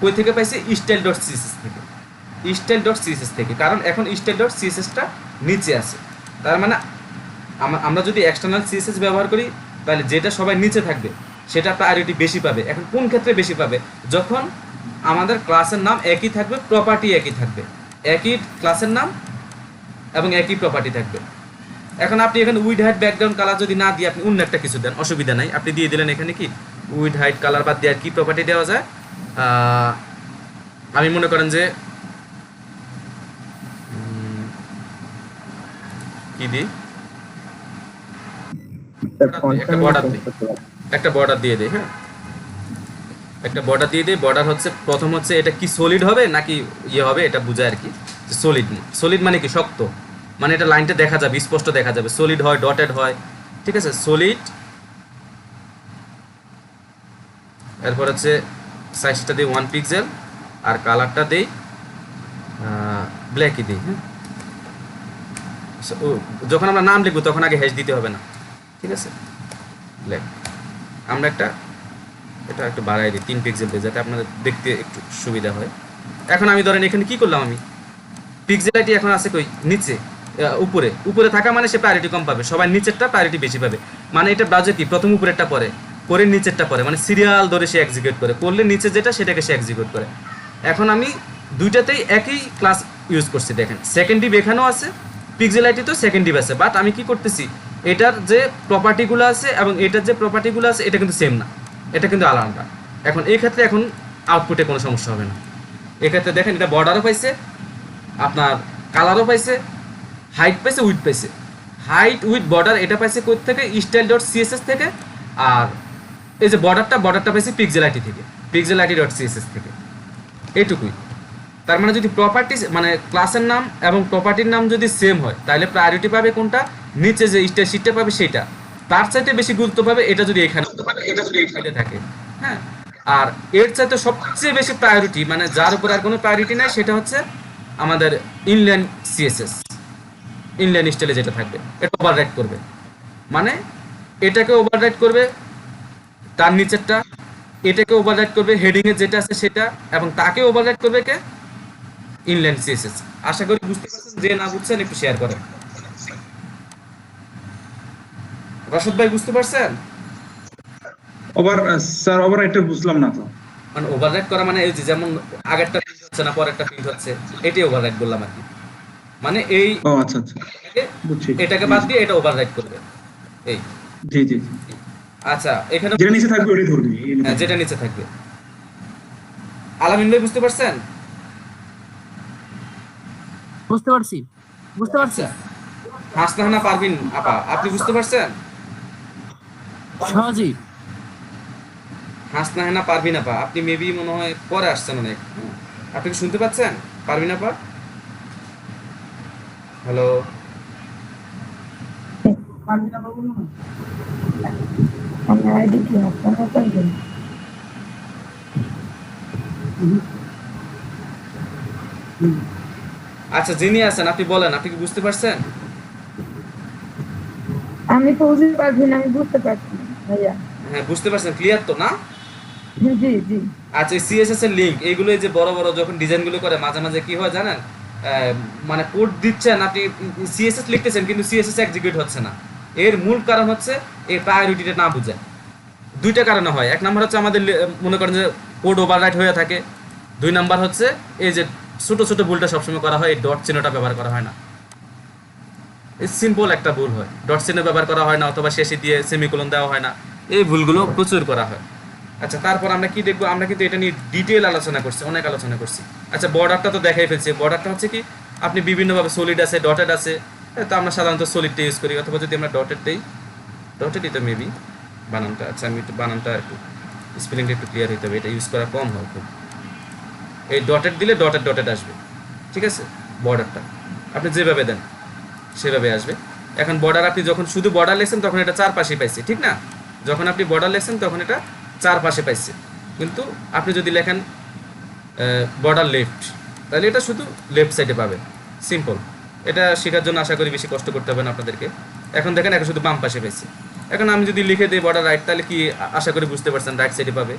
কই থেকে পাইছে? style.css থেকে, কারণ এখন style.css-টা নিচে আছে। তার মানে আমরা যদি এক্সটার্নাল সিএসএস ব্যবহার করি, তাহলে যেটা সবাই নিচে থাকবে সেটা প্রায়োরিটি বেশি পাবে। এখন কোন ক্ষেত্রে বেশি পাবে? যখন আমাদের ক্লাসের নাম একই থাকবে, প্রপার্টি একই থাকবে, একই ক্লাসের নাম এবং একই প্রপার্টি থাকবে। এখন আপনি এখানে উইড হাইট ব্যাকগ্রাউন্ড কালার যদি না দিয়ে আপনি অন্য একটা কিছু দেন, অসুবিধা নাই, আপনি দিয়ে দিলেন এখানে কি উইড হাইট কালার বাদ দিয়ে আর কি প্রপার্টি দেওয়া যায়। আমি মনে করেন যে কি দিই, একটা বর্ডার দিয়ে দেই। হ্যাঁ, একটা বর্ডার দিয়ে দেই। বর্ডার হচ্ছে প্রথম হচ্ছে এটা কি সলিড হবে নাকি ইয়ে হবে এটা বোঝায় আর কি। সলিড মানে কি শক্ত, মানে এটা লাইনটা দেখা যাবে, স্পষ্ট দেখা যাবে। সলিড হয়, ডটেড হয়, ঠিক আছে, সলিড। এরপর হচ্ছে সাইজটা দিই 1 পিক্সেল, আর কালারটা দিই ব্ল্যাকই দিই। হ্যাঁ, যখন আমরা নাম লিখবো তখন আগে হ্যাশ দিতে হবে না, ঠিক আছে, ব্ল্যাক। আমরা এটা একটু বাড়াই দিই 3 পিক্সেল দিয়ে, যাতে আপনাদের দেখতে একটু সুবিধা হয়। এখন আমি ধরেন এখানে কি করলাম, আমি পিক্সেলাইটি এখন আছে কই নিচে, উপরে থাকা মানে সে প্রায়োরিটি কম পাবে, সবাই নিচেরটা প্রায়োরিটি বেশি পাবে। মানে এটা ব্রাউজার কি প্রথম উপরেরটা পরে নিচেরটা পরে, মানে সিরিয়াল ধরে সে এক্সিকিউট করে, করলে নিচে যেটা সেটাকে সে এক্সিকিউট করে। এখন আমি দুইটাতেই একই ক্লাস ইউজ করছি। দেখেন সেকেন্ড ডিভ এখানেও আছে, পিক্সেলাইটি তো সেকেন্ড ডিভ আছে, বাট আমি কি করতেছি, এটার যে প্রপার্টিগুলো আছে এবং এটার যে প্রপার্টিগুলো আছে এটা কিন্তু সেম না, এটা কিন্তু আলাদা। এখন এই ক্ষেত্রে এখন আউটপুটে কোনো সমস্যা হবে না। এক্ষেত্রে দেখেন এটা বর্ডারও পাইছে, আপনার কালারও পাইছে, হাইট পাইছে, উইথ পাইছে। হাইট উইথ বর্ডার এটা পাইছে কোথা থেকে? style.css থেকে। আর এই যে বর্ডারটা পাইছে পিক্সেলাইটি থেকে, pixelite.css থেকে। এইটুকুই। তার মানে যদি প্রপার্টি মানে ক্লাসের নাম এবং প্রপার্টির নাম যদি সেম হয়, তাহলে প্রায়োরিটি পাবে কোনটা? নিচে যে স্টাইল শিটটা পাবে সেটা। তার চাইতে বেশি গুরুত্ব পাবে এটা যদি এখানে থাকে। হ্যাঁ, আর এর চাইতে সবচেয়ে বেশি প্রায়োরিটি, মানে যার উপর আর কোনো প্রায়োরিটি নাই, সেটা হচ্ছে আমাদের ইনলাইন সিএসএস, ইনলাইন স্টাইলে যেটা থাকবে এটা ওভাররাইট করবে। মানে এটাকে ওভাররাইট করবে, তার নিচেরটা, এটাকে ওভাররাইট করবে, হেডিং এর যেটা আছে সেটা, এবং তাকে ওভাররাইট করবে কে? Inline CSS. আশা করি বুঝতে পারছেন, যে না বুঝছেন একটু শেয়ার করেন। রশদ ভাই বুঝতে পারছেন? স্যার ওভাররাইটটা বুঝলাম না তো। মানে ওভাররাইট করা মানে এই যে যেমন আগেরটা প্রিন্ট হচ্ছে না, পরেরটা প্রিন্ট হচ্ছে, এটাই ওভাররাইট বললাম আর কি। মানে এই আচ্ছা বুঝছি, এটাকে বাদ দিয়ে এটা ওভাররাইট করবে। এই জি জি জি। আচ্ছা এখানে যেটা নিচে থাকবে ওটাই ধরবি হ্যাঁ, যেটা নিচে থাকবে। আলামিন ভাই বুঝতে পারছেন? বুঝতে পারছি, বুঝতে পারছি। আচ্ছা হাসনাহানা পারভিন আপা আপনি বুঝতে পারছেন? সহজেই। হাসনাহানা পারভিন আপা আপনি মেবি মনে হয় পরে আসছেন অনেক। আপনি কি শুনতে পাচ্ছেন পারভিন আপা? হ্যালো আমার আইডি কি আপনারা পারবেন? আচ্ছা যিনি আছেন আপনি বলেন, আপনি কি বুঝতে পারছেন? আমি ফৌজি পারভিন, আমি বুঝতে পারছি না, ভাইয়া। হ্যাঁ বুঝতে পারছেন, ক্লিয়ার তো না? জি জি। আচ্ছা সিএসএস এর লিংক এইগুলো যে বড় বড় যখন ডিজাইনগুলো করে মাঝে মাঝে কি হয় জানেন, মানে কোড দিচ্ছেন আপনি সিএসএস লিখতেছেন কিন্তু সিএসএস এক্সিকিউট হচ্ছে না। এর মূল কারণ হচ্ছে এই প্রায়োরিটিটা না বুঝে। দুইটা কারণে হয়, এক নাম্বার হচ্ছে আমাদের মনে করেন যে কোড ওভাররাইট হয়ে থাকে, দুই নাম্বার হচ্ছে এই যে ছোট ছোট ভুলটা সবসময় করা হয় এই ডট চিহ্নটা ব্যবহার করা হয় না। এই সিম্পল একটা ভুল হয়, ডট চিহ্ন ব্যবহার করা হয় না অথবা শেষে দিয়ে সেমিকোলন দেওয়া হয় না, এই ভুলগুলো প্রচুর করা হয়। আচ্ছা তারপর আমরা কি দেখবো, আমরা কিন্তু এটা নিয়ে ডিটেল আলোচনা করছি, অনেক আলোচনা করছি। আচ্ছা বর্ডারটা তো দেখাই ফেলছি, বর্ডারটা হচ্ছে কি আপনি বিভিন্নভাবে সলিড আছে ডটেড আছে, তো আমরা সাধারণত সলিডটা ইউজ করি, অথবা যদি আমরা ডটেড দিই, ডটেডই তো মেবি বানানটা। আচ্ছা আমি একটু বানানটা একটু স্পেলিংটা একটু ক্লিয়ার হতে হবে, এটা ইউজ করা কম হয় খুব। এই ডটেড দিলে ডটেড ডটেড আসবে, ঠিক আছে। বর্ডারটা আপনি যেভাবে দেন সেভাবে আসবে। এখন বর্ডার আপনি যখন শুধু বর্ডার লেখছেন তখন এটা চারপাশে পাইছে, ঠিক না? যখন আপনি বর্ডার লেখছেন তখন এটা চারপাশে পাইছে, কিন্তু আপনি যদি লেখেন বর্ডার লেফট তাহলে এটা শুধু লেফট সাইডে পাবে। সিম্পল, এটা শেখার জন্য আশা করি বেশি কষ্ট করতে হবে না আপনাদেরকে। এখন দেখেন এখন শুধু বাম পাশে পাইছে। এখন আমি যদি লিখে দিই বর্ডার রাইট তাহলে কি আশা করি বুঝতে পারছেন রাইট সাইডে পাবে।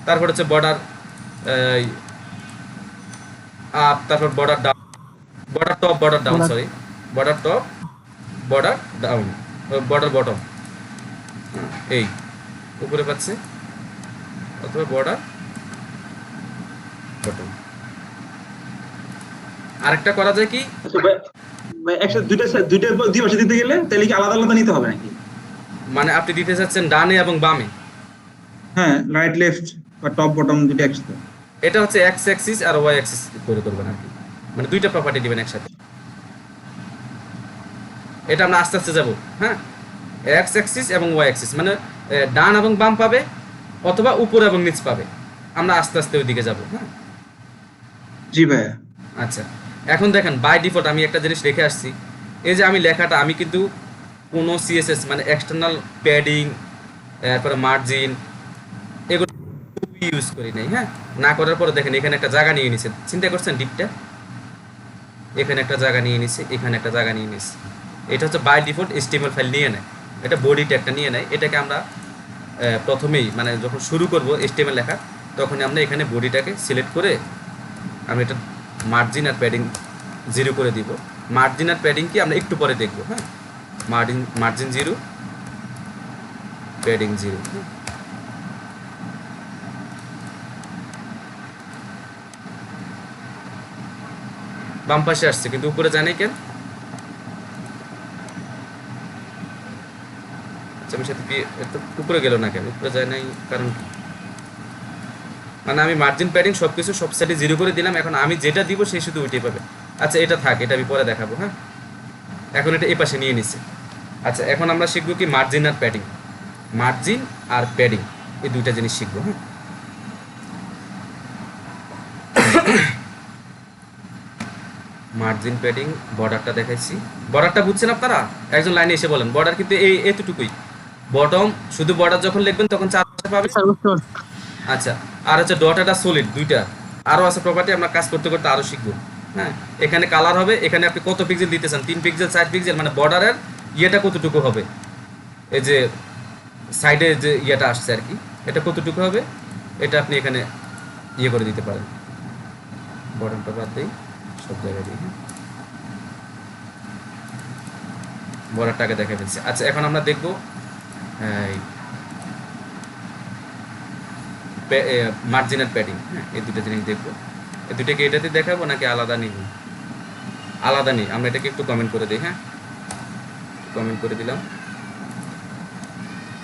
তারপর হচ্ছে বর্ডার আপ, তারপর border down, border top border down, sorry border top border down, border bottom, এই উপরে পাচ্ছে, অথবা বর্ডার বটম। আরেকটা করা যায় কি, একসাথে দুইটা দুই পাশে দিতে গেলে তাহলে কি আলাদা আলাদা নিতে হবে নাকি? মানে আপনি দিতে চাচ্ছেন ডানে এবং বামে? হ্যাঁ রাইট লেফট বা টপ বটম দুটো একসাথে। এটা হচ্ছে এক্স অ্যাক্সিস আর ওয়াই অ্যাক্সিস করে করবেন আর কি, মানে দুইটা প্রপার্টি দিবেন একসাথে। এটা আমরা আস্তে আস্তে যাব। হ্যাঁ এক্স অ্যাক্সিস এবং ওয়াই অ্যাক্সিস মানে ডান এবং বাম পাবে অথবা উপর এবং নিচ পাবে, আমরা আস্তে আস্তে ওই দিকে যাব। হ্যাঁ জি ভাইয়া। আচ্ছা এখন দেখেন বাই ডিফল্ট আমি একটা জিনিস রেখে আসছি, এই যে আমি লেখাটা আমি কিন্তু কোনো সিএসএস মানে এক্সটার্নাল প্যাডিং তারপরে মার্জিন এগুলো ইউজ করি নাই। হ্যাঁ না করার পরে দেখেন এখানে একটা জায়গা নিয়ে নিছে, চিন্তা করছেন ডিপটা এখানে একটা জায়গা নিয়ে নিছে, এখানে একটা জায়গা নিয়ে নিছে। এটা হচ্ছে বাই ডিফল্ট HTML ফাইল নিয়ে নেয়, এটা বডি ট্যাগটা নিয়ে নেয়। এটাকে আমরা প্রথমেই মানে যখন শুরু করব HTML লেখা তখনই আমরা এখানে বডিটাকে সিলেক্ট করে আমি এটা মার্জিন আর প্যাডিং 0 করে দিব। মার্জিন আর প্যাডিং কি আমরা একটু পরে দেখব। হ্যাঁ মার্জিন 0 প্যাডিং 0। বাম পাশে আসছে কিন্তু উপরে যায় নাই কেন? আচ্ছা আমি সাথে কি উপরে গেল না কেন? উপরে যায় নাই কারণ কি? মানে আমি মার্জিন প্যাডিং সবকিছু সব সাইডে 0 করে দিলাম, এখন আমি যেটা দিব সেই শুধু ওইটাই পাবে। আচ্ছা এটা থাক, এটা আমি পরে দেখাবো। হ্যাঁ এখন এটা এই পাশে নিয়ে নিছে। আচ্ছা এখন আমরা শিখবো কি মার্জিন আর প্যাডিং, মার্জিন আর প্যাডিং এই দুইটা জিনিস শিখবো। হ্যাঁ মার্জিন প্যাডিং বর্ডারটা দেখাইছি, বর্ডারটা বুঝছেন আপনারা? একজন লাইনে এসে বলেন বর্ডার কিন্তু এই এতটুকুই, বটম শুধু বর্ডার যখন লিখবেন তখন চারপাশে পাবে। স্যার বুঝতে পারছি। আচ্ছা আর হচ্ছে ডটেড আর সলিড দুইটা আরও আছে প্রপার্টি, আমরা কাজ করতে করতে আরও শিখবো। হ্যাঁ এখানে কালার হবে, এখানে আপনি কত পিক্সেল দিতে চান, 3 পিক্সেল 4 পিক্সেল মানে বর্ডারের ইয়েটা কতটুকু হবে, এই যে সাইডে যে ইয়েটা আসছে আর কি এটা কতটুকু হবে এটা আপনি এখানে ইয়ে করে দিতে পারেন। বটমটা বাদ দিই, সব জায়গায় দিই। বর্ডারটাকে দেখে ফেলছি। আচ্ছা এখন আমরা দেখবো মার্জিনাল প্যাডিং। হ্যাঁ এই দুটো জিনিস দেখবো, এই দুটাকে এটাতে দেখাবো নাকি আলাদা নিব? আলাদা নিই, আমরা এটাকে একটু কমেন্ট করে দিই। হ্যাঁ কমেন্ট করে দিলাম।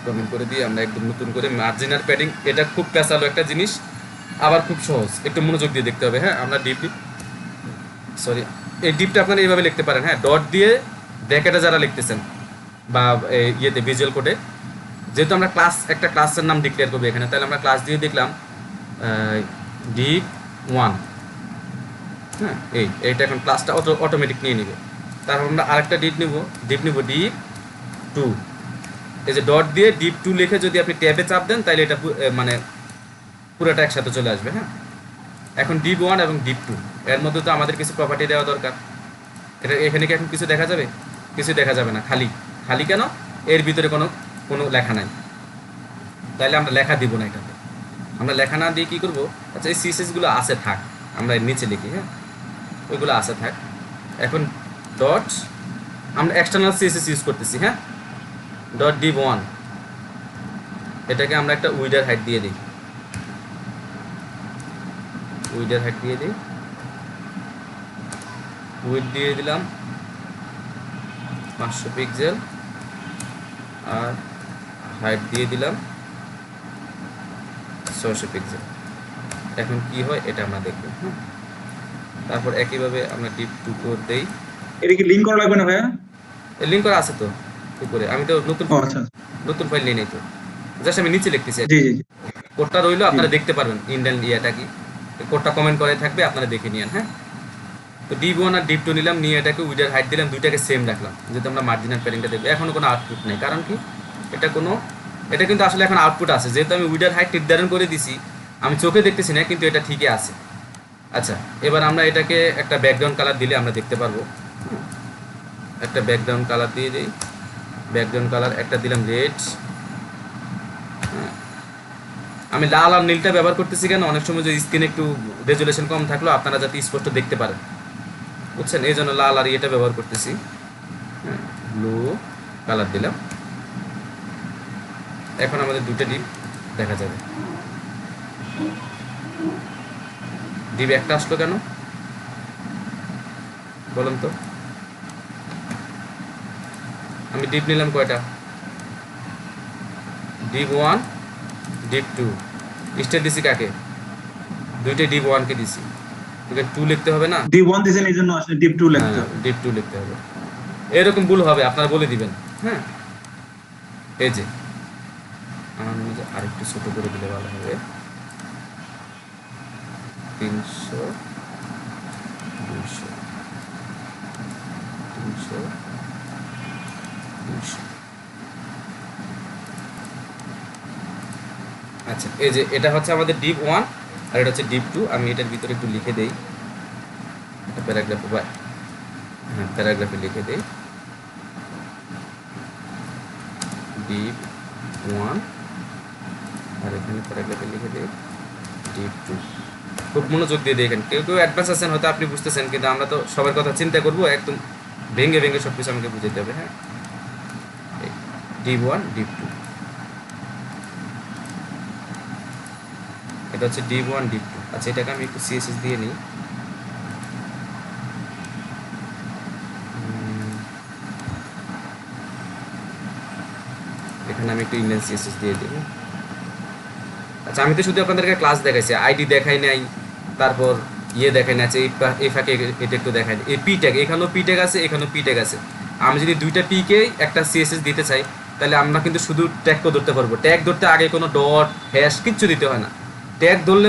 কমেন্ট করে দিয়ে আমরা একদম নতুন করে মার্জিন আর প্যাডিং, এটা খুব পেঁচালো একটা জিনিস, আবার খুব সহজ, একটু মনোযোগ দিয়ে দেখতে হবে। হ্যাঁ, আমরা সরি, এই ডিপটা আপনারা এইভাবে লিখতে পারেন। হ্যাঁ, ডট দিয়ে ব্র্যাকেটে যারা লিখতেছেন বা ইয়েতে ভিজুয়াল কোডে, যেহেতু আমরা একটা ক্লাসের নাম ডিক্লেয়ার করবো এখানে, তাহলে আমরা ক্লাস দিয়ে দেখলাম ডিপ 1। হ্যাঁ, এইটা এখন ক্লাসটা অটোমেটিক নিয়ে নিবে। তারপর আমরা আরেকটা ডিপ নিব ডিপ 2। এই যে ডট দিয়ে ডিপ 2 লিখে যদি আপনি ট্যাবে চাপ দেন, তাহলে এটা মানে পুরোটা একসাথে চলে আসবে। হ্যাঁ, এখন ডিপ 1 এবং ডিপ 2 এর মধ্যে তো আমাদের কিছু প্রপার্টি দেওয়া দরকার। এখানে কি এখন কিছু দেখা যাবে? কিছু দেখা যাবে না, খালি খালি কেন? এর ভিতরে কোনো লেখা নাই, তাইলে আমরা লেখা দিব না এটাতে। আমরা লেখা না দিয়ে কী করবো? আচ্ছা, এই সিএসএসগুলো আছে থাক, আমরা এর নিচে লিখি। হ্যাঁ, ওইগুলো আছে থাক। এখন ডট, আমরা এক্সটার্নাল সিএসএস ইউজ করতেছি। হ্যাঁ, ডট ডিপ 1, এটাকে আমরা একটা উইডার হাইট দিয়ে দিই। উইডার হাইট দিয়ে দিই, উইড দিয়ে দিলাম 500 পিক্সেল, আর হাইট দিয়ে দিলাম 600 পিক্সেল। এখন কি হয় এটা আমরা দেখব। হ্যাঁ, তারপর একইভাবে আমরা ডিপ 2 কোড দেই। এটা কি লিংক করা লাগবে না ভাইয়া? লিঙ্ক করা আছে তো উপরে, আমি তো আচ্ছা, নতুন ফাইল নিয়ে নেই তো, জাস্ট আমি নিচে লিখতেছি। জি জি জি। কোডটা রইলো, আপনারা দেখতে পারবেন ইন্ডিয়ান ইয়েটা কি, কোডটা কমেন্ট করে থাকবে, আপনারা দেখে নিন। হ্যাঁ, তো ডিপ 1 আর ডিপ 2 নিলাম, নিয়ে এটাকে উইডার হাইট দিলাম, দুইটাকে সেম রাখলাম, যেহেতু আমরা মার্জিনাল প্যাডিংটা দেখবো। এখনো কোনো আউটপুট নেই, কারণ কি? এটা কিন্তু আসলে এখন আউটপুট আছে, যেহেতু আমি উইডার হাইট নির্ধারণ করে দিছি, আমি চোখে দেখতেছি না, কিন্তু এটা ঠিকই আছে। আচ্ছা, এবার আমরা এটাকে একটা ব্যাকগ্রাউন্ড কালার দিলে আমরা দেখতে পারবো। একটা ব্যাকগ্রাউন্ড কালার দিয়ে দিই। ব্যাকগ্রাউন্ড কালার একটা দিলাম রেড। আমি লাল আর নীলটা ব্যবহার করতেছি কেন? অনেক সময় যে স্ক্রিনে একটু রেজুলেশন কম থাকলেও আপনারা যাতে স্পষ্ট দেখতে পারেন, বুঝছেন, এই জন্য লাল আর এটা ব্যবহার করতেছি। ব্লু কালার দিলাম। এখন আমাদের দুটো ডিপ দেখা যাবে। ডিপ একটা আসলো কেন বলুন তো? আমি ডিপ নিলাম কয়টা? Deep 1, deep 2। স্টেট দিছি কাকে? দুইটাই ডিপ 1 কে দিছি। তোকে 2 লিখতে হবে না? ডিপ 1 দিছেন, এই জন্য আসলে ডিপ 2 লিখতে হবে। ডিপ 2 লিখতে হবে। এরকম ভুল হবে, আপনারা বলে দিবেন। হ্যাঁ, এই যে আমার মনে হয় আরেকটু ছোট করে দিলে ভালো হবে। 300, 200, 300, 200। আচ্ছা, এই যে এটা হচ্ছে আমাদের ডিপ 1 আর এটা হচ্ছে ডিপ 2। আমি এটার ভিতরে একটু লিখে দেই, একটা প্যারাগ্রাফে প্যারাগ্রাফে লিখে দেই ডিপ 1, আর এখানে প্যারাগ্রাফে লিখে দেই ডিপ 2। খুব মনোযোগ দিয়ে দেখেন, কেউ অ্যাডভান্স আছেন হয়তো আপনি বুঝতেছেন, কিন্তু আমরা তো সবার কথা চিন্তা করবো, একদম ভেঙে ভেঙে সব কিছু আমাকে বুঝাইতে হবে। হ্যাঁ, ডিপ 1, ডিপ 2, এটা হচ্ছে ডিপ 1, ডিপ 2। আচ্ছা, এটাকে আমি একটু সিএসএস দিয়ে নিই। এখানে আমি একটু ইমেল সিএসএস দিয়ে দেবো। আচ্ছা, আমি তো শুধু আপনাদেরকে ক্লাস দেখাইছি, আইডি দেখাই নাই, তারপর দেখাই না, এই ফাঁকে এটা একটু দেখাই। এই পি ট্যাগ, এখানেও পি ট্যাগ আছে, এখানেও পি ট্যাগ আছে। আমি যদি দুইটা পিকে একটা সিএসএস দিতে চাই, তাহলে আমরা কিন্তু শুধু ট্যাগকে ধরতে পারবো। ট্যাগ ধরতে আগে কোনো ডট হ্যাশ কিচ্ছু দিতে হয় না। ট্যাগ ধরলে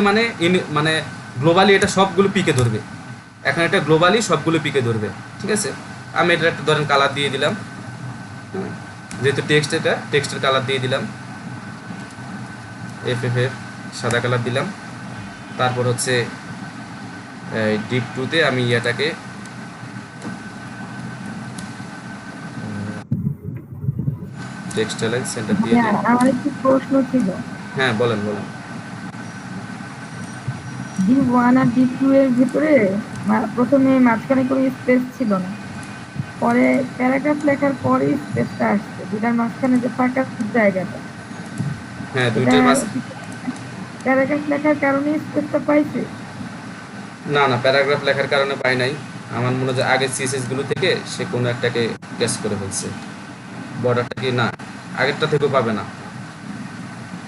মানে গ্লোবালি এটা সবগুলো পিকে ধরবে। এখন এটা গ্লোবালি সবগুলো পিকে ধরবে, ঠিক আছে। আমি এটা একটা ধরেন কালার দিয়ে দিলাম, যেহেতু টেক্সটের কালার দিয়ে দিলাম, FFF সাদা কালার দিলাম। তারপর হচ্ছে ডিপ 2-তে আমি এটাকে টেক্সটাইল সেন্টার দিয়ে দিই। আমার একটু প্রশ্ন ছিল। হ্যাঁ, বলেন। ডিপ 1 আর ডিপ 2 এর ভিতরে প্রথমে মাঝখানে কোনো স্পেস ছিল না, পরে প্যারাগ্রাফ লেখার পরে স্পেসটা আসছে, যেটার মাঝখানে যে ফাঁকা জায়গাটা, হ্যাঁ, দুইটার মাঝ প্যারাগ্রাফ লেখার কারণে স্পেসটা পাইছে। না, প্যারাগ্রাফ লেখার কারণে পাই নাই। আমার মনে হয় আগের সিএসএস গুলো থেকে সে কোনো একটাকে টেস্ট করে ফেলছে, বর্ডারটা কি না আগেরটা থেকেও পাবে না।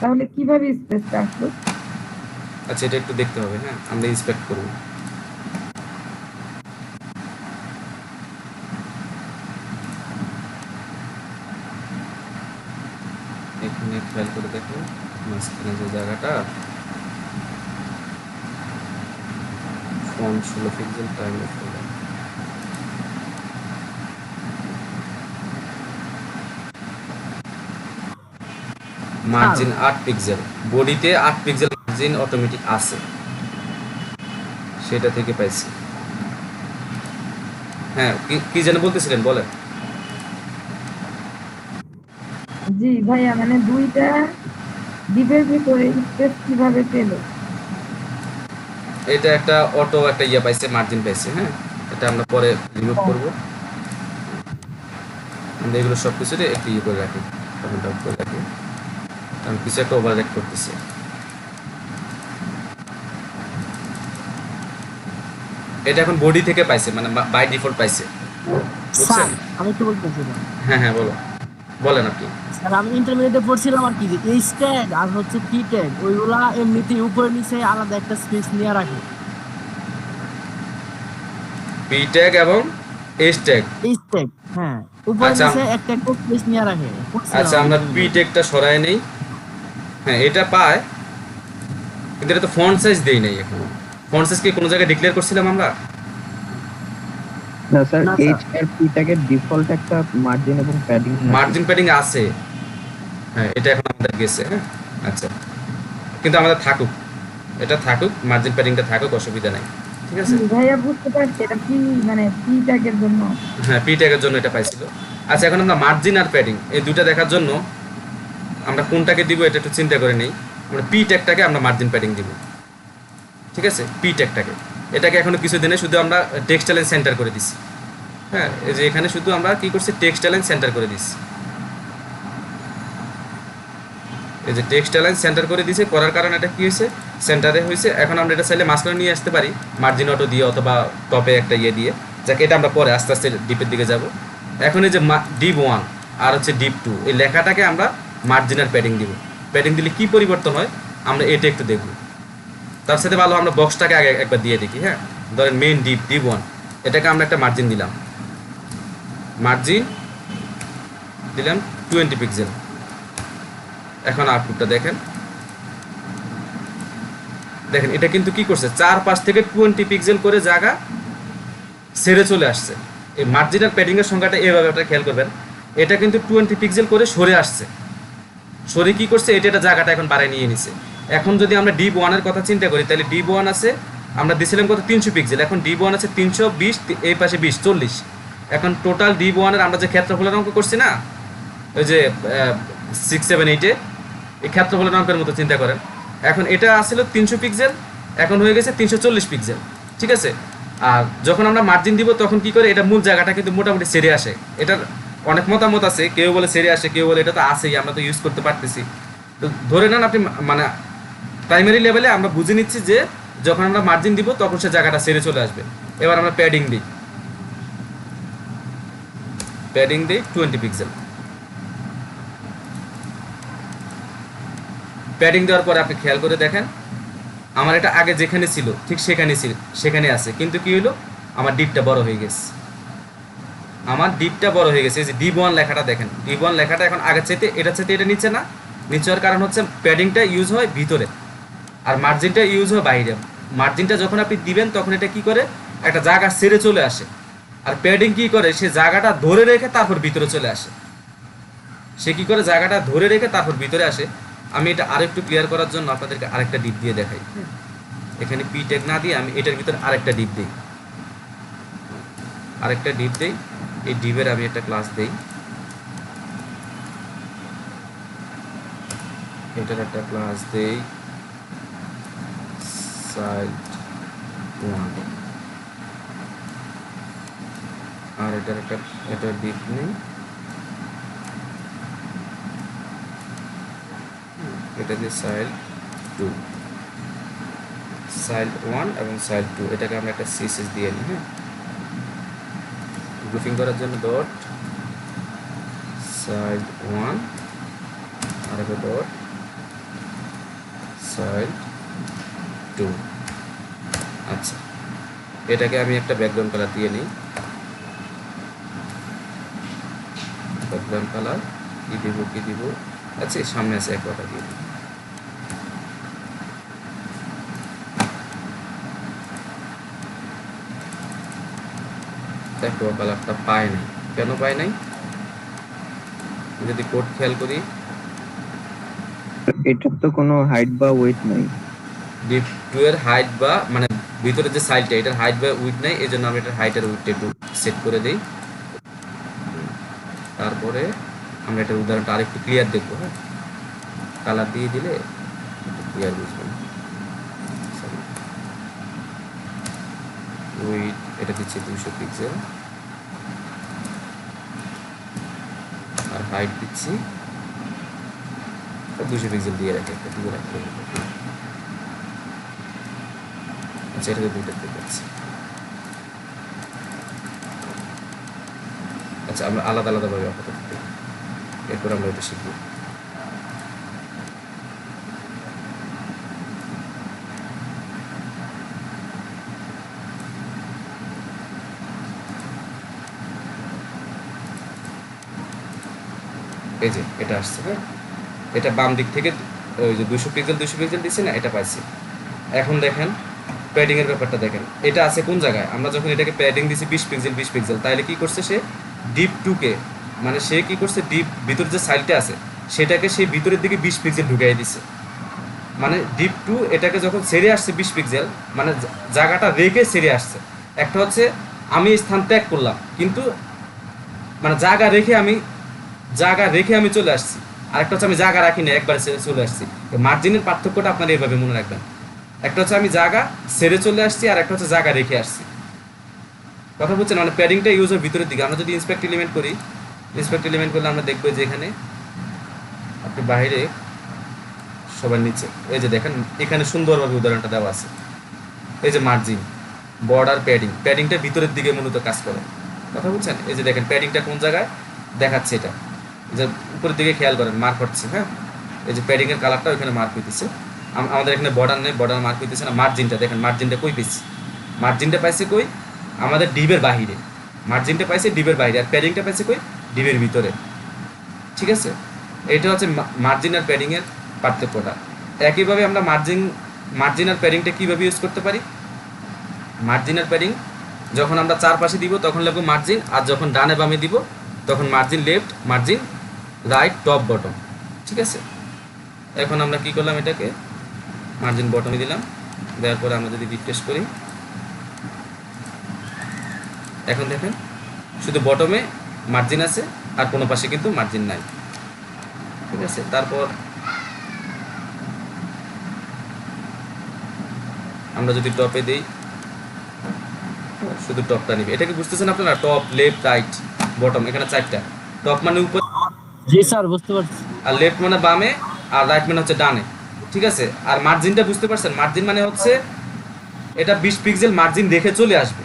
তাহলে কিভাবে স্পেসটা আসলো? আচ্ছা, এটা একটু দেখতে হবে। হ্যাঁ, আমরা ইন্সপেক্ট করব। এখানে খেয়াল করে দেখো মাঝখানে যে জায়গাটা font 16 pixel, time of margin 8 pixel, বডিতে 8 পিক্সেল মার্জিন অটোমেটিক আছে, সেটা থেকে পাইছি। হ্যাঁ, কি যেন বলতেছিলেন, বলেন। জি ভাইয়া, মানে দুইটা ডিপের ভিতরে স্পেস কিভাবে পেলো? এটা একটা অটো একটা ইয়ে পাইছে, মার্জিন পাইছে। হ্যাঁ, এটা আমরা পরে রিমুভ করব। আমরা এগুলো সব কিছুতে একটু ইয়ে করে রাখি, কমেন্ট আউট করে রাখি, কারণ কিছু একটা ওভাররাইট করতেছে। এটা এখন বডি থেকে পাইছে, মানে বাই ডিফল্ট পাইছে, স্যার বুঝছেন? আমি একটু বলতেছিলাম, হ্যাঁ হ্যাঁ, বলেন আপনি। স্যার আমি ইন্টারমিডিয়েটে পড়ছিলাম আর কি, যে এই স্ট্যাগ আর হচ্ছে পি ট্যাগ ওইগুলা এমনিতেই উপরে নিচে আলাদা একটা স্পেস নিয়ে রাখে। পি ট্যাগ এবং এস ট্যাগ। এই স্ট্যাগ, হ্যাঁ, উপরে আচ্ছা, নিচে একটা একটা স্পেস নিয়ে রাখে। আচ্ছা, আমরা পি ট্যাগটা সরাই নেই। হ্যাঁ, এটা পায়, কিন্তু এটা তো ফন্ট সাইজ দেই নাই এখন। ফন্ট সাইজ কি কোনো জায়গায় ডিক্লেয়ার করছিলাম আমরা? না স্যার, না, স্যার। এইচআরপি ট্যাগের ডিফল্ট একটা মার্জিন এবং প্যাডিং মার্জিন প্যাডিং আছে, হ্যাঁ, এটা এখন আমাদের গেছে। হ্যাঁ, আচ্ছা, কিন্তু আমাদের থাকুক, এটা থাকুক, মার্জিন প্যাডিংটা থাকুক, অসুবিধা নাই, ঠিক আছে। জি ভাইয়া, বুঝতে পারছি এটা কি, মানে পি ট্যাগের জন্য। হ্যাঁ, পি ট্যাগের জন্য এটা পাইছিল। আচ্ছা, এখন আমরা মার্জিন আর প্যাডিং এই দুটো দেখার জন্য আমরা কোনটাকে দিব এটা একটু চিন্তা করে নেই। আমরা পি ট্যাগটাকে আমরা মার্জিন প্যাডিং দিব, ঠিক আছে। পি ট্যাগটাকে, এটাকে এখনো কিছু দিনে শুধু আমরা টেক্সট লাইন সেন্টার করে দিছি। হ্যাঁ, এই যে এখানে শুধু আমরা কি করছি, টেক্সট লাইন সেন্টার করে দিছি। এই যে টেক্সট লাইন সেন্টার করে দিয়েছে, করার কারণে এটা কি হয়েছে, সেন্টারে হয়েছে। এখন আমরা এটা চাইলে মাঝখানে নিয়ে আসতে পারি মার্জিন অটো দিয়ে, অথবা টপে একটা ইয়ে দিয়ে, যাকে এটা আমরা পরে আস্তে আস্তে ডিপের দিকে যাব। এখন এই যে ডিপ 1 আর হচ্ছে ডিপ 2, এই লেখাটাকে আমরা মার্জিন আর প্যাডিং দিব। প্যাডিং দিলে কি পরিবর্তন হয় আমরা এটা একটু দেখব। তার সাথে ভালো আমরা বক্সটাকে আগে একবার দিয়ে দেখি। হ্যাঁ, ধরেন মেইন ডিপ 1, এটাকে আমরা একটা মার্জিন দিলাম, মার্জিন দিলাম 20 পিক্সেল। এখন আউটপুটটা দেখেন, এটা কিন্তু কি করছে, 4-5 থেকে 20 পিক্সেল করে জায়গা ছেড়ে চলে আসছে। এই মার্জিনাল প্যাডিং এর সংখ্যাটা এইভাবে আপনারা খেয়াল করবেন, এটা কিন্তু 20 পিক্সেল করে সরে আসছে। সরে কি করছে, এটা জায়গাটা এখন বাড়ায় নিয়ে নিছে। এখন যদি আমরা ডিপ 1 এর কথা চিন্তা করি, তাহলে ডিপ 1 আছে, আমরা দিছিলাম কত, 300 পিক্সেল, এখন ডিপ 1 আছে 320, এই পাশে 20, 40। এখন টোটাল ডিপ 1 এর আমরা যে ক্ষেত্রফলের অঙ্ক করছি না, ওই যে 6, 7, 8 এই ক্ষেত্রফলের অঙ্কের মতো চিন্তা করেন। এখন এটা আসছিল 300 পিক্সেল, এখন হয়ে গেছে 340 পিক্সেল, ঠিক আছে। আর যখন আমরা মার্জিন দিব তখন কি করে, এটা মূল জায়গাটা কিন্তু মোটামুটি সেরে আসে। এটার অনেক মতামত আছে, কেউ বলে সেরে আসে, কেউ বলে এটা তো আসেই, আমরা তো ইউজ করতে পারতেছি। তো ধরে নেন আপনি, মানে প্রাইমারি লেভেলে আমরা বুঝে নিচ্ছি যে যখন আমরা মার্জিন দিব তখন সে জায়গাটা সেরে চলে আসবে। এবার আমরা প্যাডিং দিই, 20 পিক্সেল। প্যাডিং দেওয়ার পরে আপনি খেয়াল করে দেখেন, আমার এটা আগে যেখানে ছিল ঠিক সেখানে আছে, কিন্তু কি হলো, আমার ডিপটা বড় হয়ে গেছে। এই যে ডিপ 1 লেখাটা দেখেন, ডিপ 1 লেখাটা এখন আগের চাইতে এটা নিচে না। নিচে হওয়ার কারণ হচ্ছে প্যাডিংটা ইউজ হয় ভিতরে, আর মার্জিনটা ইউজ হয় বাইরে। মার্জিনটা যখন আপনি দিবেন তখন এটা কি করে, একটা জায়গা ছেড়ে চলে আসে, আর প্যাডিং কি করে, সে জায়গাটা ধরে রেখে তারপর ভিতরে চলে আসে। জায়গাটা ধরে রেখে তারপর ভিতরে আসে। আমি এটা আরেকটু ক্লিয়ার করার জন্য আপনাদেরকে আরেকটা ডিপ দিয়ে দেখাই। এখানে পি ট্যাগ না দিয়ে আমি এটার ভিতরে আরেকটা ডিপ দিই, এই ডিপের আমি একটা ক্লাস দেই, এটার একটা ক্লাস দেই site1, আর এটা ডিপ নেই, এটা দিয়ে site1 এবং site2, এটাকে আমরা একটা সিএসএস দিয়ে নিই। হ্যাঁ, গ্রুপিং করার জন্য ডট site1 আর একটা ডট সাইড 2। আচ্ছা, এটাকে আমি একটা ব্যাকগ্রাউন্ড কালার দিয়ে নিই। ব্যাকগ্রাউন্ড কালার কি দিব, আচ্ছা এই সামনে আছে একটা দিয়ে দিই। দেখো কালারটা পায় নাই, কেন পায় নাই? যদি কোড খেয়াল করি, এটার তো কোনো হাইট বা ওয়েট নাই। ডিপ 2 এর হাইট বা মানে ভিতরে যে সাইডটা, এটার হাইট বা উইথ নাই, এই জন্য আমি এটার হাইট আর উইথটা একটু সেট করে দিই। তারপরে আমরা এটার উদাহরণটা আরেকটু ক্লিয়ার দেখবো। হ্যাঁ, কালার দিয়ে দিলে ক্লিয়ার বুঝবেন। উইথ এটা দিচ্ছি 200 পিক্সেল, আর হাইট দিচ্ছি 200 পিক্সেল দিয়ে রাখি, একটা দিয়ে রাখতে হবে। আচ্ছা, এটাকে দুইটা দেখাচ্ছি। আচ্ছা, আমরা আলাদা আলাদাভাবে আপাতত দেখি, এরপর আমরা এটা শিখব। এই যে এটা আসছে, হ্যাঁ, এটা বাম দিক থেকে ওই যে 200 পিক্সেল দিচ্ছে না, এটা পাইছি। এখন দেখেন প্যাডিং এর ব্যাপারটা দেখেন, এটা আছে কোন জায়গায়? আমরা যখন এটাকে প্যাডিং দিছি 20 পিক্সেল, তাহলে কি করছে সে? ডিপ 2 কে, মানে সে কি করছে, ডিপ ভিতর যে সাইডটা আছে সেটাকে সেই ভিতরের দিকে 20 পিক্সেল ঢুকাই দিছে। মানে ডিপ 2 এটাকে যখন ছেড়ে আসছে 20 পিক্সেল, মানে জায়গাটা রেখে ছেড়ে আসছে। একটা হচ্ছে আমি স্থান ত্যাগ করলাম, কিন্তু মানে জায়গা রেখে আমি চলে আসছি, আরেকটা হচ্ছে আমি জায়গা রাখি না, একবার চলে আসছি। মার্জিনের পার্থক্যটা আপনারা এইভাবে মনে রাখবেন। একটা হচ্ছে আমি জায়গা ছেড়ে চলে আসছি, আর একটা হচ্ছে জায়গা রেখে আসছি। কথা বলছেন? মানে প্যাডিংটা ইউজের ভিতরের দিকে। আমরা যদি ইন্সপেক্ট এলিমেন্ট করলে আমরা দেখবো যে এখানে আপনি বাইরে সবার নিচে এই যে দেখেন, এখানে সুন্দরভাবে উদাহরণটা দেওয়া আছে। এই যে মার্জিন, বর্ডার, প্যাডিংটা ভিতরের দিকে মূলত কাজ করে। কথা বলছেন? এই যে দেখেন প্যাডিংটা কোন জায়গায় দেখাচ্ছে, এটা যে উপরের দিকে খেয়াল করেন, মার্ক হচ্ছে। হ্যাঁ, এই যে প্যাডিং এর কালারটা ওইখানে মার্ক হইতেছে। আমাদের এখানে বর্ডার নেই, বর্ডার মার্ক হইতেছে না। মার্জিনটা দেখেন, মার্জিনটা কই পেয়েছি? মার্জিনটা পাইছে কই? আমাদের ডিবের বাহিরে। মার্জিনটা পাইছে ডিবের বাইরে, আর প্যাডিংটা পাইছে কই? ডিবের ভিতরে। ঠিক আছে, এটা হচ্ছে মার্জিন আর প্যাডিং এর পার্থক্যটা। একইভাবে আমরা মার্জিন আর প্যাডিংটা কিভাবে ইউজ করতে পারি? মার্জিন আর প্যাডিং যখন আমরা চারপাশে দিব তখন লিখব মার্জিন, আর যখন ডানে বামে দিব তখন margin left, margin right, top bottom. ঠিক আছে, এখন আমরা কি করলাম, এটাকে মার্জিন বটমে দিলাম। দেওয়ার পরে আমরা যদি রিফ্রেশ করি, এখন দেখেন শুধু বটমে মার্জিন আছে, আর কোনো পাশে কিন্তু মার্জিন নাই। ঠিক আছে, তারপর আমরা যদি টপে দিই, শুধু টপটা নিবে। এটাকে বুঝতেছেন আপনারা? টপ, লেফট, রাইট, বটম, এখানে চারটা। টপ মানে উপর, জি স্যার, বুঝতে পারছি। আর লেফট মানে বামে, আর রাইট মানে হচ্ছে ডানে। ঠিক আছে, আর মার্জিনটা বুঝতে পারছেন? মার্জিন মানে হচ্ছে এটা 20 পিক্সেল মার্জিন রেখে চলে আসবে।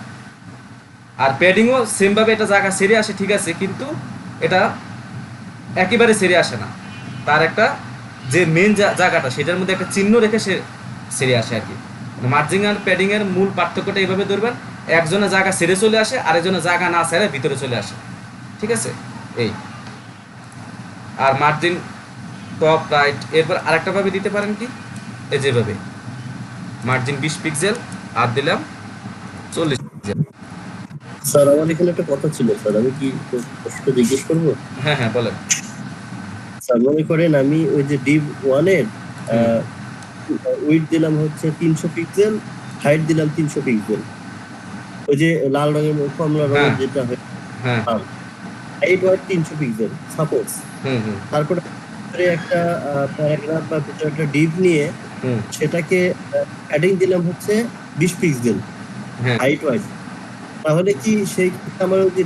আর প্যাডিংও সেম ভাবে এটা জায়গা সেরে আসে, ঠিক আছে, কিন্তু এটা একেবারে সেরে আসে না। তার একটা যে মেন জায়গাটা সেটার মধ্যে একটা চিহ্ন রেখে সে সেরে আসে আর কি। মার্জিন আর প্যাডিং এর মূল পার্থক্যটা এইভাবে ধরবেন, একজনের জায়গা সেরে চলে আসে, আরেকজনের জায়গা না সেরে ভিতরে চলে আসে। ঠিক আছে, এই। আর মার্জিন টপ, রাইট, এরপর আরেকটা ভাবে দিতে পারেন কি, এই যেভাবে মার্জিন 20 পিক্সেল আর দিলাম 40 পিক্সেল। স্যার আমার এখানে একটা কথা ছিল স্যার, আমি কি প্রশ্ন জিজ্ঞেস করবো? হ্যাঁ হ্যাঁ, বলেন। স্যার মনে করেন আমি ওই যে ডিভ 1 এর উইডথ দিলাম হচ্ছে 300 পিক্সেল, হাইট দিলাম 300 পিক্সেল, ওই যে লাল রঙের কমলা রঙের যেটা হয়, হ্যাঁ, হাইট হয় 300 পিক্সেল সাপোজ। হুম, তারপরে একটা প্যারাগ্রাফ বা কিছু একটা ডিভ নিয়ে সেটাকে প্যাডিং দিলাম হচ্ছে 20 পিক্সেল হ্যাঁ। Height wise. তাহলে কি সেই আমার যে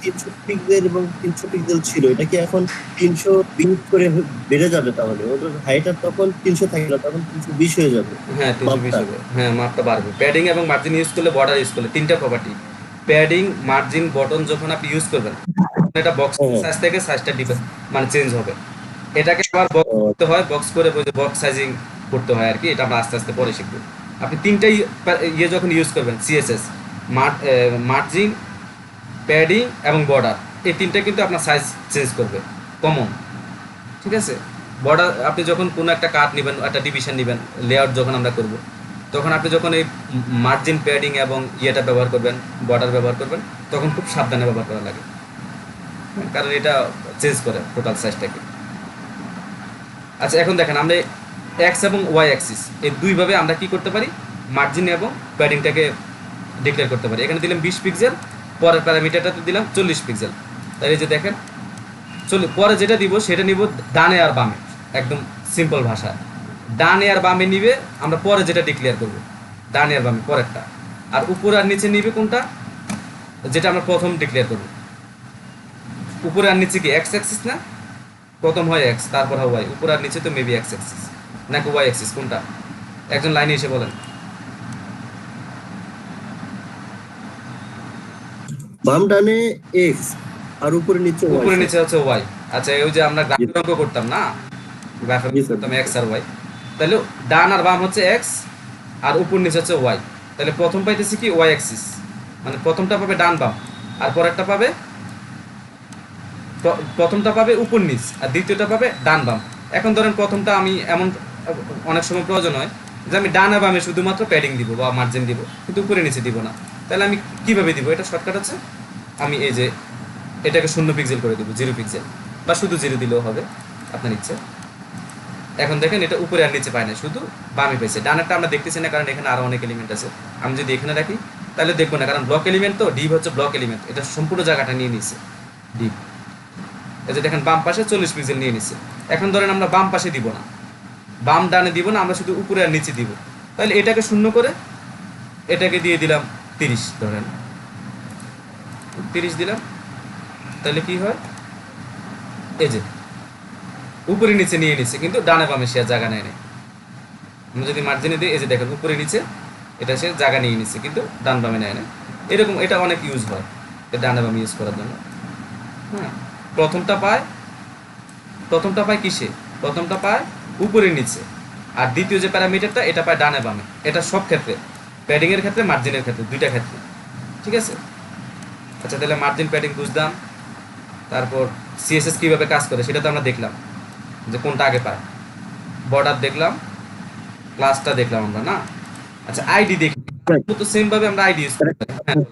300 পিক্সেল এবং 300 পিক্সেল ছিল, এটা কি এখন 320 করে বেড়ে যাবে? তাহলে ওটার হাইট আর তখন 300 থাকবে না, তখন 320 হয়ে যাবে। হ্যাঁ, 320 হবে। হ্যাঁ, মাপটা বাড়বে। প্যাডিং এবং মার্জিন ইউজ করলে, বর্ডার ইউজ করলে, তিনটা প্রপার্টি, প্যাডিং, মার্জিন, বটন যখন আপনি ইউজ করবেন, এটা বক্স সাইজ থেকে সাইজটা মানে চেঞ্জ হবে। এটাকে আবার বক্স করতে হয়, বক্স করে বক্স সাইজিং করতে হয় আর কি, এটা আমরা আস্তে আস্তে পরে শিখবো। আপনি তিনটাই ইয়ে যখন ইউজ করবেন, সিএসএস, মার্জিন, প্যাডিং এবং বর্ডার, এই তিনটা কিন্তু আপনার সাইজ চেঞ্জ করবে কমন, ঠিক আছে। বর্ডার আপনি যখন কোনো একটা কাট নেবেন, একটা ডিভিশন নেবেন, লেআউট যখন আমরা করব, তখন আপনি যখন এই মার্জিন, প্যাডিং এবং ইয়েটা ব্যবহার করবেন, বর্ডার ব্যবহার করবেন, তখন খুব সাবধানে ব্যবহার করা লাগে, কারণ এটা চেঞ্জ করে টোটাল সাইজটাকে। আচ্ছা এখন দেখেন আমরা এক্স এবং ওয়াই অ্যাক্সিস এই দুইভাবে আমরা কি করতে পারি, মার্জিন এবং প্যাডিংটাকে ডিক্লেয়ার করতে পারি। এখানে দিলাম 20 পিক্সেল, পরের প্যারামিটারটাতে দিলাম 40 পিক্সেল। তাই এই যে দেখেন পরে যেটা দিব সেটা নিব ডানে আর বামে, একদম সিম্পল ভাষা, ডানে আর বামে নিবে আমরা পরে যেটা ডিক্লেয়ার করব, ডানে আর বামে পরেরটা, আর উপরে আর নিচে নিবে কোনটা, যেটা আমরা প্রথম ডিক্লেয়ার করব। উপরে আর নিচে কি এক্স অ্যাক্সিস না, প্রথম হয় এক্স তারপর হয় ওয়াই, উপরে আর নিচে তো মেবি এক্স অ্যাক্সিস নাকি ওয়াই অ্যাক্সিস, কোনটা একজন লাইনে এসে বলেন। বাম ডানে এক্স আর উপরে নিচে উপরে y। নিচে হচ্ছে ওয়াই। আচ্ছা ওই যে আমরা গ্রাফের অঙ্ক করতাম না, গ্রাফের জি স্যার। করতাম এক্স আর ওয়াই, তাহলে ডান আর বাম হচ্ছে এক্স আর উপর নিচে হচ্ছে ওয়াই। তাহলে প্রথম পাইতেছি কি ওয়াই অ্যাক্সিস, মানে প্রথমটা পাবে ডান বাম, আর পরেরটা পাবে প্রথমটা পাবে উপর নিচ, আর দ্বিতীয়টা পাবে ডান বাম। এখন ধরেন প্রথমটা আমি এমন অনেক সময় প্রয়োজন হয় যে আমি ডান আর বামে শুধুমাত্র প্যাডিং দিব বা মার্জিন দিব, কিন্তু উপরে নিচে দিব না। তাহলে আমি কিভাবে দিব, এটা শর্টকাট হচ্ছে আমি এই যে এটাকে 0 পিক্সেল করে দেবো, 0 পিক্সেল, বা শুধু 0 দিলেও হবে আপনার ইচ্ছে। এখন দেখেন এটা উপরে আর নিচে পায় না, শুধু বামে পেয়েছে, ডানেরটা আমরা দেখতেছি না কারণ এখানে আরো অনেক এলিমেন্ট আছে। আমি যদি এখানে রাখি তাহলে দেখবো না, কারণ ব্লক এলিমেন্ট তো, ডিপ হচ্ছে ব্লক এলিমেন্ট, এটা সম্পূর্ণ জায়গাটা নিয়ে নিচ্ছে ডিপ। এই যে দেখেন বাম পাশে 40 পিক্সেল নিয়ে নিচ্ছে। এখন ধরেন আমরা বাম পাশে দিব না, বাম ডানে দিব না, আমরা শুধু উপরে আর নিচে দিব। তাহলে এটাকে 0 করে এটাকে দিয়ে দিলাম 30, ধরেন 30 দিলাম, তাহলে কি হয়, এই যে উপরে নিচে নিয়ে নিচ্ছে, কিন্তু ডানে বামে সে জায়গা নেয় নাই। আমরা যদি মার্জিনে দিই, এই যে দেখেন উপরে নিচে এটা সে জায়গা নিয়ে নিচ্ছে, কিন্তু ডান বামে নেয় না। এরকম এটা অনেক ইউজ হয় ডানে বামে ইউজ করার জন্য। হ্যাঁ, প্রথমটা পায় কিসে, প্রথমটা পায় উপরে নিচে, আর দ্বিতীয় যে প্যারামিটারটা এটা পায় ডানে বামে। এটা সব ক্ষেত্রে, প্যাডিং এর ক্ষেত্রে, মার্জিনের ক্ষেত্রে, দুইটা ক্ষেত্রে, ঠিক আছে। আচ্ছা তাহলে মার্জিন প্যাডিং বুঝলাম, তারপর সিএসএস কিভাবে কাজ করে সেটা তো আমরা দেখলাম যে কোনটা আগে পায়, বর্ডার দেখলাম, ক্লাসটা দেখলাম আমরা না। আচ্ছা আইডি দেখি তো সেম ভাবে আমরা আইডি ইউজ করতে পারি। হ্যাঁ,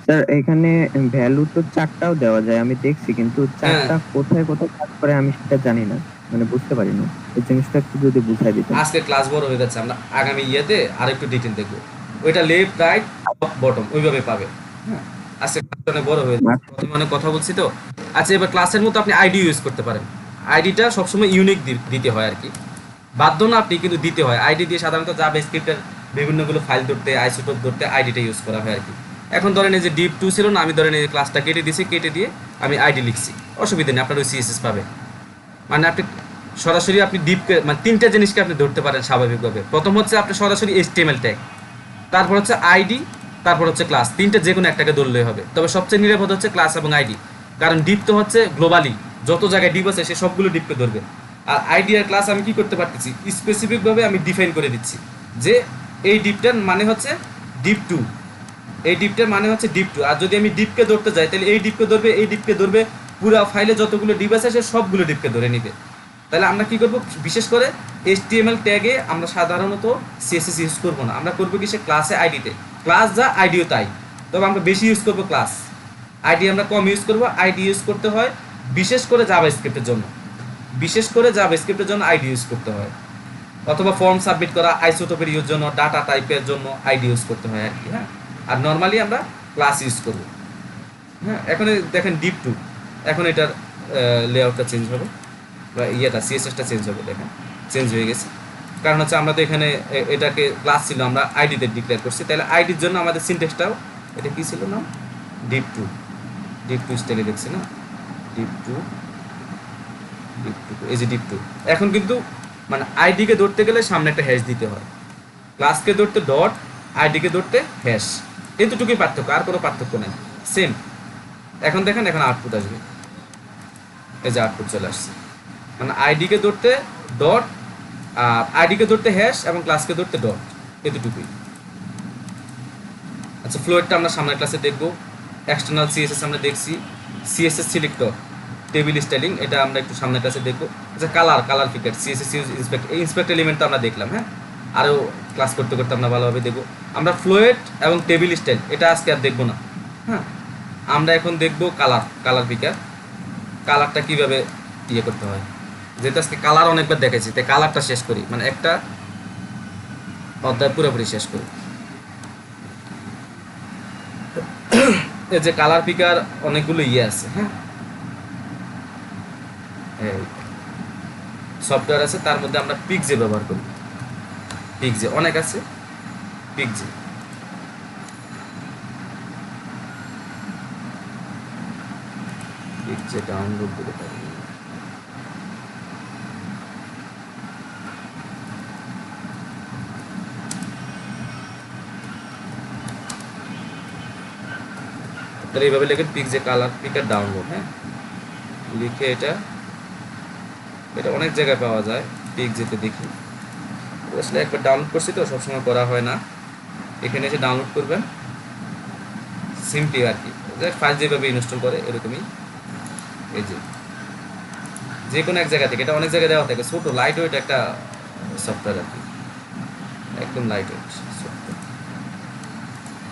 স্যার এখানে ভ্যালু তো 4টাও দেওয়া যায়, আমি দেখছি, কিন্তু 4টা কোথায় কোথায় কাজ করে আমি সেটা জানি না, মানে বুঝতে পারি না। এই জিনিসটা একটু যদি বুঝাই দিতেন। আজকে ক্লাস বড় হয়ে যাচ্ছে, আমরা আগামী ইয়েতে আর একটু ডিটেল দেখবো, ওইটা লেফট রাইট টপ বটম ওইভাবে পাবে। হ্যাঁ, আজকে ক্লাসটা অনেক বড় হয়ে যাচ্ছে, প্রথমে অনেক কথা বলছি তো। আচ্ছা এবার ক্লাসের মতো আপনি আইডি ইউজ করতে পারেন, আইডিটা সবসময় ইউনিক দিতে হয় আর কি, বাধ্য না আপনি, কিন্তু দিতে হয়। আইডি দিয়ে সাধারণত জাভাস্ক্রিপ্টের বিভিন্নগুলো ফাইল ধরতে, আইসোটোপ ধরতে আইডিটা ইউজ করা হয় আর কি। এখন ধরেন এই যে ডিপ 2 ছিল না, আমি ধরেন এই ক্লাসটা কেটে দিয়েছি, কেটে দিয়ে আমি আইডি লিখছি, অসুবিধা নেই, আপনার ওই সিএসএস পাবে। মানে আপনি সরাসরি আপনি ডিপকে, মানে তিনটা জিনিসকে আপনি ধরতে পারেন স্বাভাবিকভাবে। প্রথম হচ্ছে আপনি সরাসরি HTML ট্যাগ, তারপর হচ্ছে আইডি, তারপর হচ্ছে ক্লাস, তিনটা যে কোনো একটাকে ধরলেই হবে। তবে সবচেয়ে নিরাপদ হচ্ছে ক্লাস এবং আইডি, কারণ ডিপ তো হচ্ছে গ্লোবালি, যত জায়গায় ডিপ আছে সে সবগুলো ডিপকে ধরবে। আর আইডি আর ক্লাস আমি কি করতে পারতেছি, স্পেসিফিকভাবে আমি ডিফাইন করে দিচ্ছি যে এই ডিপটার মানে হচ্ছে ডিপ 2, এই ডিপটার মানে হচ্ছে ডিপ 2। আর যদি আমি ডিপকে ধরতে যাই তাহলে এই ডিপকে ধরবে, এই ডিপকে ধরবে, পুরো ফাইলে যতগুলো ডিপ আছে সে সবগুলো ডিপকে ধরে নিবে। তাহলে আমরা কি করব, বিশেষ করে HTML ট্যাগে আমরা সাধারণত CSS ইউজ করব না, আমরা করব কি সে ক্লাসে আইডিতে, ক্লাস যা আইডিও তাই, তবে আমরা বেশি ইউজ করব ক্লাস, আইডি আমরা কম ইউজ করব। আইডি ইউজ করতে হয় বিশেষ করে জাভাস্ক্রিপ্টের জন্য, বিশেষ করে জাভাস্ক্রিপ্টের জন্য আইডি ইউজ করতে হয়, অথবা ফর্ম সাবমিট করা, আইসোটোপের ইউজ জন্য, ডাটা টাইপের জন্য আইডি ইউজ করতে হয় আর কি। হ্যাঁ, আর নর্মালি আমরা ক্লাস ইউজ করব। হ্যাঁ, এখন দেখেন ডিপ 2, এখন এটার লেআউটটা চেঞ্জ হবে, বা ইয়েটা সিএসএসটা চেঞ্জ হবে, দেখেন চেঞ্জ হয়ে গেছে। কারণ হচ্ছে আমরা তো এখানে এটাকে ক্লাস ছিল, আমরা আইডিতে ডিক্লেয়ার করছি, তাহলে আইডির জন্য আমাদের সিনট্যাক্সটাও, এটা কি ছিল না, ডিপ 2, ডিপ 2 স্টাইলে দেখছি না, ডিপ 2, এই যে ডিপ 2। এখন কিন্তু মানে আইডিকে ধরতে গেলে সামনে একটা হ্যাশ দিতে হয়, ক্লাসকে ধরতে ডট, আইডিকে ধরতে হ্যাশ, এতটুকুই পার্থক্য, আর কোনো পার্থক্য নেই, সেম। এখন দেখেন এখন আউটপুট আসবে, এই যে আউটপুট চলে আসছে, মানে আইডিকে ধরতে ডট, আর আইডিকে ধরতে হ্যাশ এবং ক্লাসকে ধরতে ডট, এতটুকুই। আচ্ছা, ফ্লোয়েটটা আমরা সামনের ক্লাসে দেখবো। এক্সটার্নাল সিএসএস আমরা দেখছি, সিএসএস সিলেক্টর, টেবিল স্টাইলিং, এটা আমরা একটু সামনের ক্লাসে দেখবো। আচ্ছা, কালার ফিকার, সিএসএস ইউজ ইন্সপেক্ট, এই ইন্সপেক্ট এলিমেন্টটা আমরা দেখলাম। হ্যাঁ, আরও ক্লাস করতে করতে আমরা ভালোভাবে দেখবো। আমরা ফ্লোয়েট এবং টেবিল স্টাইল এটা আজকে আর দেখবো না। হ্যাঁ, আমরা এখন দেখবো কালার ফিকার, কালারটা কীভাবে ইয়ে করতে হয়। যেহেতু আজকে কালার অনেকবার দেখেছি, তাই কালারটা শেষ করি, মানে একটা অধ্যায় পুরোপুরি শেষ করি। এই যে কালার পিকার অনেকগুলো ইয়ে আছে। হ্যাঁ, সফটওয়্যার আছে, তার মধ্যে আমরা পিকজে ব্যবহার করি। পিকজে অনেক আছে, পিকজে ডাউনলোড করতে পারি। তাহলে এইভাবে লিখে পিকজে কালার পিকার ডাউনলোড। হ্যাঁ, লিখে এটা অনেক জায়গায় পাওয়া যায়, পিকজেতে দেখি। আসলে একবার ডাউনলোড করছি তো, সবসময় করা হয় না। এখানে এসে ডাউনলোড করবেন সিম্পলি আর কি, ফাইল যেভাবে ইনস্টল করে এরকমই। এই যে কোনো এক জায়গা থেকে, এটা অনেক জায়গায় দেওয়া থাকে, ছোটো লাইট ওয়েট একটা সফটওয়্যার আর কি, একদম লাইট ওয়েট সফটওয়্যার।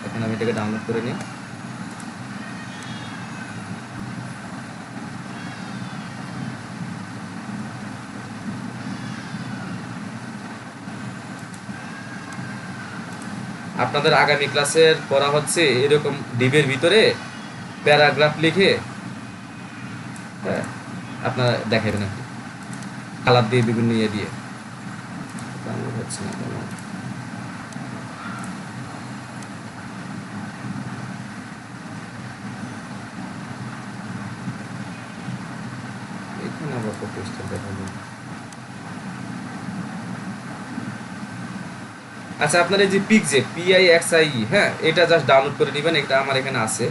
এখন আমি এটাকে ডাউনলোড করে নিই। আপনাদের আগামী ক্লাসের পড়া হচ্ছে এরকম ডিবের ভিতরে প্যারাগ্রাফ লিখে আপনারা দেখাবেন আর কি, কালার দিয়ে বিভিন্ন ইয়ে দিয়ে। হচ্ছে না কেন? এখানে আবার কত স্টাইল দেখাবো। আচ্ছা, আপনার এই যে পিকজে PIXIE, হ্যাঁ, এটা জাস্ট ডাউনলোড করে নেবেন। এটা আমার এখানে আছে।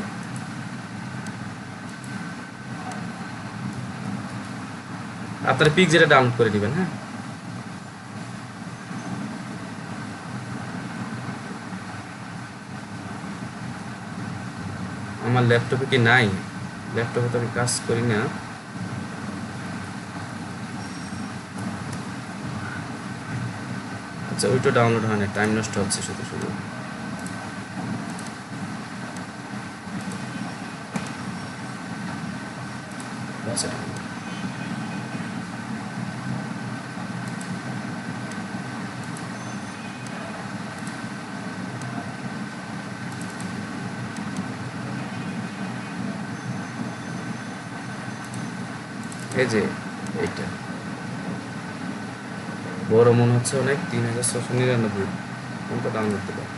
আপনারা পিকজেটা ডাউনলোড করে নেবেন। হ্যাঁ, আমার ল্যাপটপে কি নাই, ল্যাপটপে তো আমি কাজ করি না। আচ্ছা, ওইটা ডাউনলোড হয় না, টাইম নষ্ট হচ্ছে শুধু শুধু। আচ্ছা, এই যে এইটা বড় মনে হচ্ছে অনেক, 3699, কোনটা ডাউনলোড করতে পারি।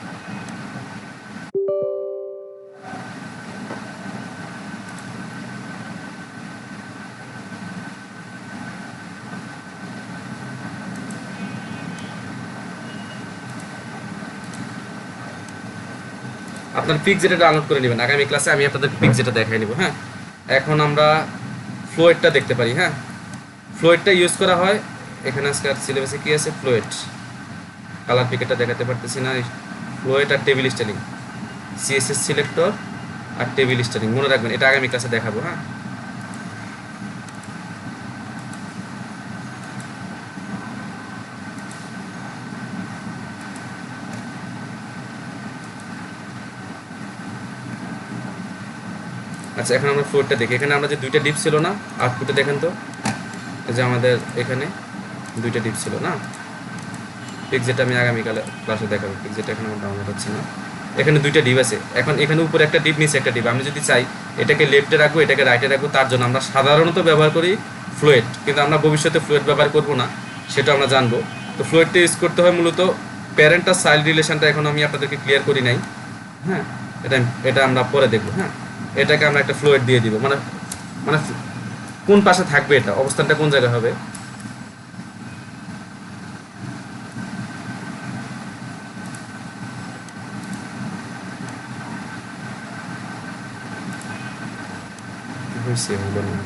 আপনার পিকজেটা ডাউনলোড করে নেবেন। আগামী ক্লাসে আমি আপনাদের পিকজেটা দেখাই নিব। হ্যাঁ, এখন আমরা ফ্লোয়েটটা দেখতে পারি। হ্যাঁ, ফ্লোয়েটটা ইউজ করা হয় এখানে। আজকের সিলেবাসে কি আছে? ফ্লোয়েট। কালার পিকেটটা দেখাতে পারতেছি না। ফ্লোয়েট আর টেবিল স্টাইলিং, সিএসএস সিলেক্টর আর টেবিল স্টাইলিং মনে রাখবেন, এটা আগামী ক্লাসে দেখাবো। হ্যাঁ, আচ্ছা, এখন আমরা ফ্লোরটা দেখি। এখানে আমরা যে দুইটা ডিপ ছিল না, আউটপুটে দেখেন তো, যে আমাদের এখানে দুইটা ডিপ ছিল না। পিকজেটা আমি আগামীকালে ক্লাসে দেখাবো। পিকজেটা এখানে আমার ডাউনলোড হচ্ছে না। এখানে দুইটা ডিপ আছে। এখন এখানে উপরে একটা ডিপ, নিচে একটা ডিপ। আমি যদি চাই এটাকে লেফটে রাখবো, এটাকে রাইটে রাখবো, তার জন্য আমরা সাধারণত ব্যবহার করি ফ্লোয়েট, কিন্তু আমরা ভবিষ্যতে ফ্লোয়েট ব্যবহার করব না, সেটা আমরা জানবো। তো ফ্লোয়েটটা ইউজ করতে হয় মূলত প্যারেন্ট আর চাইল্ড রিলেশনটা এখন আমি আপনাদেরকে ক্লিয়ার করি নাই। হ্যাঁ, এটা আমরা পরে দেখবো। হ্যাঁ, এটাকে আমরা একটা ফ্লোয়েট দিয়ে দিব, মানে মানে কোন পাশে থাকবে, এটা অবস্থানটা কোন জায়গায় হবে। হয়েছে হলো না।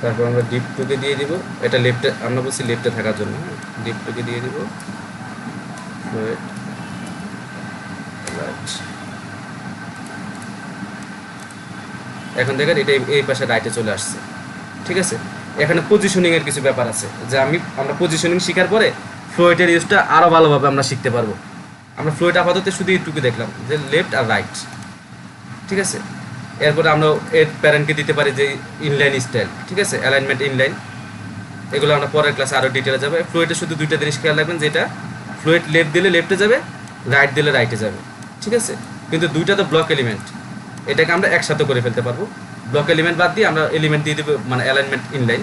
তারপর আমরা ডিপ টুকে দিয়ে দিব, এটা লেফটে, আমরা বলছি লেফটে থাকার জন্য, হ্যাঁ ডিপ টুকে দিয়ে দিব ফ্লুইড রাইট। এখন দেখেন এটা এই পাশে রাইটে চলে আসছে, ঠিক আছে। এখানে পজিশনিং এর কিছু ব্যাপার আছে, যে আমরা পজিশনিং শেখার পরে ফ্লুইডের ইউজটা আরো ভালোভাবে আমরা শিখতে পারবো। আমরা ফ্লুইড আপাতত শুধু এইটুকু দেখলাম যে লেফট আর রাইট, ঠিক আছে। এরপরে আমরা এর প্যারেন্টকে দিতে পারি যে ইনলাইন স্টাইল, ঠিক আছে, অ্যালাইনমেন্ট ইনলাইন, এগুলো আমরা পরের ক্লাসে আরও ডিটেলে যাবে। ফ্লুইডে শুধু দুইটা জিনিস খেয়াল রাখবেন, যেটা ফ্লুইড লেফট দিলে লেফটে যাবে, রাইট দিলে রাইটে যাবে, ঠিক আছে। কিন্তু দুইটা তো ব্লক এলিমেন্ট, এটাকে আমরা একসাথে করে ফেলতে পারবো। ব্লক এলিমেন্ট বাদ দিয়ে আমরা এলিমেন্ট দিয়ে দেবো, মানে অ্যালাইনমেন্ট ইনলাইন।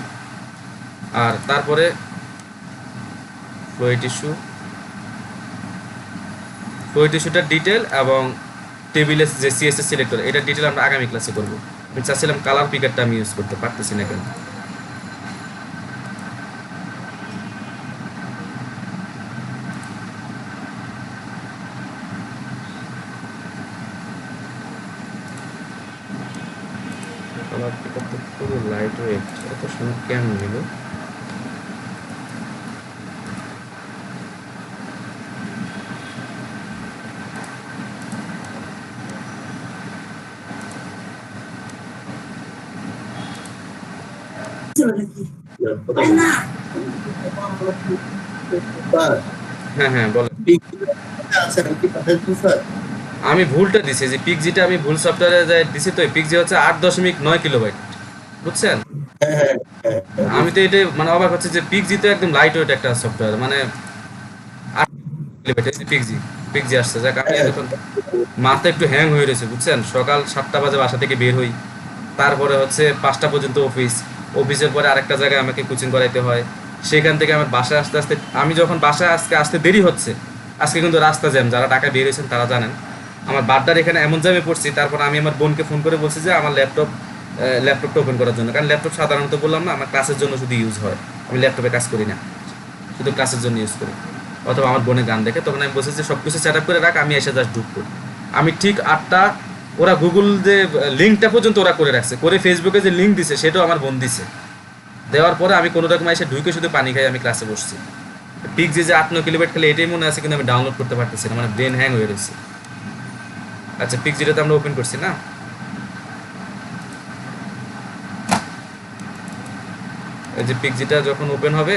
আর তারপরে ফ্লুইড ইস্যুটার ডিটেল এবং টেবিলের যে সিএসএস সিলেক্টর, এটা ডিটেল আমরা আগামী ক্লাসে করবো। আমি চাচ্ছিলাম কালার পিকারটা আমি ইউজ করতে পারতেছি না কেন। কালার পিকার তো পুরো লাইট ওয়েট, এত সময় কেন নিল? হ্যাঁ হ্যাঁ বলেন। আমি ভুলটা দিছি, যে পিক জিটা আমি ভুল সফটওয়্যারে যাই দিছি, তো পিক জি হচ্ছে 8.9 কিলোবাইট, বুঝছেন। আমি তো এটা মানে অবাক হচ্ছে যে পিক জি তো একদম লাইট ওয়েট একটা সফটওয়্যার, মানে 8 কিলোবাইট পিক জি আসছে। যাক, আমি এখন মাথা একটু হ্যাং হয়ে রয়েছে, বুঝছেন। সকাল 7টা বাজে বাসা থেকে বের হই, তারপরে হচ্ছে 5টা পর্যন্ত অফিসের পরে আরেকটা জায়গায় আমাকে কোচিং করাইতে হয়, সেখান থেকে আমার বাসায় আসতে আসতে, আমি যখন বাসায় আসতে দেরি হচ্ছে, আজকে কিন্তু রাস্তা জ্যাম, যারা ঢাকায় বের হয়েছেন তারা জানেন। আমার বাড্ডার এখানে এমন জ্যামে পড়ছি, তারপর আমি আমার বোনকে ফোন করে বলছি যে আমার ল্যাপটপটা ওপেন করার জন্য, কারণ ল্যাপটপ সাধারণত বললাম না আমার ক্লাসের জন্য শুধু ইউজ হয়, আমি ল্যাপটপে কাজ করি না, শুধু ক্লাসের জন্য ইউজ করি, অথবা আমার বোনের গান দেখে। তখন আমি বলছি যে সব কিছু সেট আপ করে রাখ, আমি এসে জাস্ট ঢুকবো। আমি ঠিক 8টা, ওরা গুগল যে লিঙ্কটা পর্যন্ত ওরা করে রাখছে, করে ফেসবুকে যে লিঙ্ক দিছে সেটাও আমার বোন দিছে, দেওয়ার পরে আমি কোনো রকম এসে ঢুকে শুধু পানি খাই, আমি ক্লাসে বসছি। পিক যে 8-9 কিলোবাইট খালি এটাই মনে আছে, কিন্তু আমি ডাউনলোড করতে পারতেছি না, মানে ব্রেন হ্যাং হয়ে রয়েছে। আচ্ছা, পিক জিটা তো আমরা ওপেন করছি না, এই যে পিক জিটা যখন ওপেন হবে